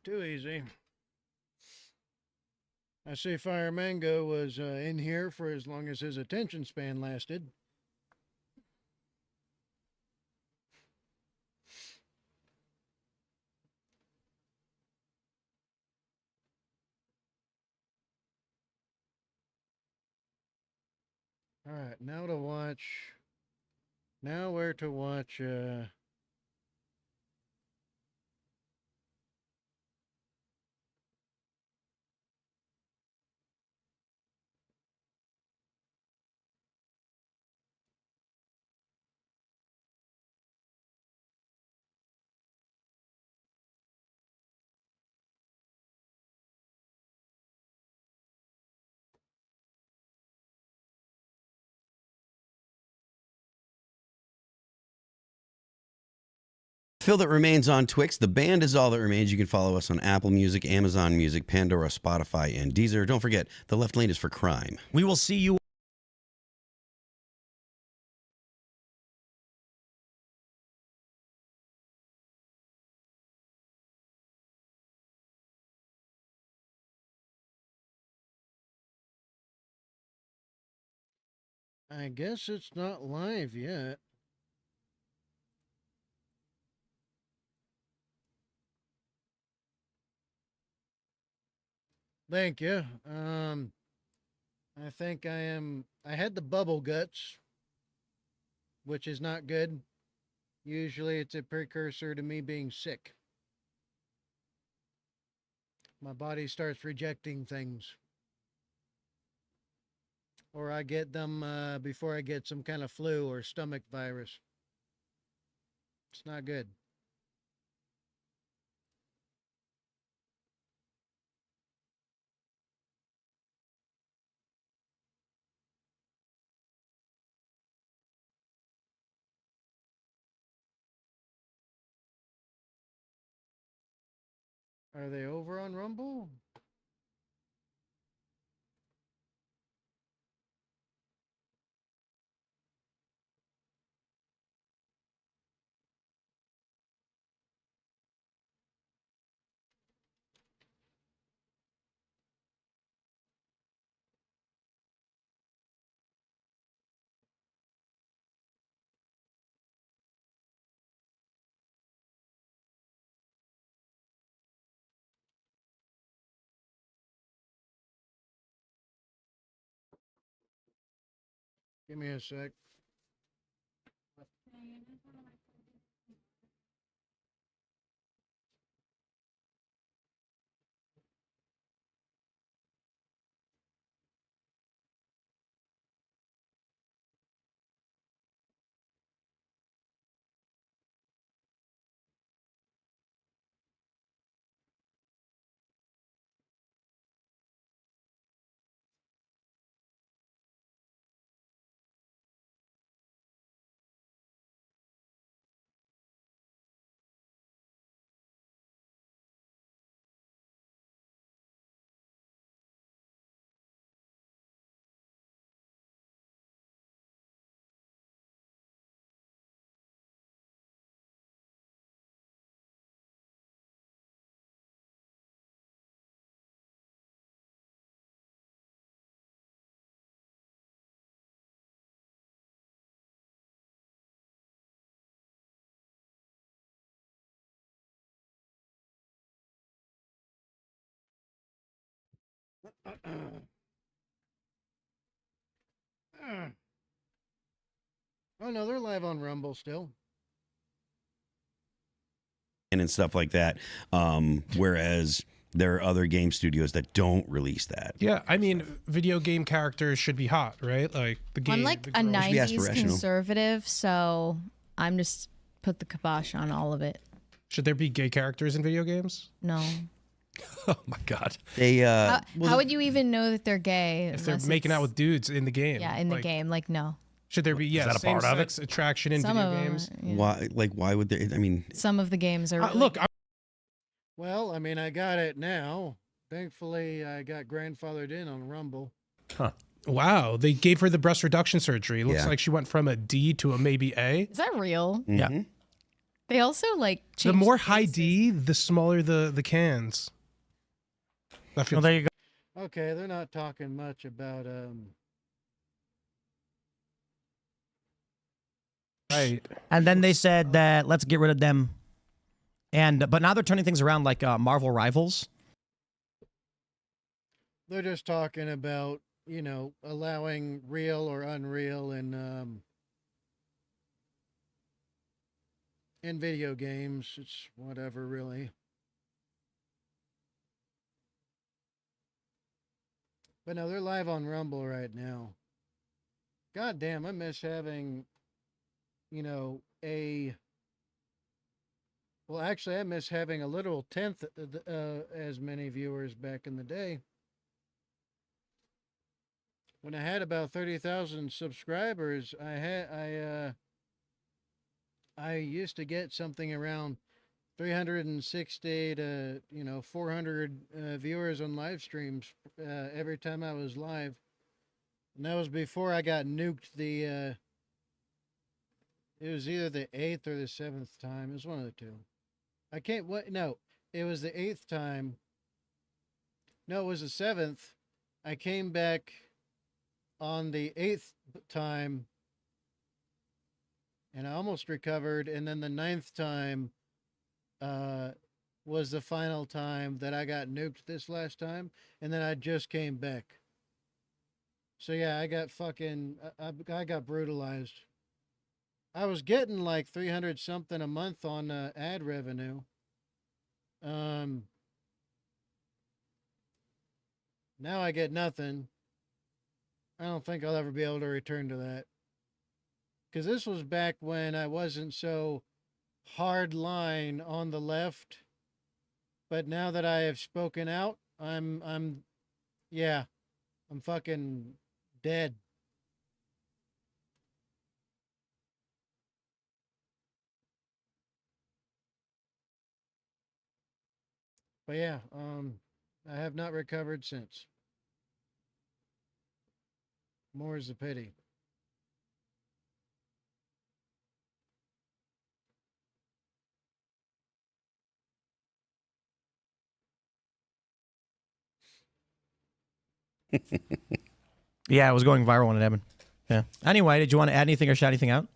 Too easy. I see Fire Mango was in here for as long as his attention span lasted. All right, now to watch. Now where to watch?
Phil that remains on Twix. The band is all that remains. You can follow us on Apple Music, Amazon Music, Pandora, Spotify, and Deezer. Don't forget, the left lane is for crime.
We will see you.
I guess it's not live yet. Thank you. I think I am. I had the bubble guts, which is not good. Usually it's a precursor to me being sick. My body starts rejecting things. Or I get them before I get some kind of flu or stomach virus. It's not good. Are they over on Rumble? Give me a sec. Oh no, they're live on Rumble still.
And stuff like that. Whereas there are other game studios that don't release that.
Yeah, I mean, video game characters should be hot, right? Like the game.
I'm like
the
a
girls-
90s conservative, so I'm just put the kibosh on all of it.
Should there be gay characters in video games?
No.
Oh my God.
They
How would you even know that they're gay?
If they're
unless
making out
it's-
with dudes in the game.
Yeah, in the
like,
game. Like, no.
Should there be
that a part of it?
same-sex attraction in
Some
video
of them,
games?
yeah.
why would they? I mean,
Some of the games are. Really
Look,
Well, I mean, I got it now. Thankfully, I got grandfathered in on Rumble.
Huh.
Wow, they gave her the breast reduction surgery. It looks
Yeah.
like she went from a D to a maybe A.
Is that real?
Yeah.
They also like
The
changed
more high
faces.
D, the smaller the cans. That
Well,
feels
there you go.
Okay, they're not talking much about
right.
And then they said that let's get rid of them. But now they're turning things around like Marvel Rivals.
they're just talking about, allowing real or unreal in video games. It's whatever, really. But no, they're live on Rumble right now. God damn, I miss having, well, actually, I miss having a literal tenth as many viewers back in the day. When I had about 30,000 subscribers, I used to get something around 360 to 400 viewers on live streams every time I was live, and that was before I got nuked. It was either the 8th or the 7th time. It was one of the two. I can't. What? No, it was the 8th time. No, it was the 7th. I came back on the 8th time, and I almost recovered. And then the 9th time was the final time that I got nuked this last time, and then I just came back. So yeah, I got I got brutalized. I was getting like 300 something a month on ad revenue. Now I get nothing. I don't think I'll ever be able to return to that. Because this was back when I wasn't so hard line on the left. But now that I have spoken out, I'm fucking dead. But yeah, I have not recovered since. More is a pity.
Yeah, it was going viral when it happened. Yeah. Anyway, did you want to add anything or shout anything out?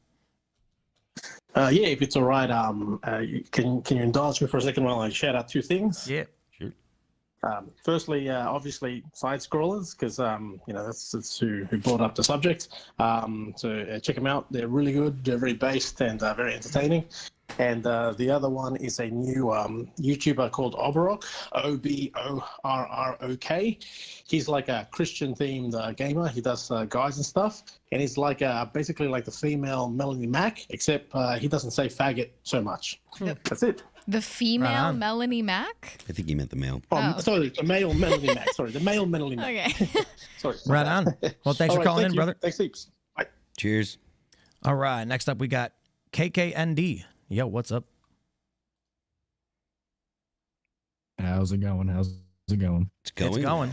Yeah, if it's all right, can you indulge me for a second while I shout out two things?
Yeah. Sure.
Firstly, obviously, side scrollers, because that's who brought up the subject. So check them out; they're really good. They're very based and very entertaining. And the other one is a new YouTuber called Oborok, Oborrok. He's like a Christian-themed gamer. He does guides and stuff. And he's like basically like the female Melanie Mac, except he doesn't say faggot so much. That's it.
The female Melanie Mac?
I think he meant the male.
Sorry, the male Melanie Mac. Sorry, the male Melanie Mac.
Okay.
Sorry.
Right on. Well, thanks for calling in, brother.
Thanks heaps. Bye.
Cheers.
All right. Next up, we got KKND. Yo, what's up?
How's it going?
It's going.
It's going.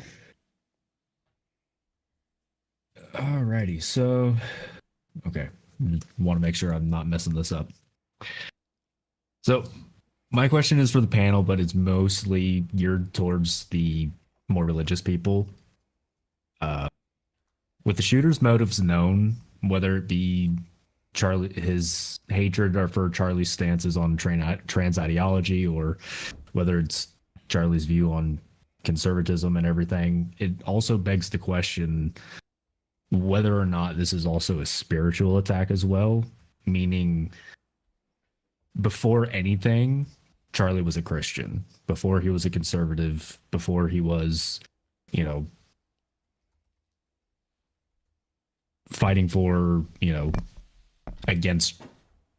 Alrighty. So, okay. Want to make sure I'm not messing this up. So, my question is for the panel, but it's mostly geared towards the more religious people. With the shooter's motives known, whether it be his hatred or for Charlie's stances on trans ideology, or whether it's Charlie's view on conservatism and everything, it also begs the question whether or not this is also a spiritual attack as well, meaning before anything, Charlie was a Christian. Before he was a conservative, before he was, fighting for, against,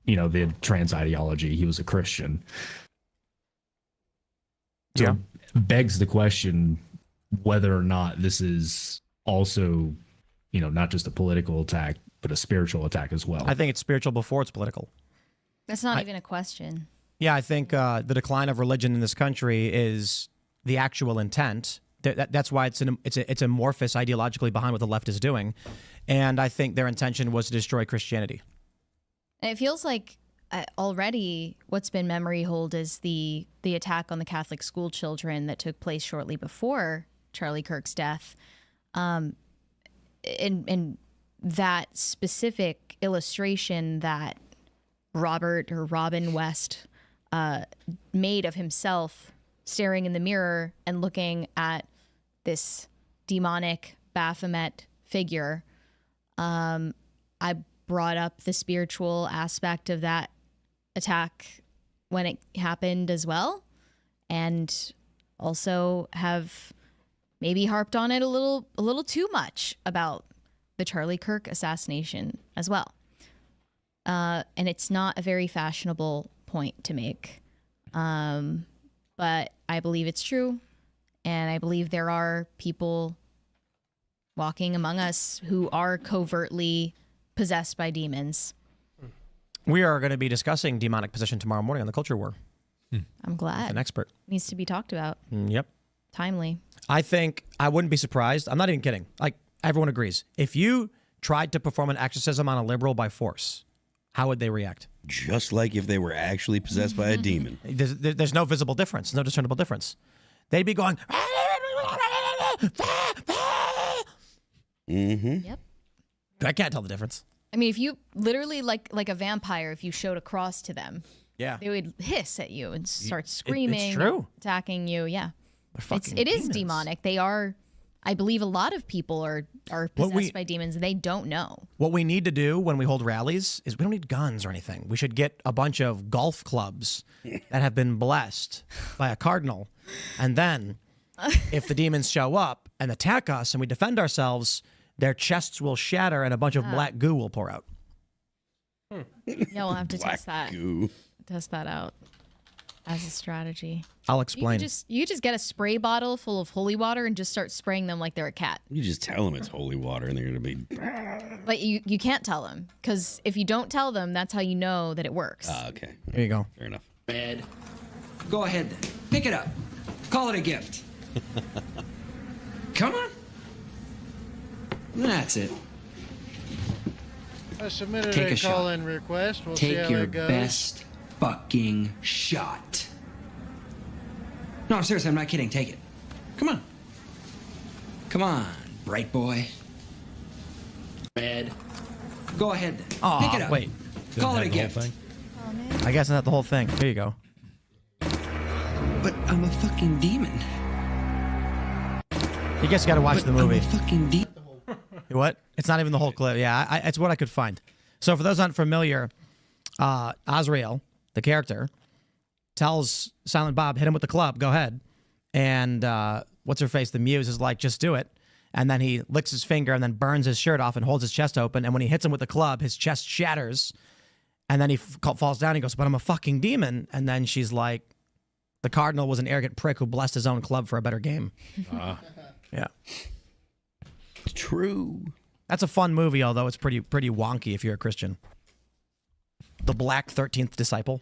the trans ideology, he was a Christian. So
Yeah.
it begs the question whether or not this is also, not just a political attack, but a spiritual attack as well.
I think it's spiritual before it's political.
That's not even a question.
Yeah, I think the decline of religion in this country is the actual intent, That's why it's amorphous ideologically behind what the left is doing, and I think their intention was to destroy Christianity.
And it feels like already what's been memory hold is the attack on the Catholic school children that took place shortly before Charlie Kirk's death. And that specific illustration that Robin West made of himself staring in the mirror and looking at this demonic Baphomet figure. I brought up the spiritual aspect of that attack when it happened as well, and also have maybe harped on it a little too much about the Charlie Kirk assassination as well. And it's not a very fashionable point to make. But I believe it's true. And I believe there are people walking among us who are covertly possessed by demons.
We are going to be discussing demonic possession tomorrow morning on the Culture War.
I'm glad.
With an expert.
Needs to be talked about.
Yep.
Timely.
I think I wouldn't be surprised. I'm not even kidding. Like, everyone agrees. If you tried to perform an exorcism on a liberal by force, how would they react?
Just like if they were actually possessed by a demon.
There's no visible difference, no discernible difference. They'd be going.
Yep.
I can't tell the difference.
I mean, if you literally like a vampire, if you showed a cross to them,
yeah,
they would hiss at you and start screaming,
it's true.
Attacking you. Yeah, it is
demons.
demonic. They are. I believe a lot of people are possessed by demons and they don't know.
What we need to do when we hold rallies is we don't need guns or anything. We should get a bunch of golf clubs that have been blessed by a cardinal. And then if the demons show up and attack us and we defend ourselves, their chests will shatter and a bunch of black goo will pour out.
Yeah, we'll have to test that.
Goo.
Test that out as a strategy.
I'll explain.
You just get a spray bottle full of holy water and just start spraying them like they're a cat.
You just tell them it's holy water and they're going to be...
But you can't tell them, because if you don't tell them, that's how you know that it works.
Okay.
There you go.
Fair enough.
Ed, go ahead then. Pick it up. Call it a gift. Come on. That's it.
I submitted
Take
a
a shot.
call-in request. We'll see
Take
how
your
it goes.
best fucking shot. No, seriously, I'm not kidding. Take it. Come on. Come on, bright boy. Ed, go ahead then. Pick it up.
Wait.
Call it a gift.
I guess not the whole thing. Here you go.
But I'm a fucking demon.
You guys got to watch the movie.
I'm a fucking demon.
What? It's not even the whole clip. Yeah, it's what I could find. So for those unfamiliar, Azrael, the character, tells Silent Bob, hit him with the club, go ahead. And what's her face? The muse is like, just do it. And then he licks his finger and then burns his shirt off and holds his chest open. And when he hits him with the club, his chest shatters. And then he falls down. He goes, but I'm a fucking demon. And then she's like, the cardinal was an arrogant prick who blessed his own club for a better game. Yeah.
True.
That's a fun movie, although it's pretty wonky if you're a Christian. The Black 13th Disciple.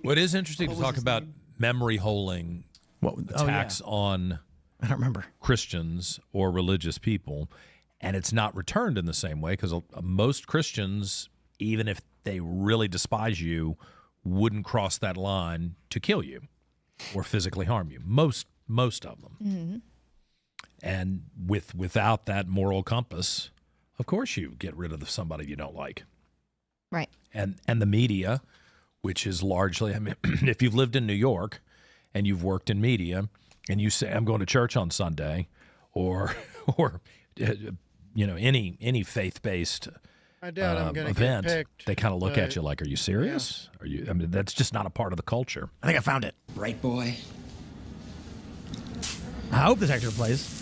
Well, it is interesting to talk about memory holding attacks on
I don't remember
Christians or religious people, and it's not returned in the same way because most Christians, even if they really despise you, wouldn't cross that line to kill you or physically harm you. Most of them.
Mm-hmm.
And without that moral compass, of course you get rid of somebody you don't like.
Right.
And the media, which is largely, I mean, if you've lived in New York and you've worked in media and you say, I'm going to church on Sunday or any faith-based
I doubt I'm gonna
event,
get picked,
they kind of look at you like, are you serious?
Yeah.
Are you? I mean, that's just not a part of the culture.
I think I found it.
Right, boy.
I hope this actor plays.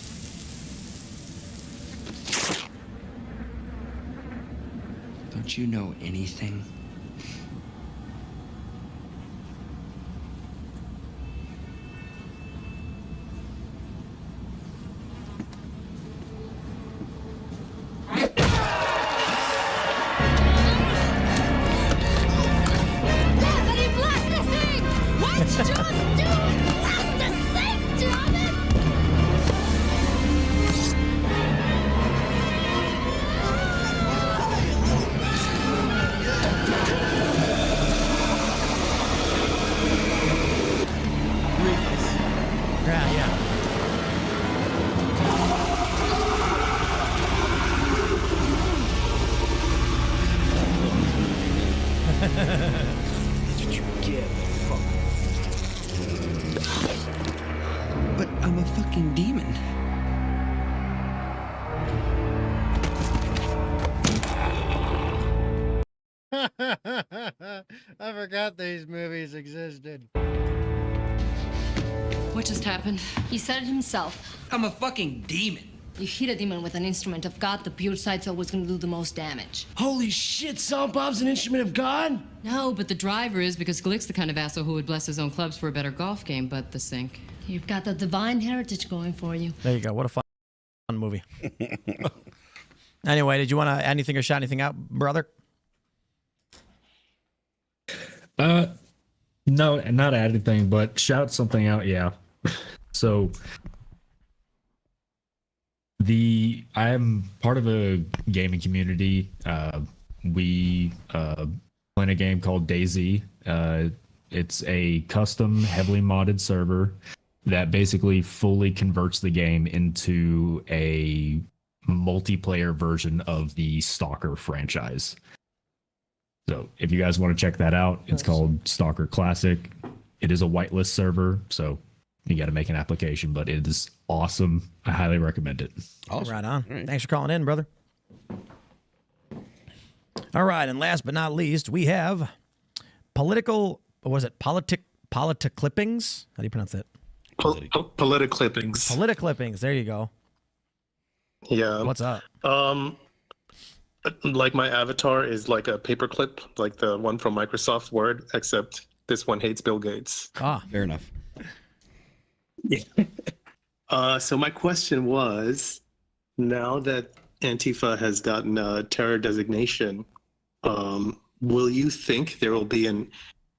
Don't you know anything?
Stephanie, blast this thing! What you just do? Blast the sanctum!
That's what you get, motherfucker. But I'm a fucking demon.
I forgot these movies existed.
What just happened?
He said it himself.
I'm a fucking demon.
You hit a demon with an instrument of God, the pure side's always gonna do the most damage.
Holy shit, Salt Bob's an instrument of God?
No, but the driver is, because Glick's the kind of asshole who would bless his own clubs for a better golf game, but the sink.
You've got the divine heritage going for you.
There you go. What a fun movie. Anyway, did you want to add anything or shout anything out, brother?
No, not add anything, but shout something out. Yeah. So I'm part of a gaming community. We play a game called DayZ. It's a custom, heavily modded server that basically fully converts the game into a multiplayer version of the Stalker franchise. So if you guys want to check that out, it's called Stalker Classic. It is a whitelist server, so you got to make an application, but it is awesome. I highly recommend it.
Awesome. Right on. Right. Thanks for calling in, brother. All right, and last but not least, we have politic clippings? How do you pronounce that?
Politic clippings.
Politic clippings. There you go.
Yeah.
What's up?
Like my avatar is like a paperclip, like the one from Microsoft Word, except this one hates Bill Gates.
Ah,
fair enough.
Yeah. So my question was, now that Antifa has gotten a terror designation, will you think there will be an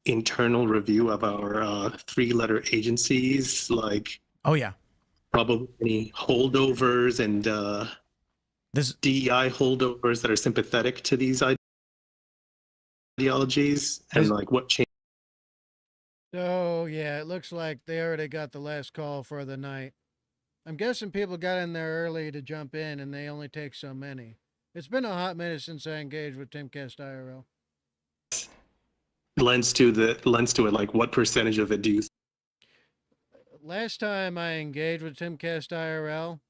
internal review of our three-letter agencies, like?
Oh yeah.
Probably any holdovers and
this
DEI holdovers that are sympathetic to these ideologies, and like what change?
So yeah, it looks like they already got the last call for the night. I'm guessing people got in there early to jump in, and they only take so many. It's been a hot minute since I engaged with Timcast IRL.
Lends to it, like what percentage of it do you?
Last time I engaged with Timcast IRL,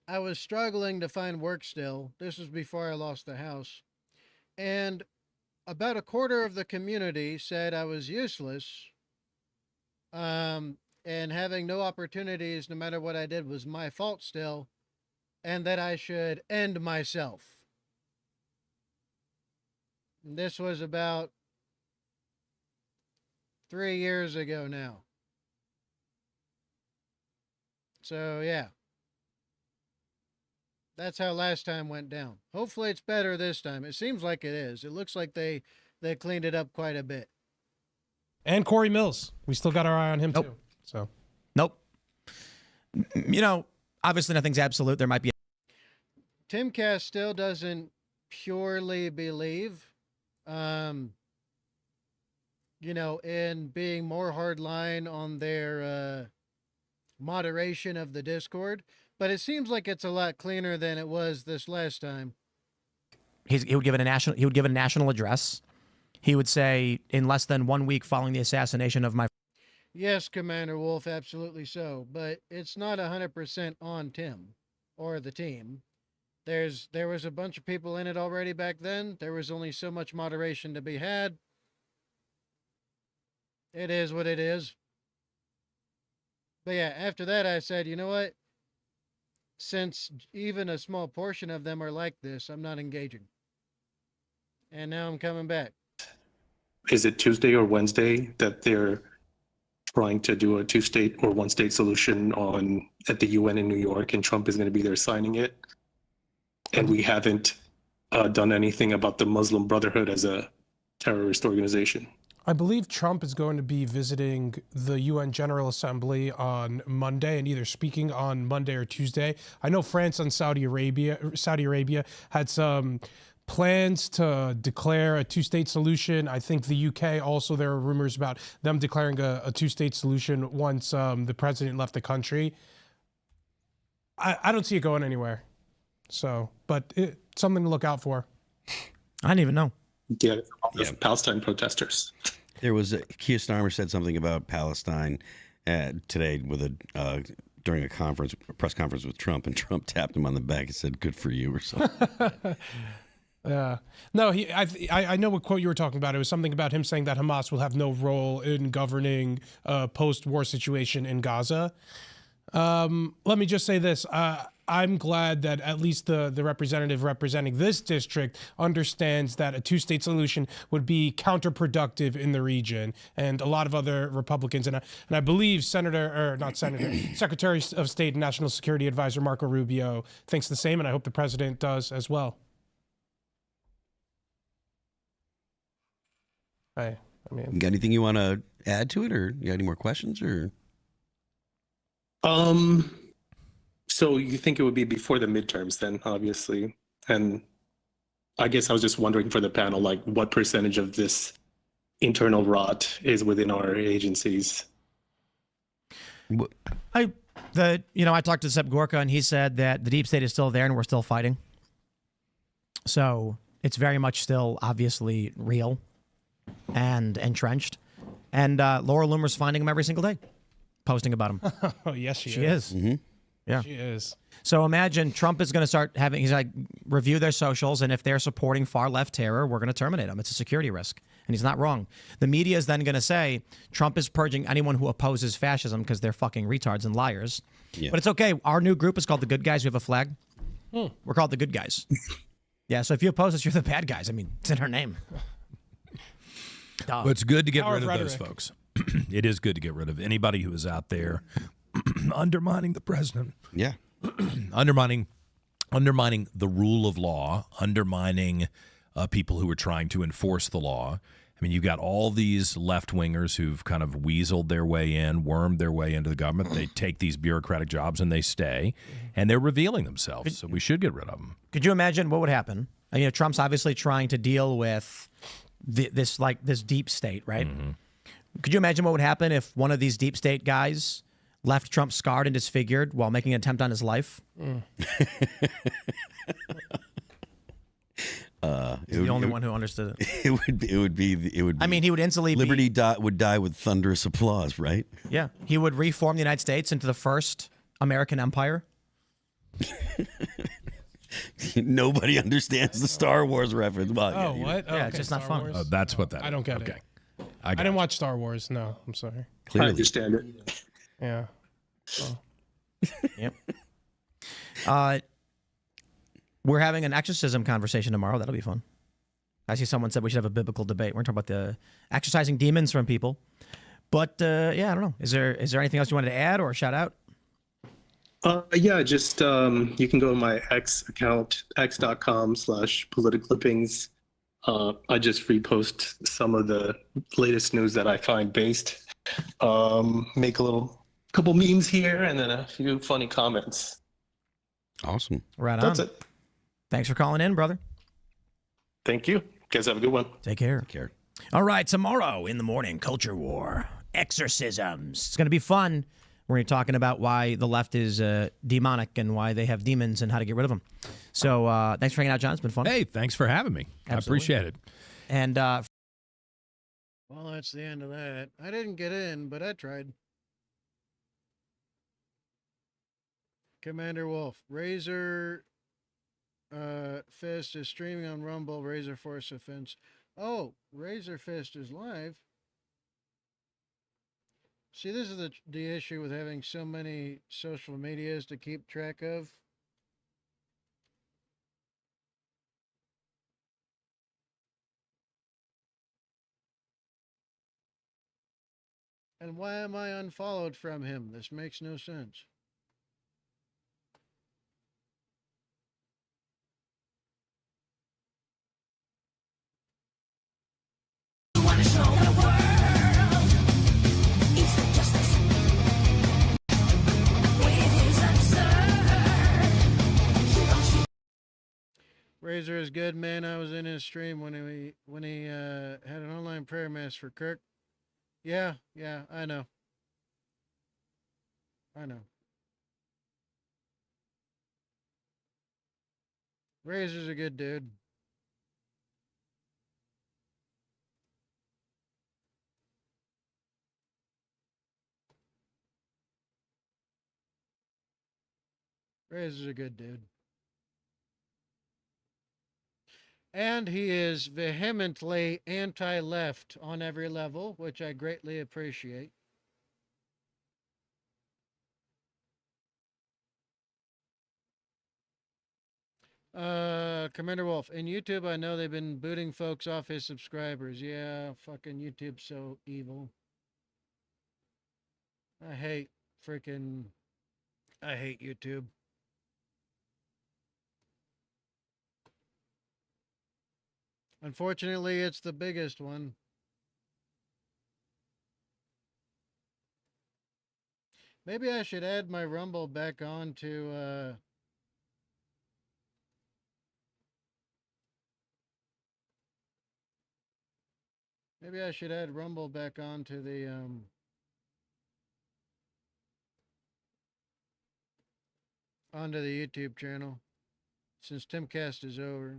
I was struggling to find work still. This was before I lost the house. And about a quarter of the community said I was useless. And having no opportunities, no matter what I did, was my fault still. And that I should end myself. And this was about 3 years ago now. So, yeah. That's how last time went down. Hopefully it's better this time. It seems like it is. It looks like they cleaned it up quite a bit.
And Corey Mills. We still got our eye on him too. So
nope. You know, obviously nothing's absolute. There might be
Timcast still doesn't purely believe you know, in being more hardline on their moderation of the Discord. But it seems like it's a lot cleaner than it was this last time.
He would give a national address. He would say, in less than 1 week following the assassination of my.
Yes, Commander Wolf, absolutely so. But it's not 100% on Tim or the team. There was a bunch of people in it already back then. There was only so much moderation to be had. It is what it is. But yeah, after that I said, you know what? Since even a small portion of them are like this, I'm not engaging. And now I'm coming back.
Is it Tuesday or Wednesday that they're trying to do a two-state or one-state solution at the UN in New York, and Trump is going to be there signing it? And we haven't done anything about the Muslim Brotherhood as a terrorist organization.
I believe Trump is going to be visiting the UN General Assembly on Monday and either speaking on Monday or Tuesday. I know France and Saudi Arabia had some plans to declare a two-state solution. I think the UK also, there are rumors about them declaring a two-state solution once the president left the country. I don't see it going anywhere. So, but it's something to look out for.
I didn't even know.
Yeah, Palestine protesters.
There was Keir Starmer said something about Palestine today with during a press conference with Trump, and Trump tapped him on the back and said, "Good for you," or something.
Yeah. No, I know what quote you were talking about. It was something about him saying that Hamas will have no role in governing a post-war situation in Gaza. Let me just say this. I'm glad that at least the representative representing this district understands that a two-state solution would be counterproductive in the region, and a lot of other Republicans, and I believe Secretary of State and National Security Advisor Marco Rubio thinks the same, and I hope the president does as well. I mean,
You got anything you want to add to it, or you got any more questions, or?
So you think it would be before the midterms then, obviously. And I guess I was just wondering for the panel, like what percentage of this internal rot is within our agencies?
I talked to Sepp Gorka, and he said that the deep state is still there and we're still fighting. So it's very much still obviously real and entrenched. And Laura Loomer's finding them every single day, posting about them.
Oh, yes,
she is.
Mm-hmm.
Yeah.
She is.
So imagine Trump is going to start having, he's like, review their socials, and if they're supporting far left terror, we're going to terminate them. It's a security risk. And he's not wrong. The media is then going to say Trump is purging anyone who opposes fascism because they're fucking retards and liars.
Yeah.
But it's okay. Our new group is called the Good Guys. We have a flag. We're called the Good Guys. Yeah, so if you oppose us, you're the bad guys. I mean, it's in our name.
Well, it's good to get
Power
rid of
of
those
rhetoric.
folks. It is good to get rid of anybody who is out there undermining the president.
Yeah.
undermining the rule of law, undermining people who are trying to enforce the law. I mean, you've got all these left-wingers who've kind of weaseled their way in, wormed their way into the government. They take these bureaucratic jobs and they stay, and they're revealing themselves. So we should get rid of them.
Could you imagine what would happen? You know, Trump's obviously trying to deal with this deep state, right?
Mm-hmm.
Could you imagine what would happen if one of these deep state guys left Trump scarred and disfigured while making an attempt on his life? He's the only one who understood it.
It would be.
I mean, he would instantly
Liberty would die with thunderous applause, right?
Yeah, he would reform the United States into the first American empire.
Nobody understands the Star Wars reference. Well,
Oh, what? Oh,
Yeah,
okay,
it's just not
Star
fun.
Wars.
That's what that
I don't get
okay.
it. I didn't watch Star Wars. No, I'm sorry.
I understand it.
Yeah. Oh.
Yep. We're having an exorcism conversation tomorrow. That'll be fun. I see someone said we should have a biblical debate. We're talking about the exorcising demons from people. But yeah, I don't know. Is there anything else you wanted to add or shout out?
Yeah, just you can go to my X account, x.com/politiclippings. I just repost some of the latest news that I find based. Make a couple memes here and then a few funny comments.
Awesome.
Right on.
That's it.
Thanks for calling in, brother.
Thank you. Guys have a good one.
Take care.
Take care.
All right, tomorrow in the morning, Culture War, exorcisms. It's going to be fun. We're going to be talking about why the left is demonic and why they have demons and how to get rid of them. So thanks for hanging out, John. It's been fun.
Hey, thanks for having me.
Absolutely.
I appreciate it.
And
well, that's the end of that. I didn't get in, but I tried. Commander Wolf, Razor Fist is streaming on Rumble. Razor Force Offense. Oh, Razor Fist is live. See, this is the issue with having so many social medias to keep track of. And why am I unfollowed from him? This makes no sense. Razor is good, man. I was in his stream when he had an online prayer mass for Kirk. Yeah, I know. Razor's a good dude. Razor's a good dude. And he is vehemently anti-left on every level, which I greatly appreciate. Commander Wolf, in YouTube, I know they've been booting folks off his subscribers. Yeah, fucking YouTube's so evil. I hate YouTube. Unfortunately, it's the biggest one. Maybe I should add my Rumble back on to, maybe I should add Rumble back on to the, onto the YouTube channel, since Timcast is over.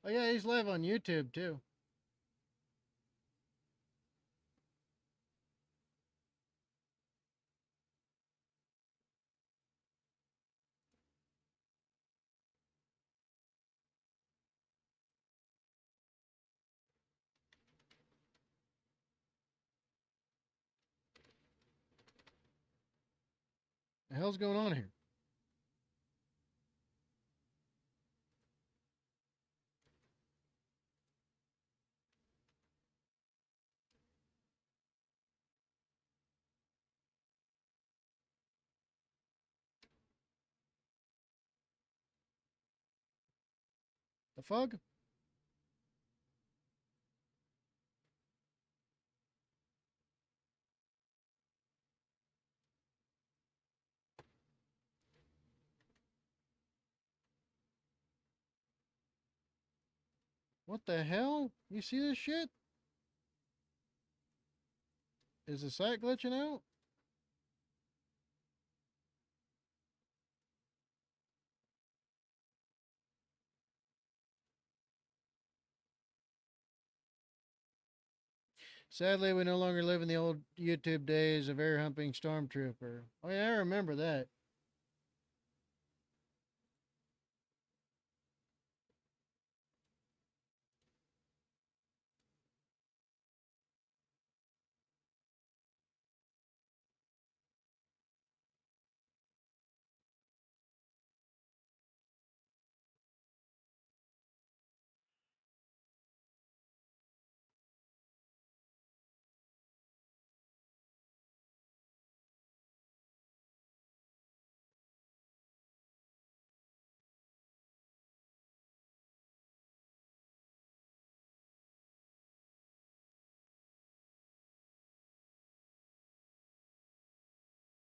Oh yeah, he's live on YouTube too. The hell's going on here? The fuck? What the hell? You see this shit? Is the site glitching out? Sadly, we no longer live in the old YouTube days of air humping stormtrooper. Oh yeah, I remember that.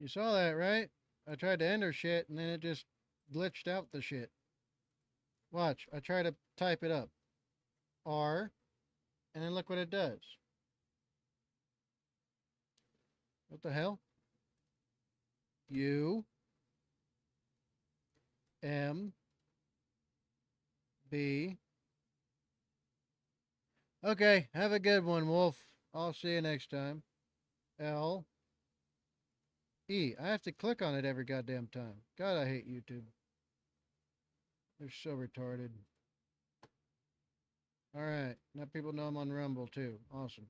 You saw that, right? I tried to enter shit and then it just glitched out the shit. Watch, I try to type it up. R, and then look what it does. What the hell? U, M, B. Okay, have a good one, Wolf. I'll see you next time. L, E. I have to click on it every goddamn time. God, I hate YouTube. They're so retarded. Alright, now people know I'm on Rumble too. Awesome.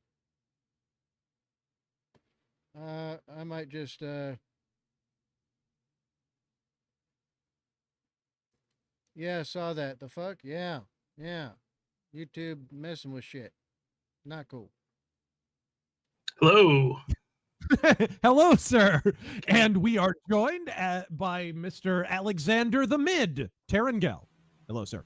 I might just, yeah, I saw that. The fuck? Yeah. YouTube messing with shit. Not cool.
Hello. Hello, sir. And we are joined by Mr. Alexander the Mid Terangel. Hello, sir.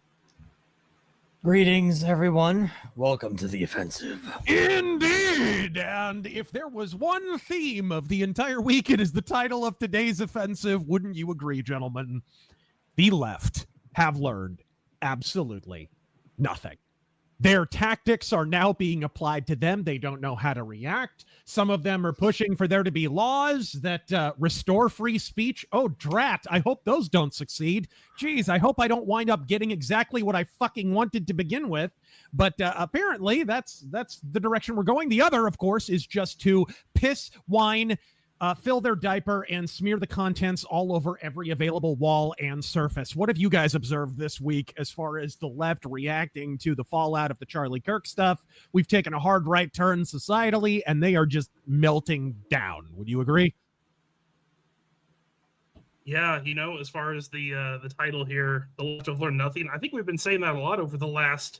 Greetings, everyone. Welcome to the offensive.
Indeed. And if there was one theme of the entire week, it is the title of today's offensive. Wouldn't you agree, gentlemen? The left have learned absolutely nothing. Their tactics are now being applied to them. They don't know how to react. Some of them are pushing for there to be laws that restore free speech. Oh, drat. I hope those don't succeed. Geez, I hope I don't wind up getting exactly what I fucking wanted to begin with. But apparently that's the direction we're going. The other, of course, is just to piss, whine, fill their diaper, and smear the contents all over every available wall and surface. What have you guys observed this week as far as the left reacting to the fallout of the Charlie Kirk stuff? We've taken a hard right turn societally, and they are just melting down. Would you agree?
Yeah, as far as the title here, the left have learned nothing. I think we've been saying that a lot over the last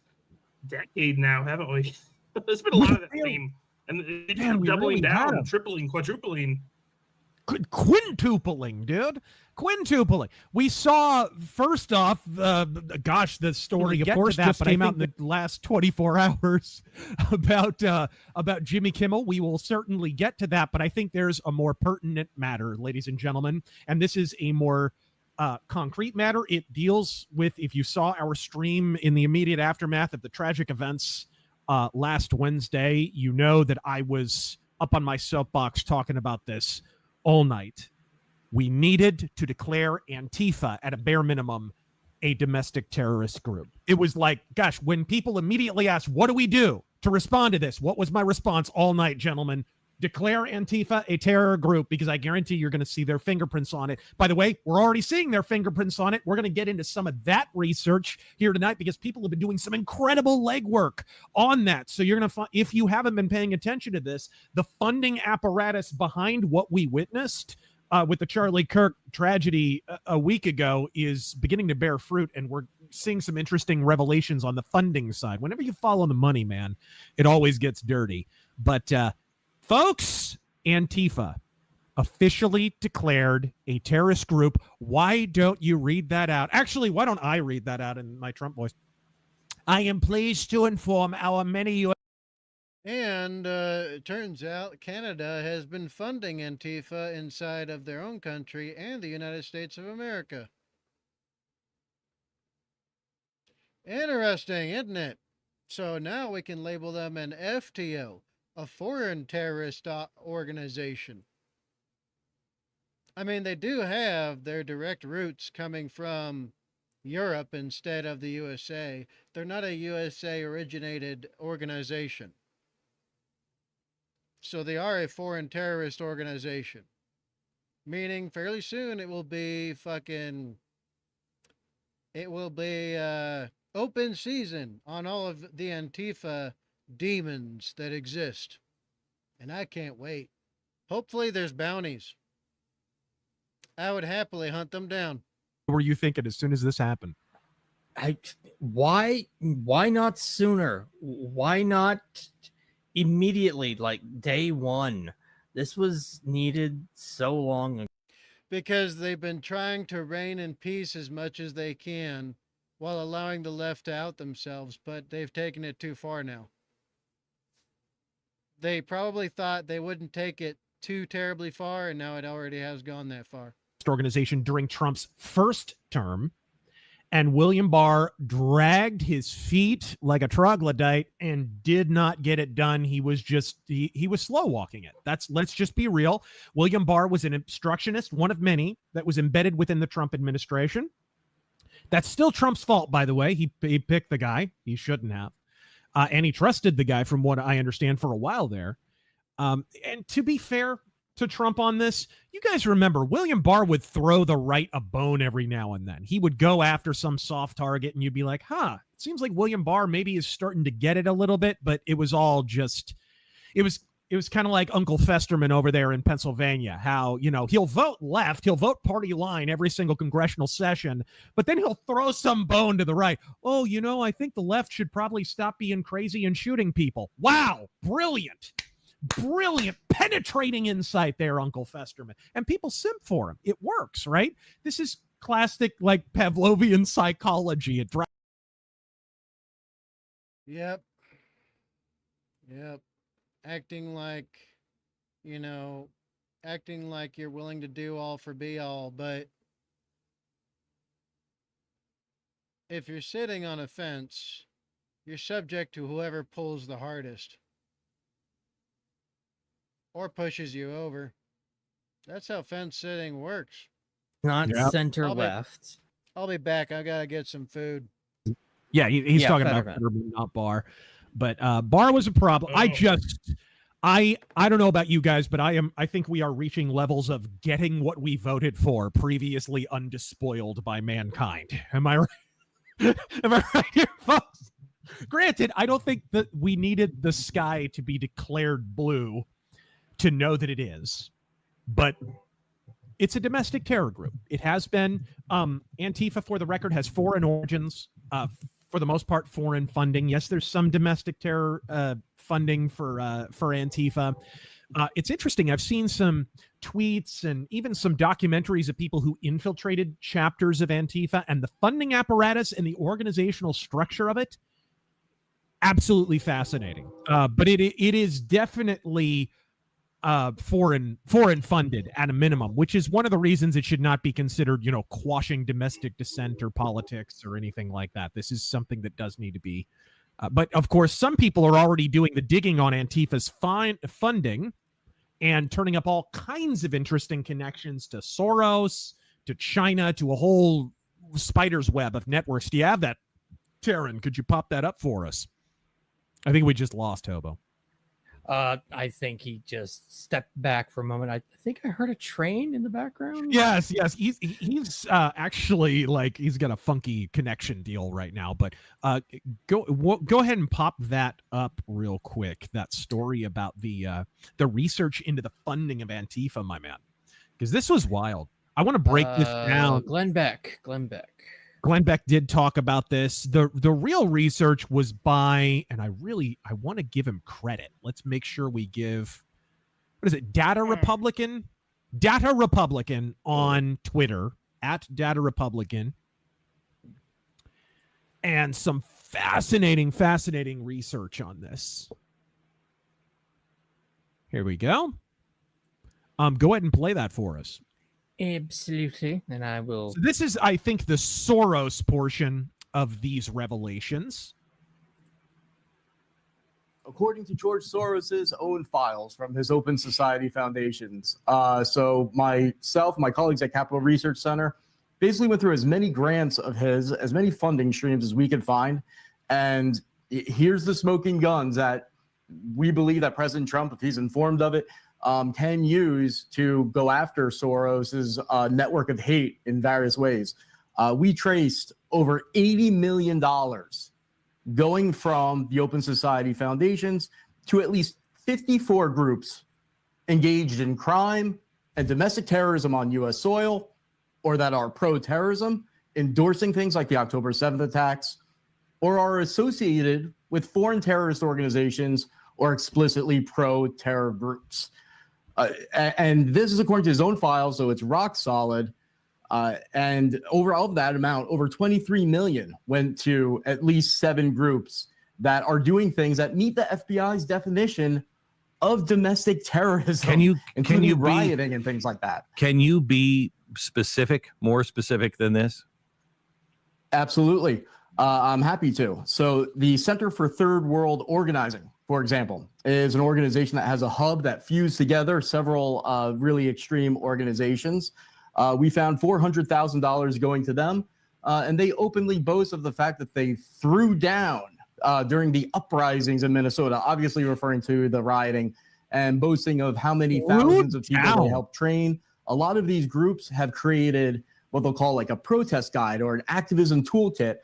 decade now, haven't we? There's been a lot of that theme. And they just keep doubling down, tripling, quadrupling.
Quintupling, dude. Quintupling. We saw, first off, the story, of course, just came out in the last 24 hours about Jimmy Kimmel. We will certainly get to that, but I think there's a more pertinent matter, ladies and gentlemen, and this is a more concrete matter. It deals with, if you saw our stream in the immediate aftermath of the tragic events last Wednesday, you know that I was up on my soapbox talking about this all night. We needed to declare Antifa, at a bare minimum, a domestic terrorist group. It was like, gosh, when people immediately asked, what do we do to respond to this? What was my response all night, gentlemen? Declare Antifa a terror group, because I guarantee you're going to see their fingerprints on it. By the way, we're already seeing their fingerprints on it. We're going to get into some of that research here tonight, because people have been doing some incredible legwork on that. So you're going to find, if you haven't been paying attention to this, the funding apparatus behind what we witnessed with the Charlie Kirk tragedy a week ago is beginning to bear fruit, and we're seeing some interesting revelations on the funding side. Whenever you follow the money, man, it always gets dirty. But folks, Antifa officially declared a terrorist group. Why don't you read that out? Actually, why don't I read that out in my Trump voice? I am pleased to inform our many U.S.
And it turns out Canada has been funding Antifa inside of their own country and the United States of America. Interesting, isn't it? So now we can label them an FTO, a foreign terrorist organization. I mean, they do have their direct roots coming from Europe instead of the USA. They're not a USA originated organization. So they are a foreign terrorist organization. Meaning fairly soon it will be open season on all of the Antifa demons that exist. And I can't wait. Hopefully there's bounties. I would happily hunt them down.
What were you thinking as soon as this happened?
Why not sooner? Why not immediately, like day one? This was needed so long ago.
Because they've been trying to reign in peace as much as they can while allowing the left to out themselves, but they've taken it too far now. They probably thought they wouldn't take it too terribly far, and now it already has gone that far.
Organization during Trump's first term, and William Barr dragged his feet like a troglodyte and did not get it done. He was just he was slow walking it. Let's just be real. William Barr was an obstructionist, one of many that was embedded within the Trump administration. That's still Trump's fault, by the way. He picked the guy he shouldn't have. And he trusted the guy, from what I understand, for a while there. And to be fair to Trump on this, you guys remember William Barr would throw the right a bone every now and then. He would go after some soft target, and you'd be like, it seems like William Barr maybe is starting to get it a little bit, but it was all just, it was kind of like Uncle Festerman over there in Pennsylvania, how, he'll vote left, he'll vote party line every single congressional session, but then he'll throw some bone to the right. Oh, I think the left should probably stop being crazy and shooting people. Wow. Brilliant, penetrating insight there, Uncle Festerman. And people simp for him. It works, right? This is classic, like, Pavlovian psychology. It drives
Yep. Yep. Acting like, acting like you're willing to do all for be all, but if you're sitting on a fence, you're subject to whoever pulls the hardest or pushes you over. That's how fence sitting works.
Not center left.
I'll be back. I gotta get some food.
Yeah, he's talking about Fetterman, not Barr. But Barr was a problem. I don't know about you guys, but I think we are reaching levels of getting what we voted for, previously undespoiled by mankind. Am I right? Am I right here, folks? Granted, I don't think that we needed the sky to be declared blue to know that it is, but it's a domestic terror group. It has been. Antifa, for the record, has foreign origins. For the most part, foreign funding. Yes, there's some domestic terror funding for Antifa. It's interesting. I've seen some tweets and even some documentaries of people who infiltrated chapters of Antifa, and the funding apparatus and the organizational structure of it, absolutely fascinating. But it is definitely foreign funded at a minimum, which is one of the reasons it should not be considered, quashing domestic dissent or politics or anything like that. This is something that does need to be. But of course, some people are already doing the digging on Antifa's funding and turning up all kinds of interesting connections to Soros, to China, to a whole spider's web of networks. Do you have that, Taryn? Could you pop that up for us? I think we just lost Hobo.
I think he just stepped back for a moment. I think I heard a train in the background.
Yes. He's actually he's got a funky connection deal right now. But go ahead and pop that up real quick. That story about the research into the funding of Antifa, my man, because this was wild. I want to break this down.
Glenn Beck.
Glenn Beck did talk about this. The real research was by, and I want to give him credit. Let's make sure we give, what is it, Data Republican on Twitter, @DataRepublican. And some fascinating research on this. Here we go. Go ahead and play that for us.
Absolutely, and I will.
So this is, I think, the Soros portion of these revelations.
According to George Soros's own files from his Open Society Foundations. So myself, my colleagues at Capital Research Center, basically went through as many grants of his, as many funding streams as we could find. And here's the smoking guns that we believe that President Trump, if he's informed of it, can use to go after Soros's network of hate in various ways. We traced over $80 million going from the Open Society Foundations to at least 54 groups engaged in crime and domestic terrorism on U.S. soil, or that are pro-terrorism, endorsing things like the October 7th attacks, or are associated with foreign terrorist organizations or explicitly pro-terror groups. And this is according to his own files, so it's rock solid. And over all of that amount, over 23 million went to at least 7 groups that are doing things that meet the FBI's definition of domestic terrorism, including rioting and things like that.
Can you be more specific than this?
Absolutely. I'm happy to. So the Center for Third World Organizing, for example, is an organization that has a hub that fused together several really extreme organizations. We found $400,000 going to them, and they openly boast of the fact that they threw down during the uprisings in Minnesota, obviously referring to the rioting, and boasting of how many thousands of people they helped train. A lot of these groups have created what they'll call like a protest guide or an activism toolkit,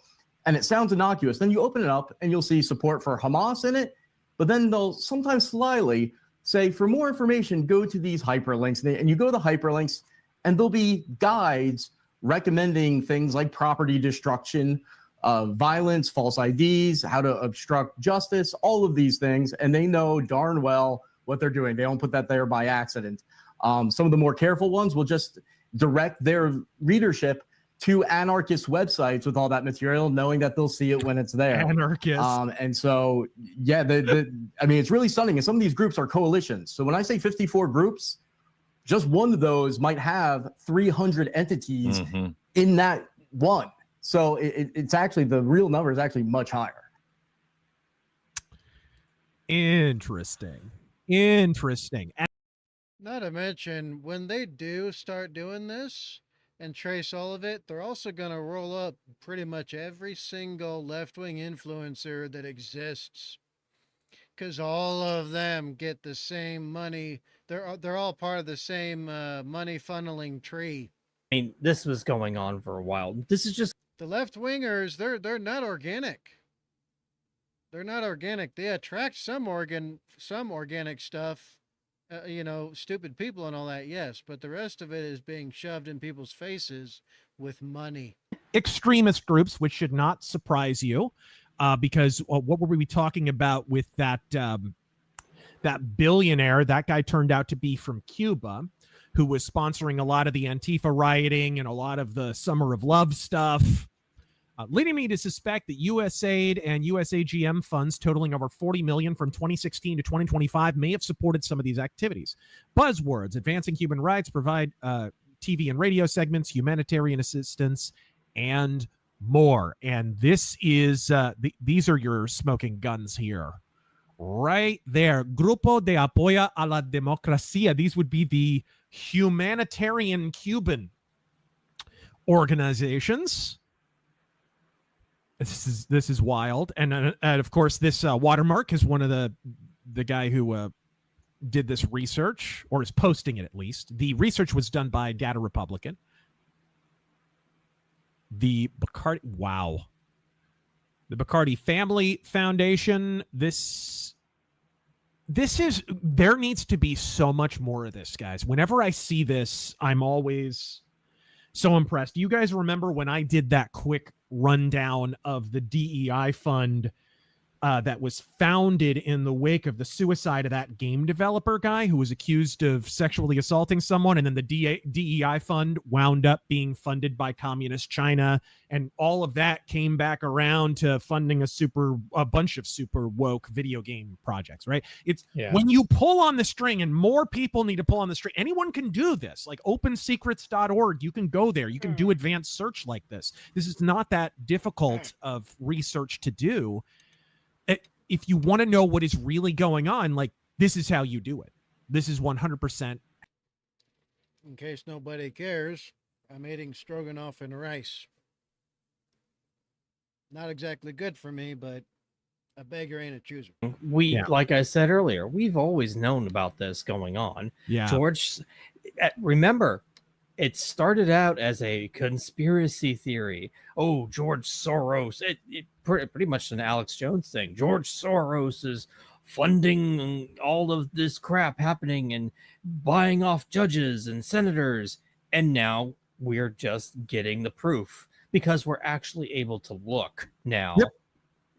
and it sounds innocuous. Then you open it up and you'll see support for Hamas in it, but then they'll sometimes slyly say, for more information, go to these hyperlinks. And you go to the hyperlinks, and there'll be guides recommending things like property destruction, violence, false IDs, how to obstruct justice, all of these things. And they know darn well what they're doing. They don't put that there by accident. Some of the more careful ones will just direct their readership to anarchist websites with all that material, knowing that they'll see it when it's there.
Anarchist.
And so, yeah, I mean, it's really stunning. And some of these groups are coalitions. So when I say 54 groups, just one of those might have 300 entities in that one. So it's actually, the real number is actually much higher.
Interesting.
Not to mention, when they do start doing this and trace all of it, they're also going to roll up pretty much every single left-wing influencer that exists. Because all of them get the same money. They're all part of the same money funneling tree.
I mean, this was going on for a while. This is just
the left-wingers. They're not organic. They're not organic. They attract some organic stuff, stupid people and all that, yes. But the rest of it is being shoved in people's faces with money.
Extremist groups, which should not surprise you, because what were we talking about with that billionaire? That guy turned out to be from Cuba, who was sponsoring a lot of the Antifa rioting and a lot of the Summer of Love stuff. Leading me to suspect that USAID and USAGM funds totaling over $40 million from 2016 to 2025 may have supported some of these activities. Buzzwords: advancing human rights, provide TV and radio segments, humanitarian assistance, and more. And this is these are your smoking guns here, right there. Grupo de Apoyo a la Democracia. These would be the humanitarian Cuban organizations. This is wild. And of course, this Watermark is one of the guy who did this research, or is posting it at least. The research was done by Data Republican. The Bacardi, wow. The Bacardi Family Foundation. This is, there needs to be so much more of this, guys. Whenever I see this, I'm always so impressed. You guys remember when I did that quick rundown of the DEI fund that was founded in the wake of the suicide of that game developer guy who was accused of sexually assaulting someone, and then the DEI fund wound up being funded by communist China, and all of that came back around to funding a bunch of super woke video game projects, right? When you pull on the string, and more people need to pull on the string, anyone can do this. Like opensecrets.org, you can go there, you can do advanced search like this. This is not that difficult of research to do. If you want to know what is really going on, like, this is how you do it. This is 100%.
In case nobody cares, I'm eating stroganoff and rice. Not exactly good for me, but a beggar ain't a chooser.
Like I said earlier, we've always known about this going on.
Yeah.
George, remember, it started out as a conspiracy theory. Oh, George Soros. It pretty much an Alex Jones thing. George Soros is funding all of this crap happening and buying off judges and senators. And now we're just getting the proof because we're actually able to look now. Yep.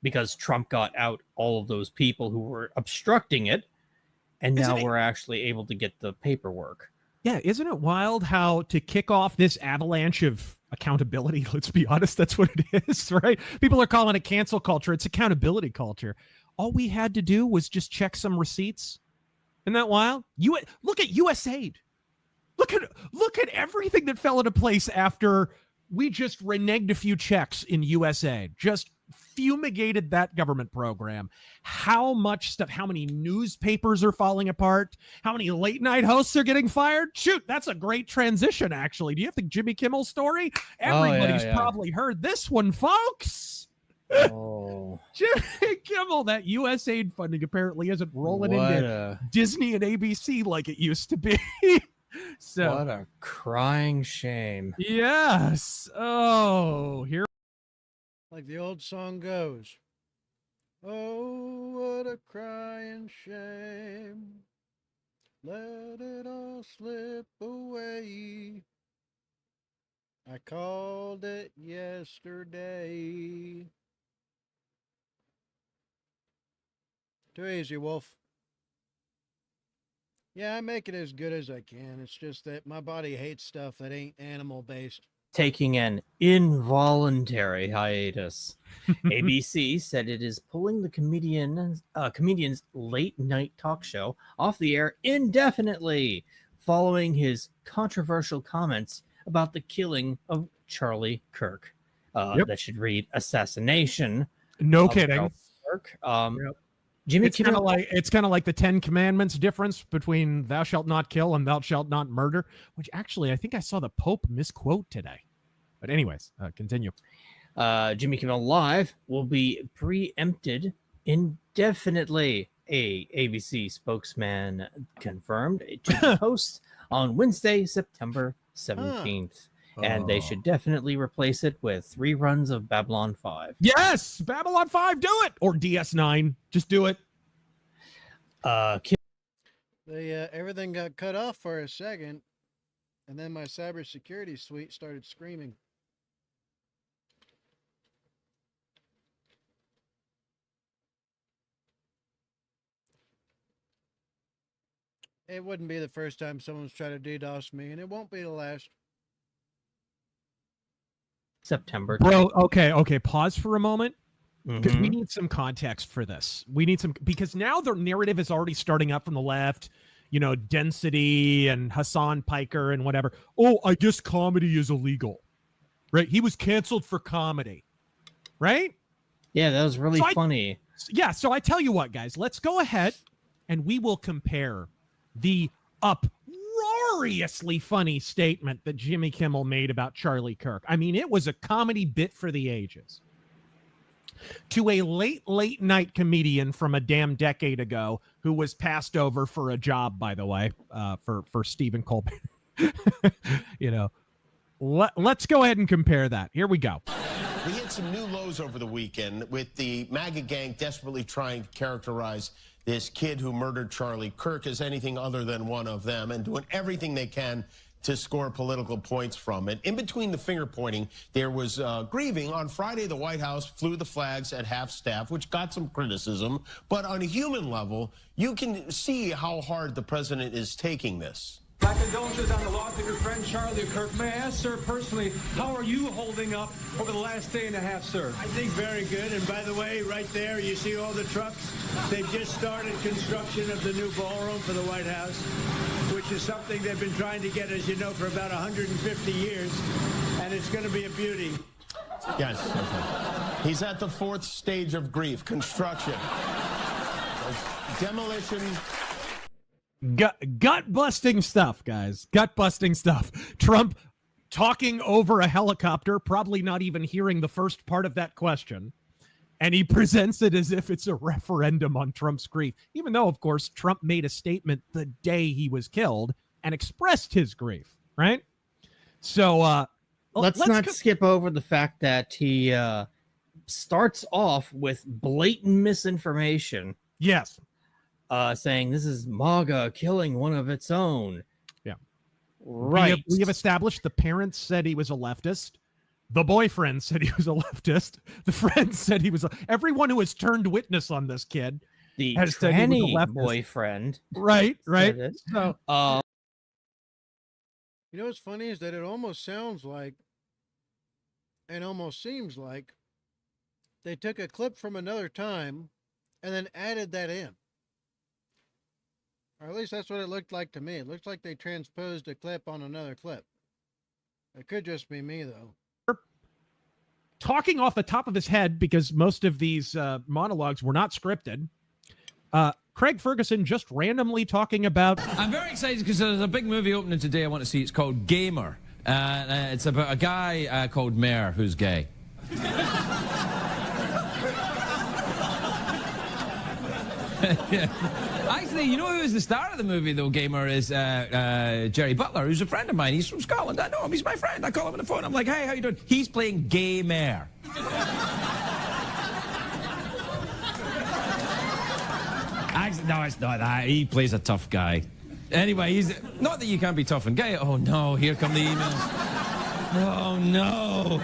Because Trump got out all of those people who were obstructing it. And now we're actually able to get the paperwork.
Yeah, isn't it wild how to kick off this avalanche of accountability, let's be honest, that's what it is, right? People are calling it cancel culture. It's accountability culture. All we had to do was just check some receipts. Isn't that wild? Look at USAID. Look at everything that fell into place after we just reneged a few checks in USAID. Just fumigated that government program. How much stuff, how many newspapers are falling apart, how many late night hosts are getting fired. Shoot, that's a great transition, actually. Do you have the Jimmy Kimmel story? Everybody's probably heard this one, folks.
Oh.
Jimmy Kimmel, that USAID funding apparently isn't rolling into Disney and ABC like it used to be. So
what a crying shame.
Yes. Oh, here.
Like the old song goes, oh, what a crying shame. Let it all slip away. I called it yesterday. Too easy, Wolf. Yeah, I make it as good as I can. It's just that my body hates stuff that ain't animal-based.
taking an involuntary hiatus. ABC said it is pulling the comedian's late-night talk show off the air indefinitely following his controversial comments about the killing of Charlie Kirk. That should read assassination.
No kidding.
Charlie Kirk. Jimmy
It's kind of like the 10 Commandments difference between thou shalt not kill and thou shalt not murder, which actually I think I saw the Pope misquote today. But anyways, continue.
Jimmy Kimmel Live will be preempted indefinitely. A ABC spokesman confirmed it to post on Wednesday, September 17th. And they should definitely replace it with 3 runs of Babylon 5.
Yes, Babylon 5, do it. Or DS9, just do it.
Everything got cut off for a second, and then my cybersecurity suite started screaming. It wouldn't be the first time someone's tried to DDoS me, and it won't be the last.
September.
Bro, okay, pause for a moment. Because we need some context for this. Because now their narrative is already starting up from the left, Density and Hassan Piker and whatever. Oh, I guess comedy is illegal, right? He was canceled for comedy, right?
Yeah, that was really funny.
So I tell you what, guys, let's go ahead and we will compare the uproariously funny statement that Jimmy Kimmel made about Charlie Kirk. I mean, it was a comedy bit for the ages. To a late night comedian from a damn decade ago who was passed over for a job, by the way, for Stephen Colbert. Let's go ahead and compare that. Here we go.
We hit some new lows over the weekend with the MAGA gang desperately trying to characterize this kid who murdered Charlie Kirk as anything other than one of them and doing everything they can to score political points from it. In between the finger pointing, there was grieving. On Friday, the White House flew the flags at half staff, which got some criticism. But on a human level, you can see how hard the president is taking this.
My condolences on the loss of your friend Charlie Kirk. May I ask, sir, personally, how are you holding up over the last day and a half, sir?
I think very good. And by the way, right there, you see all the trucks? They've just started construction of the new ballroom for the White House, which is something they've been trying to get, as you know, for about 150 years. And it's going to be a beauty.
Yes. He's at the 4th stage of grief, construction. Demolition.
Gut-busting stuff, guys. Gut-busting stuff. Trump talking over a helicopter, probably not even hearing the first part of that question. And he presents it as if it's a referendum on Trump's grief. Even though, of course, Trump made a statement the day he was killed and expressed his grief, right? So
let's not skip over the fact that he starts off with blatant misinformation.
Yes.
Saying this is MAGA killing one of its own.
Yeah.
Right.
We have established the parents said he was a leftist. The boyfriend said he was a leftist. The friends said he was everyone who has turned witness on this kid.
The
has said he was a leftist.
boyfriend.
Right. So,
you know what's funny is that it almost sounds like and almost seems like they took a clip from another time and then added that in. Or at least that's what it looked like to me. It looks like they transposed a clip on another clip. It could just be me, though.
Talking off the top of his head, because most of these monologues were not scripted, Craig Ferguson just randomly talking about...
I'm very excited because there's a big movie opening today I want to see. It's called Gamer. It's about a guy called Mayor who's gay. Yeah. Actually, you know who is the star of the movie, though, Gamer, is Jerry Butler, who's a friend of mine. He's from Scotland. I know him. He's my friend. I call him on the phone. I'm like, hey, how you doing? He's playing Gay Mayor. Actually, no, it's not that. He plays a tough guy. Anyway, he's... Not that you can't be tough and gay. Oh, no. Here come the emails. Oh, no.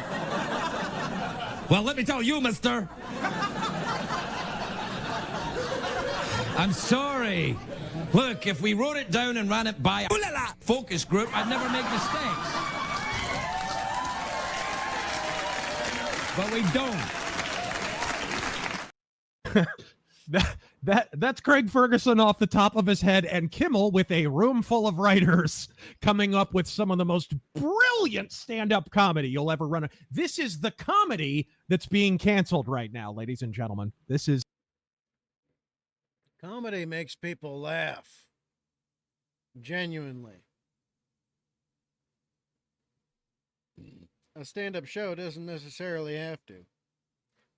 Well, let me tell you, mister. I'm sorry. Look, if we wrote it down and ran it by a focus group, I'd never make mistakes. but we don't.
That's Craig Ferguson off the top of his head, and Kimmel with a room full of writers coming up with some of the most brilliant stand-up comedy you'll ever run. This is the comedy that's being canceled right now, ladies and gentlemen. This is
comedy makes people laugh. Genuinely. A stand-up show doesn't necessarily have to.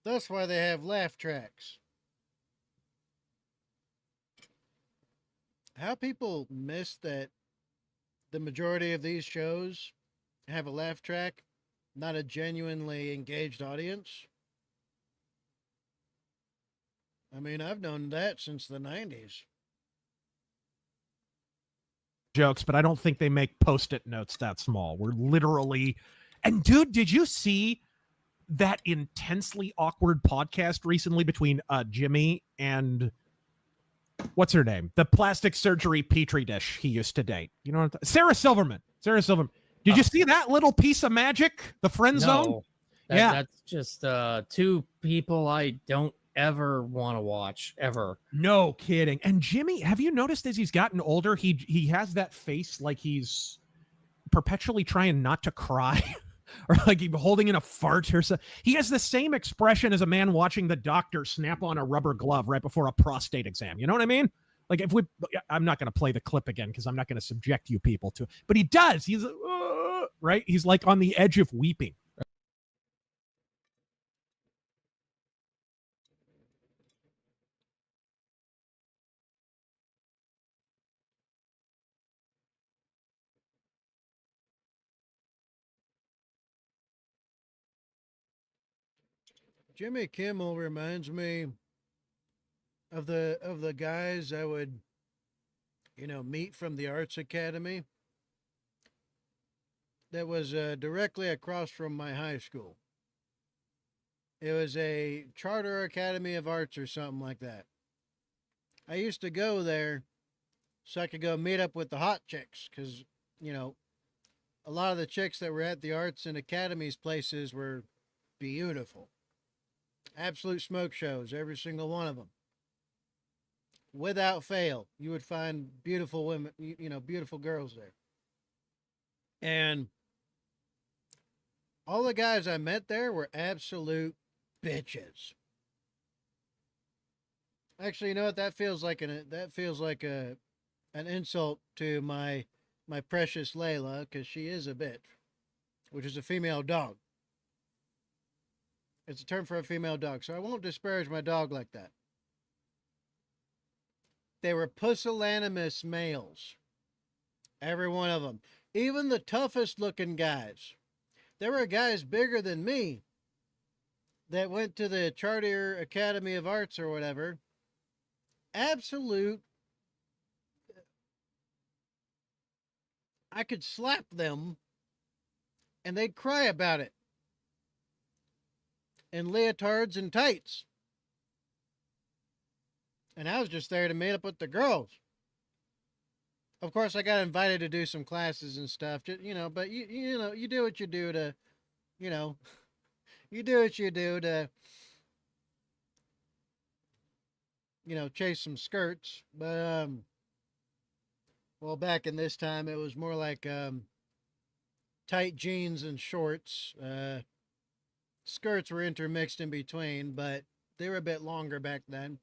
That's why they have laugh tracks. How people miss that the majority of these shows have a laugh track, not a genuinely engaged audience. I mean, I've known that since the 90s.
jokes, but I don't think they make Post-it notes that small. We're literally... And dude, did you see that intensely awkward podcast recently between Jimmy and... What's her name? The plastic surgery petri dish he used to date. You know what Sarah Silverman. Sarah Silverman. Did you see that little piece of magic? The friend zone?
Yeah. That's just two people I don't ever want to watch, ever.
No kidding. And Jimmy, have you noticed as he's gotten older, he has that face like he's perpetually trying not to cry? Or like he's holding in a fart or something. He has the same expression as a man watching the doctor snap on a rubber glove right before a prostate exam. You know what I mean? Like I'm not going to play the clip again because I'm not going to subject you people to it. But he does. He's right. He's like on the edge of weeping.
Jimmy Kimmel reminds me of the guys I would, meet from the Arts Academy. That was directly across from my high school. It was a charter academy of arts or something like that. I used to go there so I could go meet up with the hot chicks because, a lot of the chicks that were at the arts and academies places were beautiful. Absolute smoke shows, every single one of them. Without fail, you would find beautiful women, beautiful girls there. And all the guys I met there were absolute bitches. Actually, you know what? That feels like an insult to my precious Layla, because she is a bitch, which is a female dog. It's a term for a female dog, so I won't disparage my dog like that. They were pusillanimous males. Every one of them. Even the toughest looking guys. There were guys bigger than me that went to the Charter Academy of Arts or whatever. Absolute. I could slap them and they'd cry about it. In leotards and tights. And I was just there to meet up with the girls. Of course, I got invited to do some classes and stuff, but you do what you do to, you do what you do to, chase some skirts. But, well, back in this time, it was more like tight jeans and shorts. Skirts were intermixed in between, but they were a bit longer back then.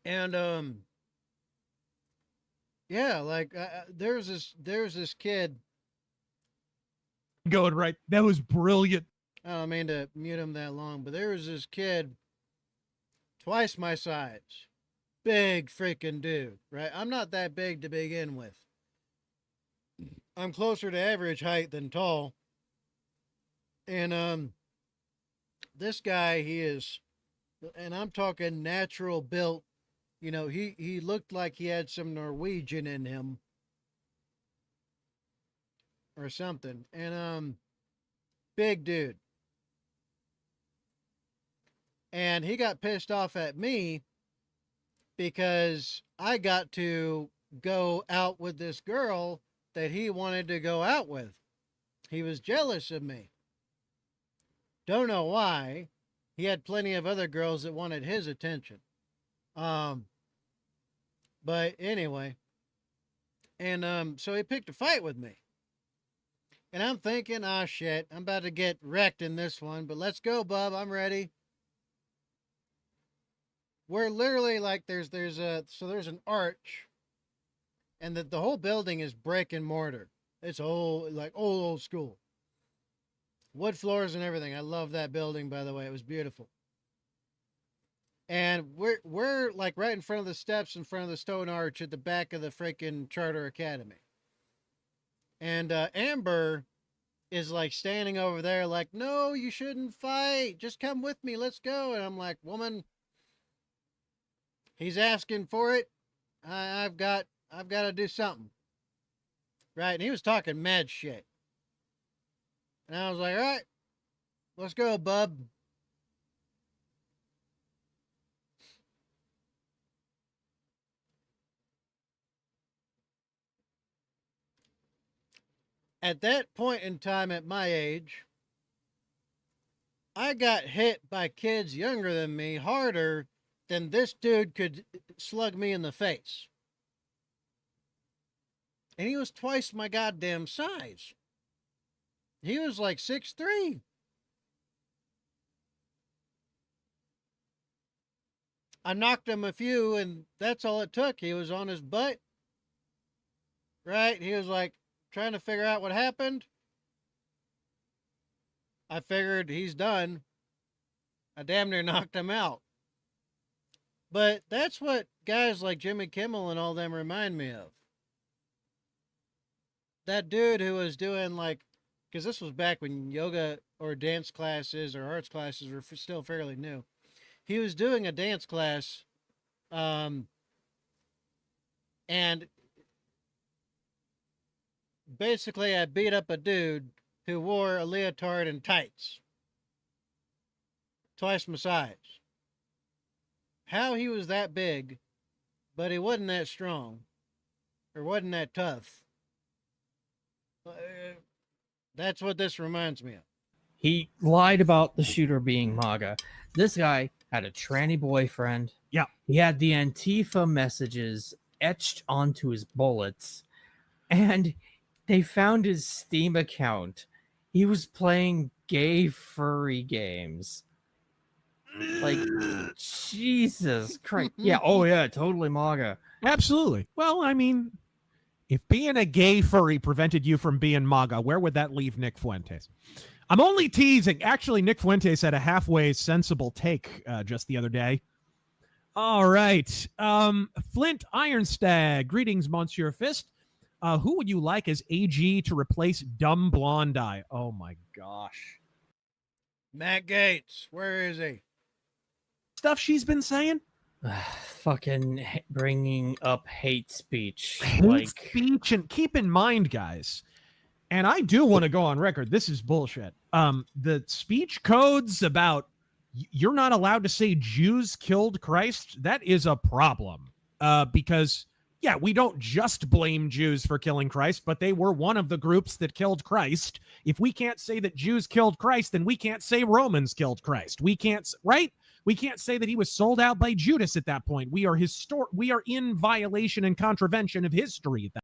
And there's this kid.
Going right. That was brilliant.
I don't mean to mute him that long, but there was this kid twice my size. Big freaking dude, right? I'm not that big to begin with. I'm closer to average height than tall. And this guy, he is, and I'm talking natural built, he looked like he had some Norwegian in him or something. And big dude. And he got pissed off at me because I got to go out with this girl that he wanted to go out with. He was jealous of me. Don't know why. He had plenty of other girls that wanted his attention. But anyway. And so he picked a fight with me. And I'm thinking, ah, shit, I'm about to get wrecked in this one, but let's go, bub. I'm ready. We're literally like, there's an arch, and the whole building is brick and mortar. It's old school. Wood floors and everything. I love that building, by the way. It was beautiful. And we're like right in front of the steps, in front of the stone arch at the back of the freaking Charter Academy. And Amber is like standing over there like, no, you shouldn't fight. Just come with me. Let's go. And I'm like, woman, he's asking for it. I've got to do something. Right. And he was talking mad shit. And I was like, all right, let's go, bub. At that point in time at my age, I got hit by kids younger than me harder than this dude could slug me in the face. And he was twice my goddamn size. He was like 6'3". I knocked him a few, and that's all it took. He was on his butt. Right? He was like trying to figure out what happened. I figured he's done. I damn near knocked him out. But that's what guys like Jimmy Kimmel and all them remind me of. That dude who was doing because this was back when yoga or dance classes or arts classes were still fairly new. He was doing a dance class, and basically I beat up a dude who wore a leotard and tights. Twice my size. How he was that big, but he wasn't that strong, or wasn't that tough. That's what this reminds me of.
He lied about the shooter being MAGA. This guy had a tranny boyfriend.
Yeah.
He had the Antifa messages etched onto his bullets. And they found his Steam account. He was playing gay furry games. Like, Jesus Christ. Yeah, oh yeah, totally MAGA.
Absolutely. Well, I mean, if being a gay furry prevented you from being MAGA, where would that leave Nick Fuentes? I'm only teasing. Actually, Nick Fuentes had a halfway sensible take just the other day. All right. Flint Ironstag. Greetings, Monsieur Fist. Who would you like as AG to replace Dumb Blonde Eye? Oh, my gosh.
Matt Gaetz. Where is he?
Stuff she's been saying?
Fucking bringing up hate speech.
Hate speech. And keep in mind, guys, and I do want to go on record, this is bullshit. The speech codes about you're not allowed to say Jews killed Christ, that is a problem. Because, yeah, we don't just blame Jews for killing Christ, but they were one of the groups that killed Christ. If we can't say that Jews killed Christ, then we can't say Romans killed Christ. We can't, right? We can't say that he was sold out by Judas at that point. We are in violation and contravention of history at that.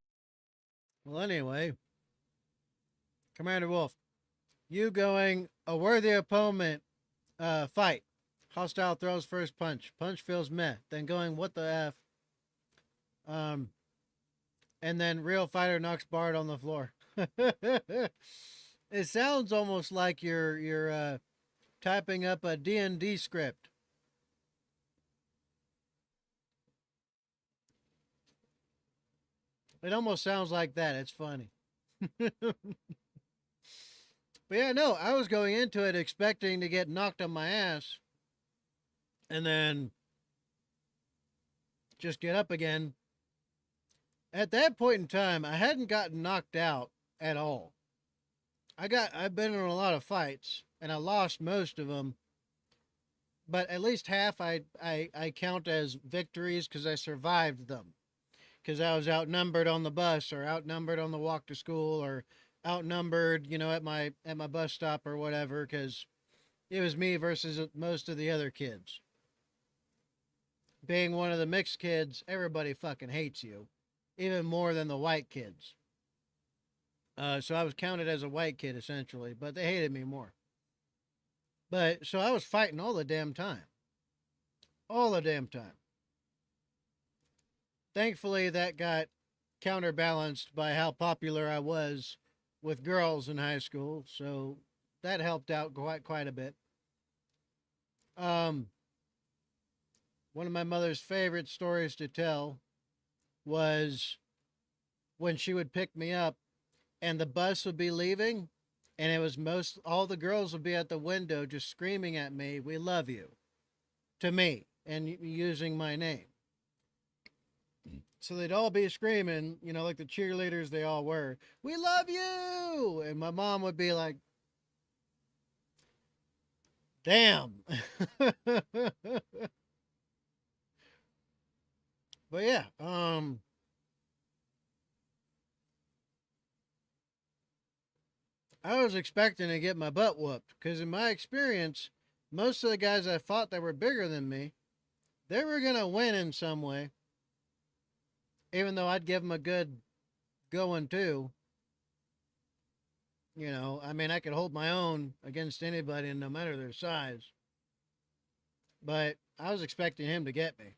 Well, anyway, Commander Wolf, you going a worthy opponent, fight. Hostile throws first punch. Punch feels meh. Then going, what the F? And then real fighter knocks Bard on the floor. It sounds almost like you're typing up a D&D script. It almost sounds like that. It's funny. But yeah, no, I was going into it expecting to get knocked on my ass and then just get up again. At that point in time, I hadn't gotten knocked out at all. I've been in a lot of fights and I lost most of them, but at least half I count as victories because I survived them. Because I was outnumbered on the bus or outnumbered on the walk to school or outnumbered, at my bus stop or whatever, because it was me versus most of the other kids. Being one of the mixed kids, everybody fucking hates you, even more than the white kids. So I was counted as a white kid essentially, but they hated me more. But so I was fighting all the damn time. All the damn time. Thankfully, that got counterbalanced by how popular I was with girls in high school, so that helped out quite a bit. One of my mother's favorite stories to tell was when she would pick me up and the bus would be leaving, and it was all the girls would be at the window just screaming at me, "We love you," to me, and using my name. So they'd all be screaming, you know, like the cheerleaders they all were, "We love you!" And my mom would be like, damn. But yeah, I was expecting to get my butt whooped because in my experience, most of the guys I fought that were bigger than me, they were going to win in some way. Even though I'd give them a good going too. You know, I mean, I could hold my own against anybody no matter their size. But I was expecting him to get me.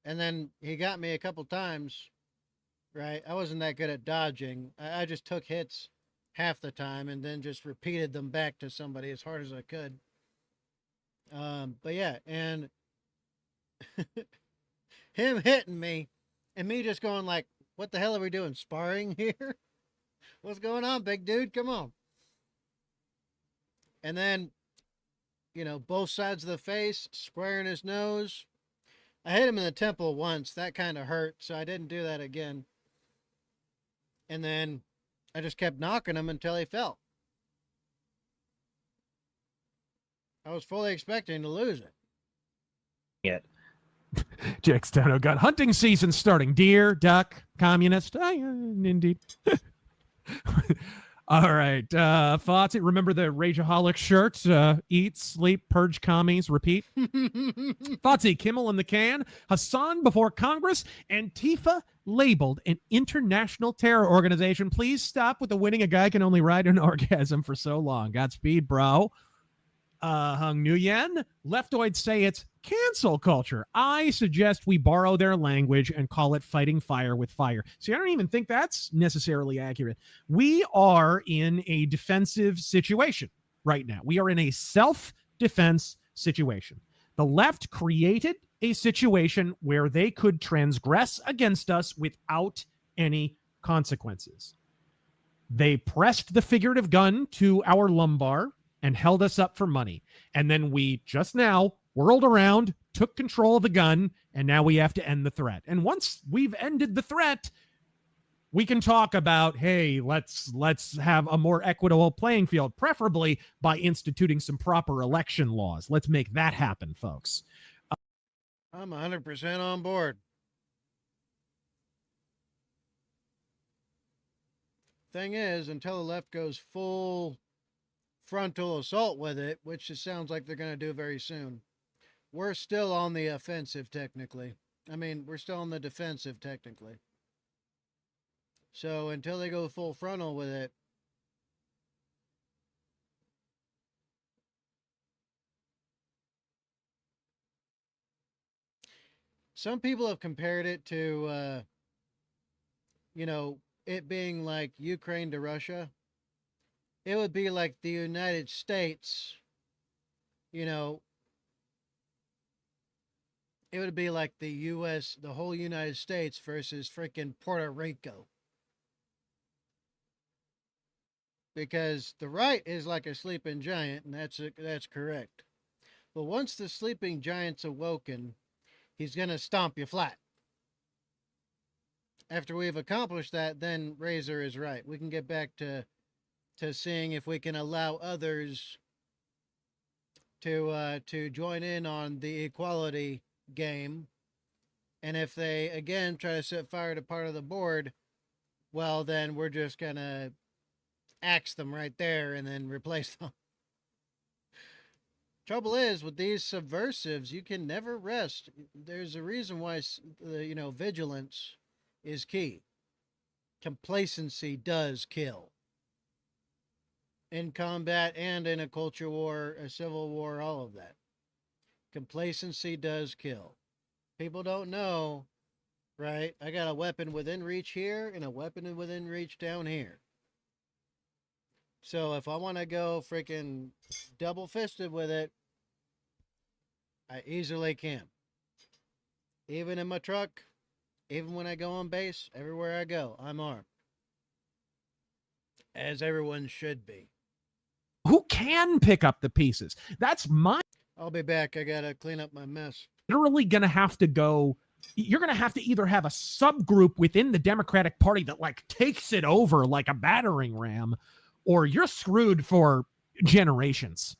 And then he got me a couple times, right? I wasn't that good at dodging. I just took hits half the time and then just repeated them back to somebody as hard as I could. But yeah, and him hitting me and me just going like, what the hell are we doing? Sparring here? What's going on, big dude? Come on. And then, you know, both sides of the face, squaring his nose. I hit him in the temple once. That kind of hurt, so I didn't do that again. And then I just kept knocking him until he fell. I was fully expecting to lose it.
Yeah.
Jack Stano got hunting season starting. Deer, duck, communist. Indeed. All right. Fotsy, remember the Rageaholic shirt? Eat, sleep, purge commies, repeat. Fotsy, Kimmel in the can. Hassan before Congress. Antifa labeled an international terror organization. Please stop with the winning a guy can only ride an orgasm for so long. Godspeed, bro. Hung Nguyen. Leftoids say it's cancel culture. I suggest we borrow their language and call it fighting fire with fire. See, I don't even think that's necessarily accurate. We are in a defensive situation right now. We are in a self-defense situation. The left created a situation where they could transgress against us without any consequences. They pressed the figurative gun to our lumbar and held us up for money. And then we just now whirled around, took control of the gun, and now we have to end the threat. And once we've ended the threat, we can talk about, hey, let's have a more equitable playing field, preferably by instituting some proper election laws. Let's make that happen, folks.
I'm 100% on board. Thing is, until the left goes full frontal assault with it, which it sounds like they're going to do very soon, we're still on the offensive technically. I mean, we're still on the defensive technically. So until they go full frontal with it, some people have compared it to, you know, it being like Ukraine to Russia. It would be like the United States, you know, it would be like the U.S., the whole United States versus freaking Puerto Rico. Because the right is like a sleeping giant, and that's correct. But once the sleeping giant's awoken, he's going to stomp you flat. After we've accomplished that, then Razor is right. We can get back to seeing if we can allow others to join in on the equality game. And if they, again, try to set fire to part of the board, well, then we're just going to axe them right there and then replace them. Trouble is, with these subversives, you can never rest. There's a reason why, vigilance is key. Complacency does kill. In combat and in a culture war, a civil war, all of that. Complacency does kill. People don't know, right? I got a weapon within reach here and a weapon within reach down here. So if I want to go freaking double-fisted with it, I easily can. Even in my truck, even when I go on base, everywhere I go, I'm armed. As everyone should be.
Who can pick up the pieces? That's my...
I'll be back. I gotta clean up my mess.
Literally gonna have to go... You're gonna have to either have a subgroup within the Democratic Party that like takes it over like a battering ram, or you're screwed for generations.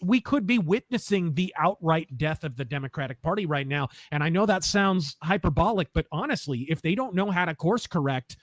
We could be witnessing the outright death of the Democratic Party right now. And I know that sounds hyperbolic, but honestly, if they don't know how to course correct,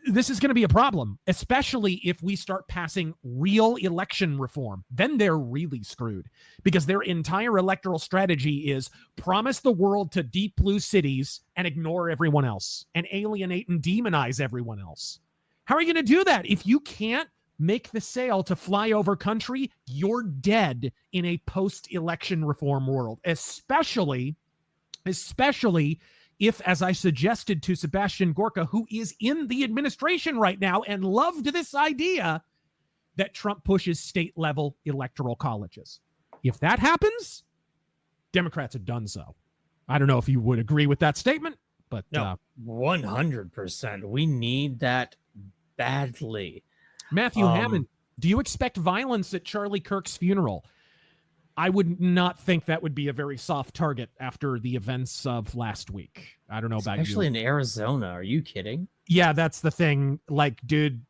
this is going to be a problem, especially if we start passing real election reform. Then they're really screwed because their entire electoral strategy is promise the world to deep blue cities and ignore everyone else and alienate and demonize everyone else. How are you going to do that? If you can't make the sale to fly over country, you're dead in a post-election reform world, especially if, as I suggested to Sebastian Gorka, who is in the administration right now and loved this idea, that Trump pushes state-level electoral colleges. If that happens, Democrats have done so. I don't know if you would agree with that statement, but...
No, 100%. We need that badly.
Matthew Hammond, do you expect violence at Charlie Kirk's funeral? I would not think that would be a very soft target after the events of last week. I don't know about you.
Especially in Arizona. Are you kidding?
Yeah, that's the thing. Like, dude,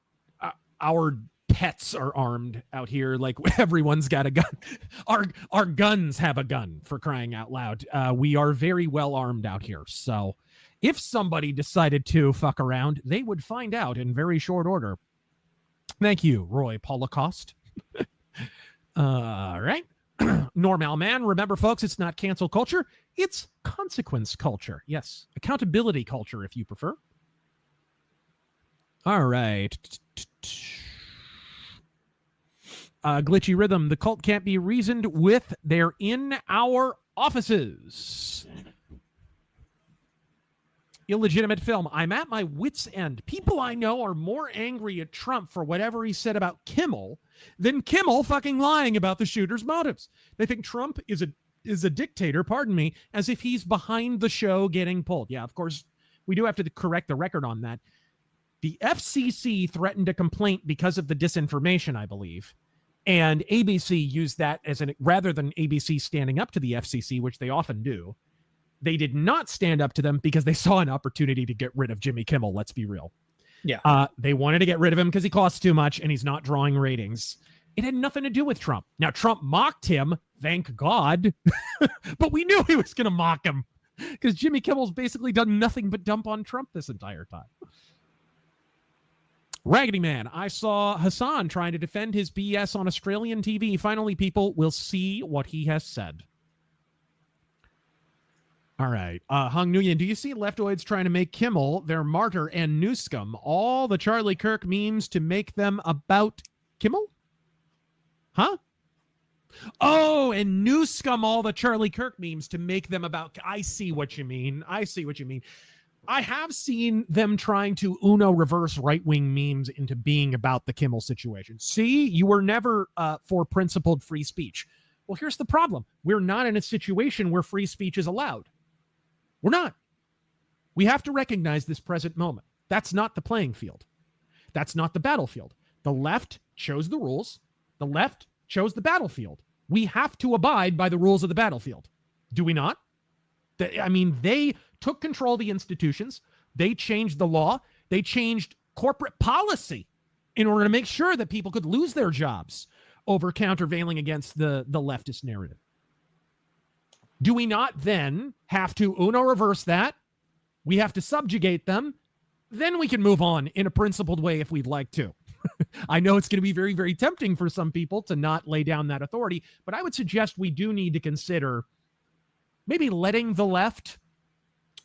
our pets are armed out here. Like, everyone's got a gun. Our guns have a gun, for crying out loud. We are very well armed out here. So if somebody decided to fuck around, they would find out in very short order. Thank you, Roy Holocaust. All right. Normal man. Remember, folks, it's not cancel culture. It's consequence culture. Yes. Accountability culture, if you prefer. All right. Glitchy Rhythm. The cult can't be reasoned with. They're in our offices. Illegitimate film. I'm at my wit's end. People I know are more angry at Trump for whatever he said about Kimmel than Kimmel fucking lying about the shooter's motives. They think Trump is a dictator, pardon me, as if he's behind the show getting pulled. Yeah, of course, we do have to correct the record on that. The FCC threatened a complaint because of the disinformation, I believe. And ABC used that rather than ABC standing up to the FCC, which they often do. They did not stand up to them because they saw an opportunity to get rid of Jimmy Kimmel. Let's be real.
Yeah.
They wanted to get rid of him because he costs too much and he's not drawing ratings. It had nothing to do with Trump. Now, Trump mocked him, thank God. But we knew he was going to mock him because Jimmy Kimmel's basically done nothing but dump on Trump this entire time. Raggedy Man. I saw Hassan trying to defend his BS on Australian TV. Finally, people will see what he has said. All right. Hung Nguyen, do you see leftoids trying to make Kimmel their martyr and Newscomb all the Charlie Kirk memes to make them about Kimmel? Huh? Oh, and Newscomb all the Charlie Kirk memes to make them about... I see what you mean. I have seen them trying to Uno reverse right-wing memes into being about the Kimmel situation. See, you were never for principled free speech. Well, here's the problem. We're not in a situation where free speech is allowed. We're not. We have to recognize this present moment. That's not the playing field. That's not the battlefield. The left chose the rules. The left chose the battlefield. We have to abide by the rules of the battlefield. Do we not? They took control of the institutions. They changed the law. They changed corporate policy in order to make sure that people could lose their jobs over countervailing against the leftist narrative. Do we not then have to Uno reverse that? We have to subjugate them. Then we can move on in a principled way if we'd like to. I know it's going to be very, very tempting for some people to not lay down that authority, but I would suggest we do need to consider maybe letting the left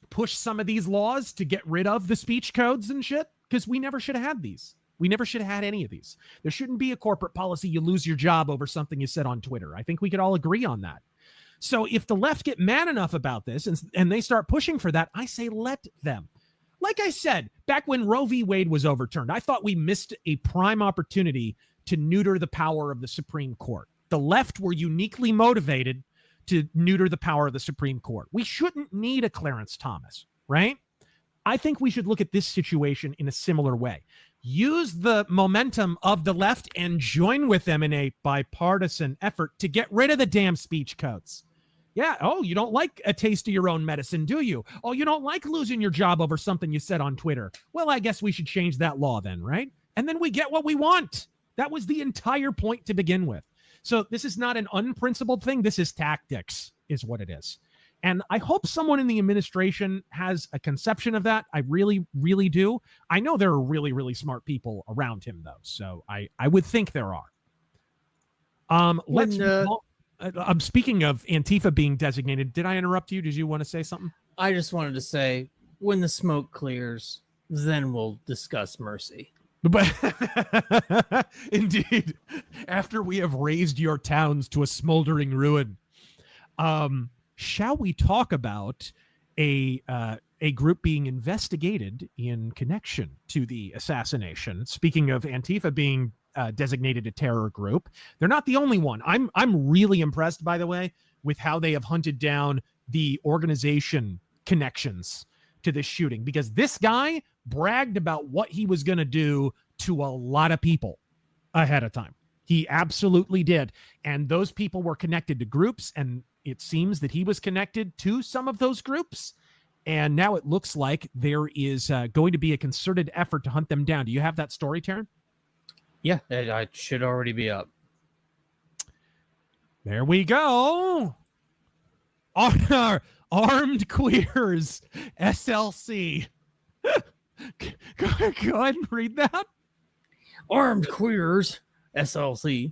push some of these laws to get rid of the speech codes and shit, because we never should have had these. We never should have had any of these. There shouldn't be a corporate policy you lose your job over something you said on Twitter. I think we could all agree on that. So if the left get mad enough about this and they start pushing for that, I say let them. Like I said, back when Roe v. Wade was overturned, I thought we missed a prime opportunity to neuter the power of the Supreme Court. The left were uniquely motivated to neuter the power of the Supreme Court. We shouldn't need a Clarence Thomas, right? I think we should look at this situation in a similar way. Use the momentum of the left and join with them in a bipartisan effort to get rid of the damn speech codes. Yeah. Oh, you don't like a taste of your own medicine, do you? Oh, you don't like losing your job over something you said on Twitter. Well, I guess we should change that law then, right? And then we get what we want. That was the entire point to begin with. So this is not an unprincipled thing. This is tactics, is what it is. And I hope someone in the administration has a conception of that. I really, really do. I know there are really, really smart people around him, though. So I would think there are. I'm speaking of Antifa being designated. Did I interrupt you? Did you want to say something?
I just wanted to say, when the smoke clears, then we'll discuss mercy.
But indeed, after we have razed your towns to a smoldering ruin, shall we talk about a group being investigated in connection to the assassination? Speaking of Antifa being designated a terror group, they're not the only one. I'm really impressed, by the way, with how they have hunted down the organization connections to this shooting, because this guy bragged about what he was going to do to a lot of people ahead of time. He absolutely did. And those people were connected to groups, and it seems that he was connected to some of those groups. And now it looks like there is going to be a concerted effort to hunt them down. Do you have that story, Taryn?
Yeah, it should already be up.
There we go. Our Armed Queers SLC. Go ahead and read that.
Armed Queers SLC.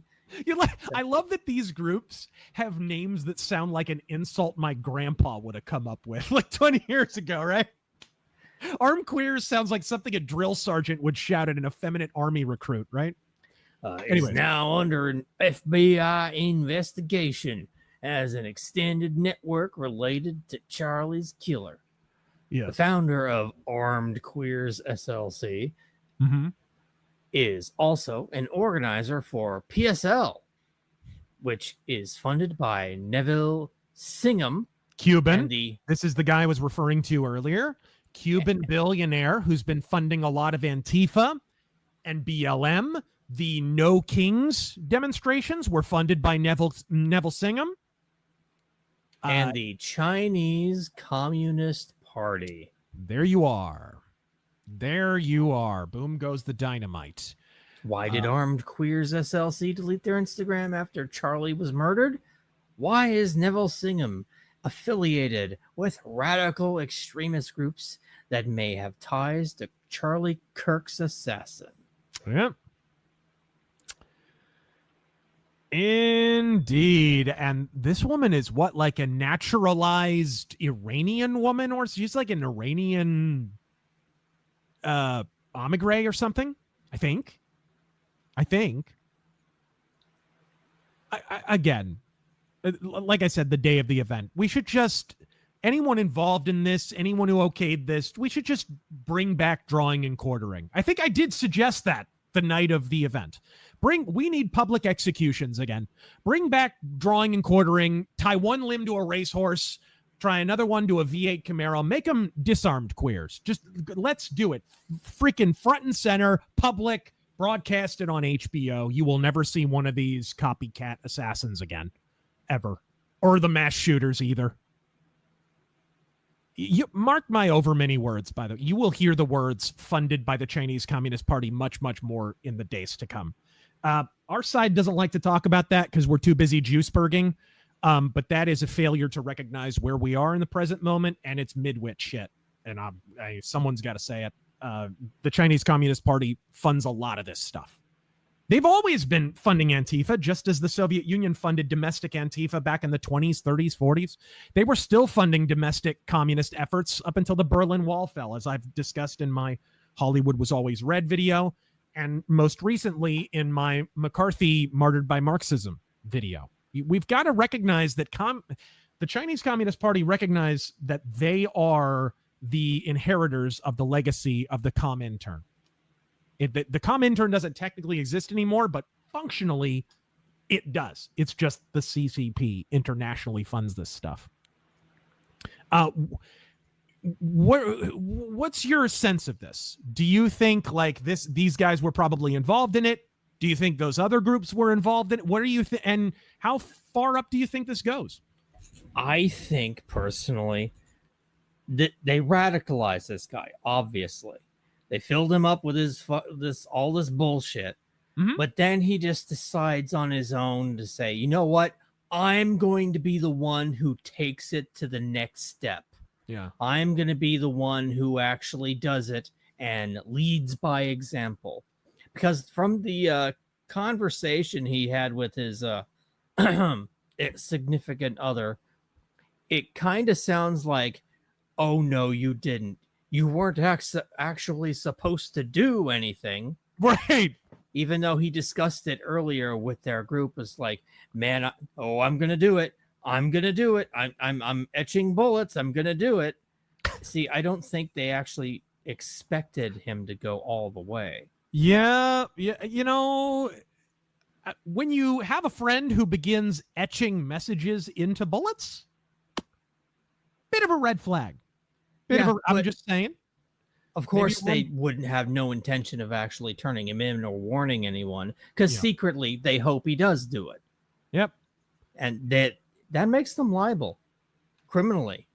I love that these groups have names that sound like an insult my grandpa would have come up with like 20 years ago, right? Armed Queers sounds like something a drill sergeant would shout at an effeminate army recruit, right?
Anyway, now under an FBI investigation as an extended network related to Charlie's killer.
Yes.
The founder of Armed Queers SLC is also an organizer for PSL, which is funded by Neville Singham.
Cuban. This is the guy I was referring to earlier. Cuban billionaire who's been funding a lot of Antifa and BLM. The No Kings demonstrations were funded by Neville Singham.
And the Chinese Communist Party.
There you are. There you are. Boom goes the dynamite.
Why did Armed Queers SLC delete their Instagram after Charlie was murdered? Why is Neville Singham affiliated with radical extremist groups that may have ties to Charlie Kirk's assassin?
Yep. Indeed. And this woman is what, like a naturalized Iranian woman, or she's like an Iranian emigre or something? I think. Again, like I said, the day of the event, we should just, anyone involved in this, anyone who okayed this, we should just bring back drawing and quartering. I think I did suggest that the night of the event. We need public executions again. Bring back drawing and quartering, tie one limb to a racehorse, try another one to a V8 Camaro, make them disarmed queers. Just let's do it. Freaking front and center, public, broadcast it on HBO. You will never see one of these copycat assassins again, ever. Or the mass shooters either. You mark my over many words, by the way. You will hear the words funded by the Chinese Communist Party much, much more in the days to come. Our side doesn't like to talk about that because we're too busy juiceburging. But that is a failure to recognize where we are in the present moment, and it's midwit shit. And someone's got to say it. the Chinese Communist Party funds a lot of this stuff. They've always been funding Antifa, just as the Soviet Union funded domestic Antifa back in the 20s, 30s, 40s. They were still funding domestic communist efforts up until the Berlin Wall fell, as I've discussed in my Hollywood Was Always Red video, and most recently in my McCarthy Martyred by Marxism video. We've got to recognize that the Chinese Communist Party recognize that they are the inheritors of the legacy of the Comintern. The Comintern doesn't technically exist anymore, but functionally it does. It's just the CCP internationally funds this stuff. What's your sense of this? Do you think like these guys were probably involved in it? Do you think those other groups were involved in it? What do you think? And how far up do you think this goes?
I think personally that they radicalized this guy. Obviously, they filled him up with all this bullshit, but then he just decides on his own to say, you know what? I'm going to be the one who takes it to the next step.
Yeah,
I'm going to be the one who actually does it and leads by example. Because from the conversation he had with his significant other, it kind of sounds like, oh, no, you didn't. You weren't actually supposed to do anything.
Right.
Even though he discussed it earlier with their group, was like, man, I'm going to do it. I'm going to do it. I'm etching bullets. I'm going to do it. See, I don't think they actually expected him to go all the way.
Yeah. You know, when you have a friend who begins etching messages into bullets, bit of a red flag. I'm just saying.
Of course, they wouldn't have no intention of actually turning him in or warning anyone, because secretly they hope he does do it.
Yep.
And that makes them liable criminally.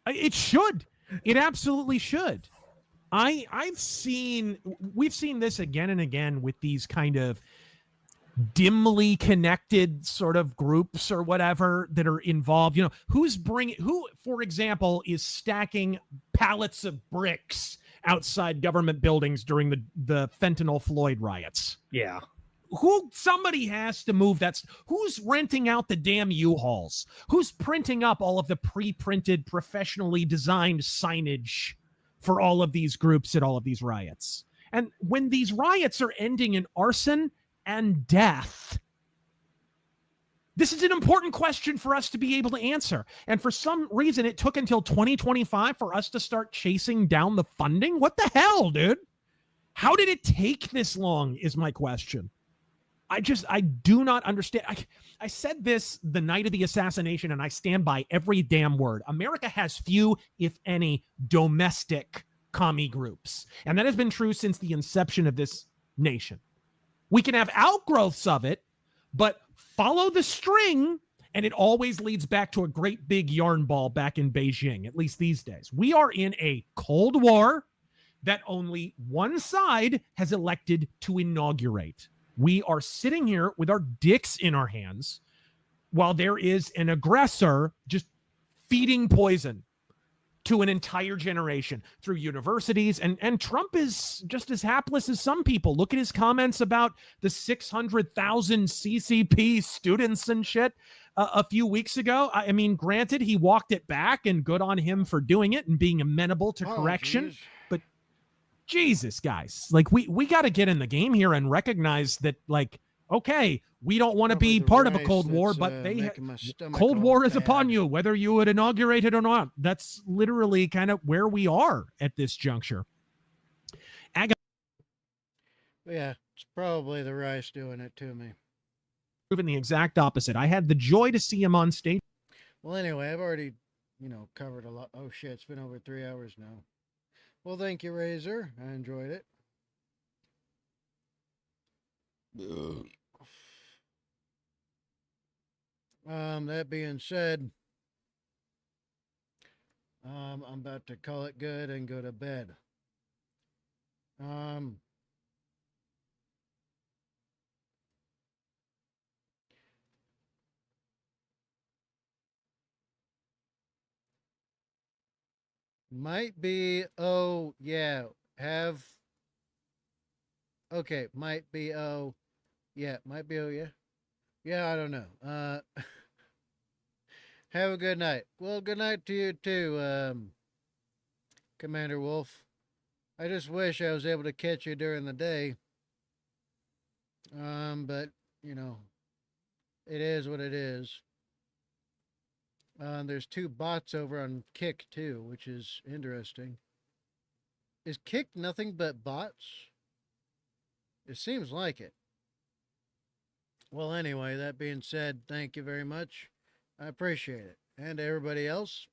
It should. It absolutely should. We've seen this again and again with these kind of dimly connected sort of groups or whatever that are involved. You know, who, for example, is stacking pallets of bricks outside government buildings during the fentanyl Floyd riots?
Yeah.
Somebody has to move that. Who's renting out the damn U-Hauls? Who's printing up all of the pre-printed, professionally designed signage for all of these groups at all of these riots? And when these riots are ending in arson and death, this is an important question for us to be able to answer. And for some reason, it took until 2025 for us to start chasing down the funding. What the hell, dude? How did it take this long is my question. I do not understand. I said this the night of the assassination, and I stand by every damn word. America has few, if any, domestic commie groups. And that has been true since the inception of this nation. We can have outgrowths of it, but follow the string, and it always leads back to a great big yarn ball back in Beijing, at least these days. We are in a Cold War that only one side has elected to inaugurate. We are sitting here with our dicks in our hands while there is an aggressor just feeding poison to an entire generation through universities. And Trump is just as hapless as some people. Look at his comments about the 600,000 CCP students and shit a few weeks ago. I mean, granted, he walked it back, and good on him for doing it and being amenable to correction.
Geez.
But Jesus, guys, like we got to get in the game here and recognize that, like, okay, we don't want to be part of a Cold War, but Cold War is upon you, whether you would inaugurate it or not. That's literally kind of where we are at this juncture.
Yeah, it's probably the rice doing it to me.
Proven the exact opposite. I had the joy to see him on stage.
Well, anyway, I've already, covered a lot. Oh, shit, it's been over 3 hours now. Well, thank you, Razor. I enjoyed it. That being said, I'm about to call it good and go to bed. Might be, oh, yeah, have, okay, might be, oh, yeah, might be, oh, yeah. Yeah, I don't know. Have a good night. Well, good night to you too, Commander Wolf. I just wish I was able to catch you during the day. But, you know, it is what it is. There's 2 bots over on Kick, too, which is interesting. Is Kick nothing but bots? It seems like it. Well, anyway, that being said, thank you very much. I appreciate it. And everybody else,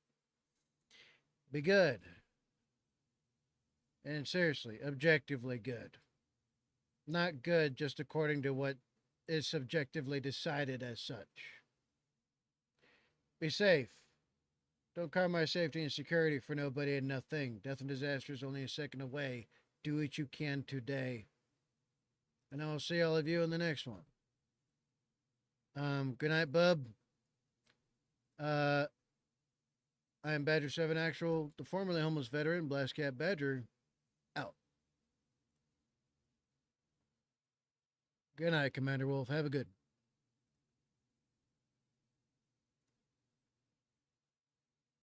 be good. And seriously, objectively good. Not good just according to what is subjectively decided as such. Be safe. Don't compromise safety and security for nobody and nothing. Death and disaster is only a second away. Do what you can today. And I'll see all of you in the next one. Good night, bub. I am Badger 7 Actual, the formerly homeless veteran, Blast Cat Badger, out. Good night, Commander Wolf. Have a good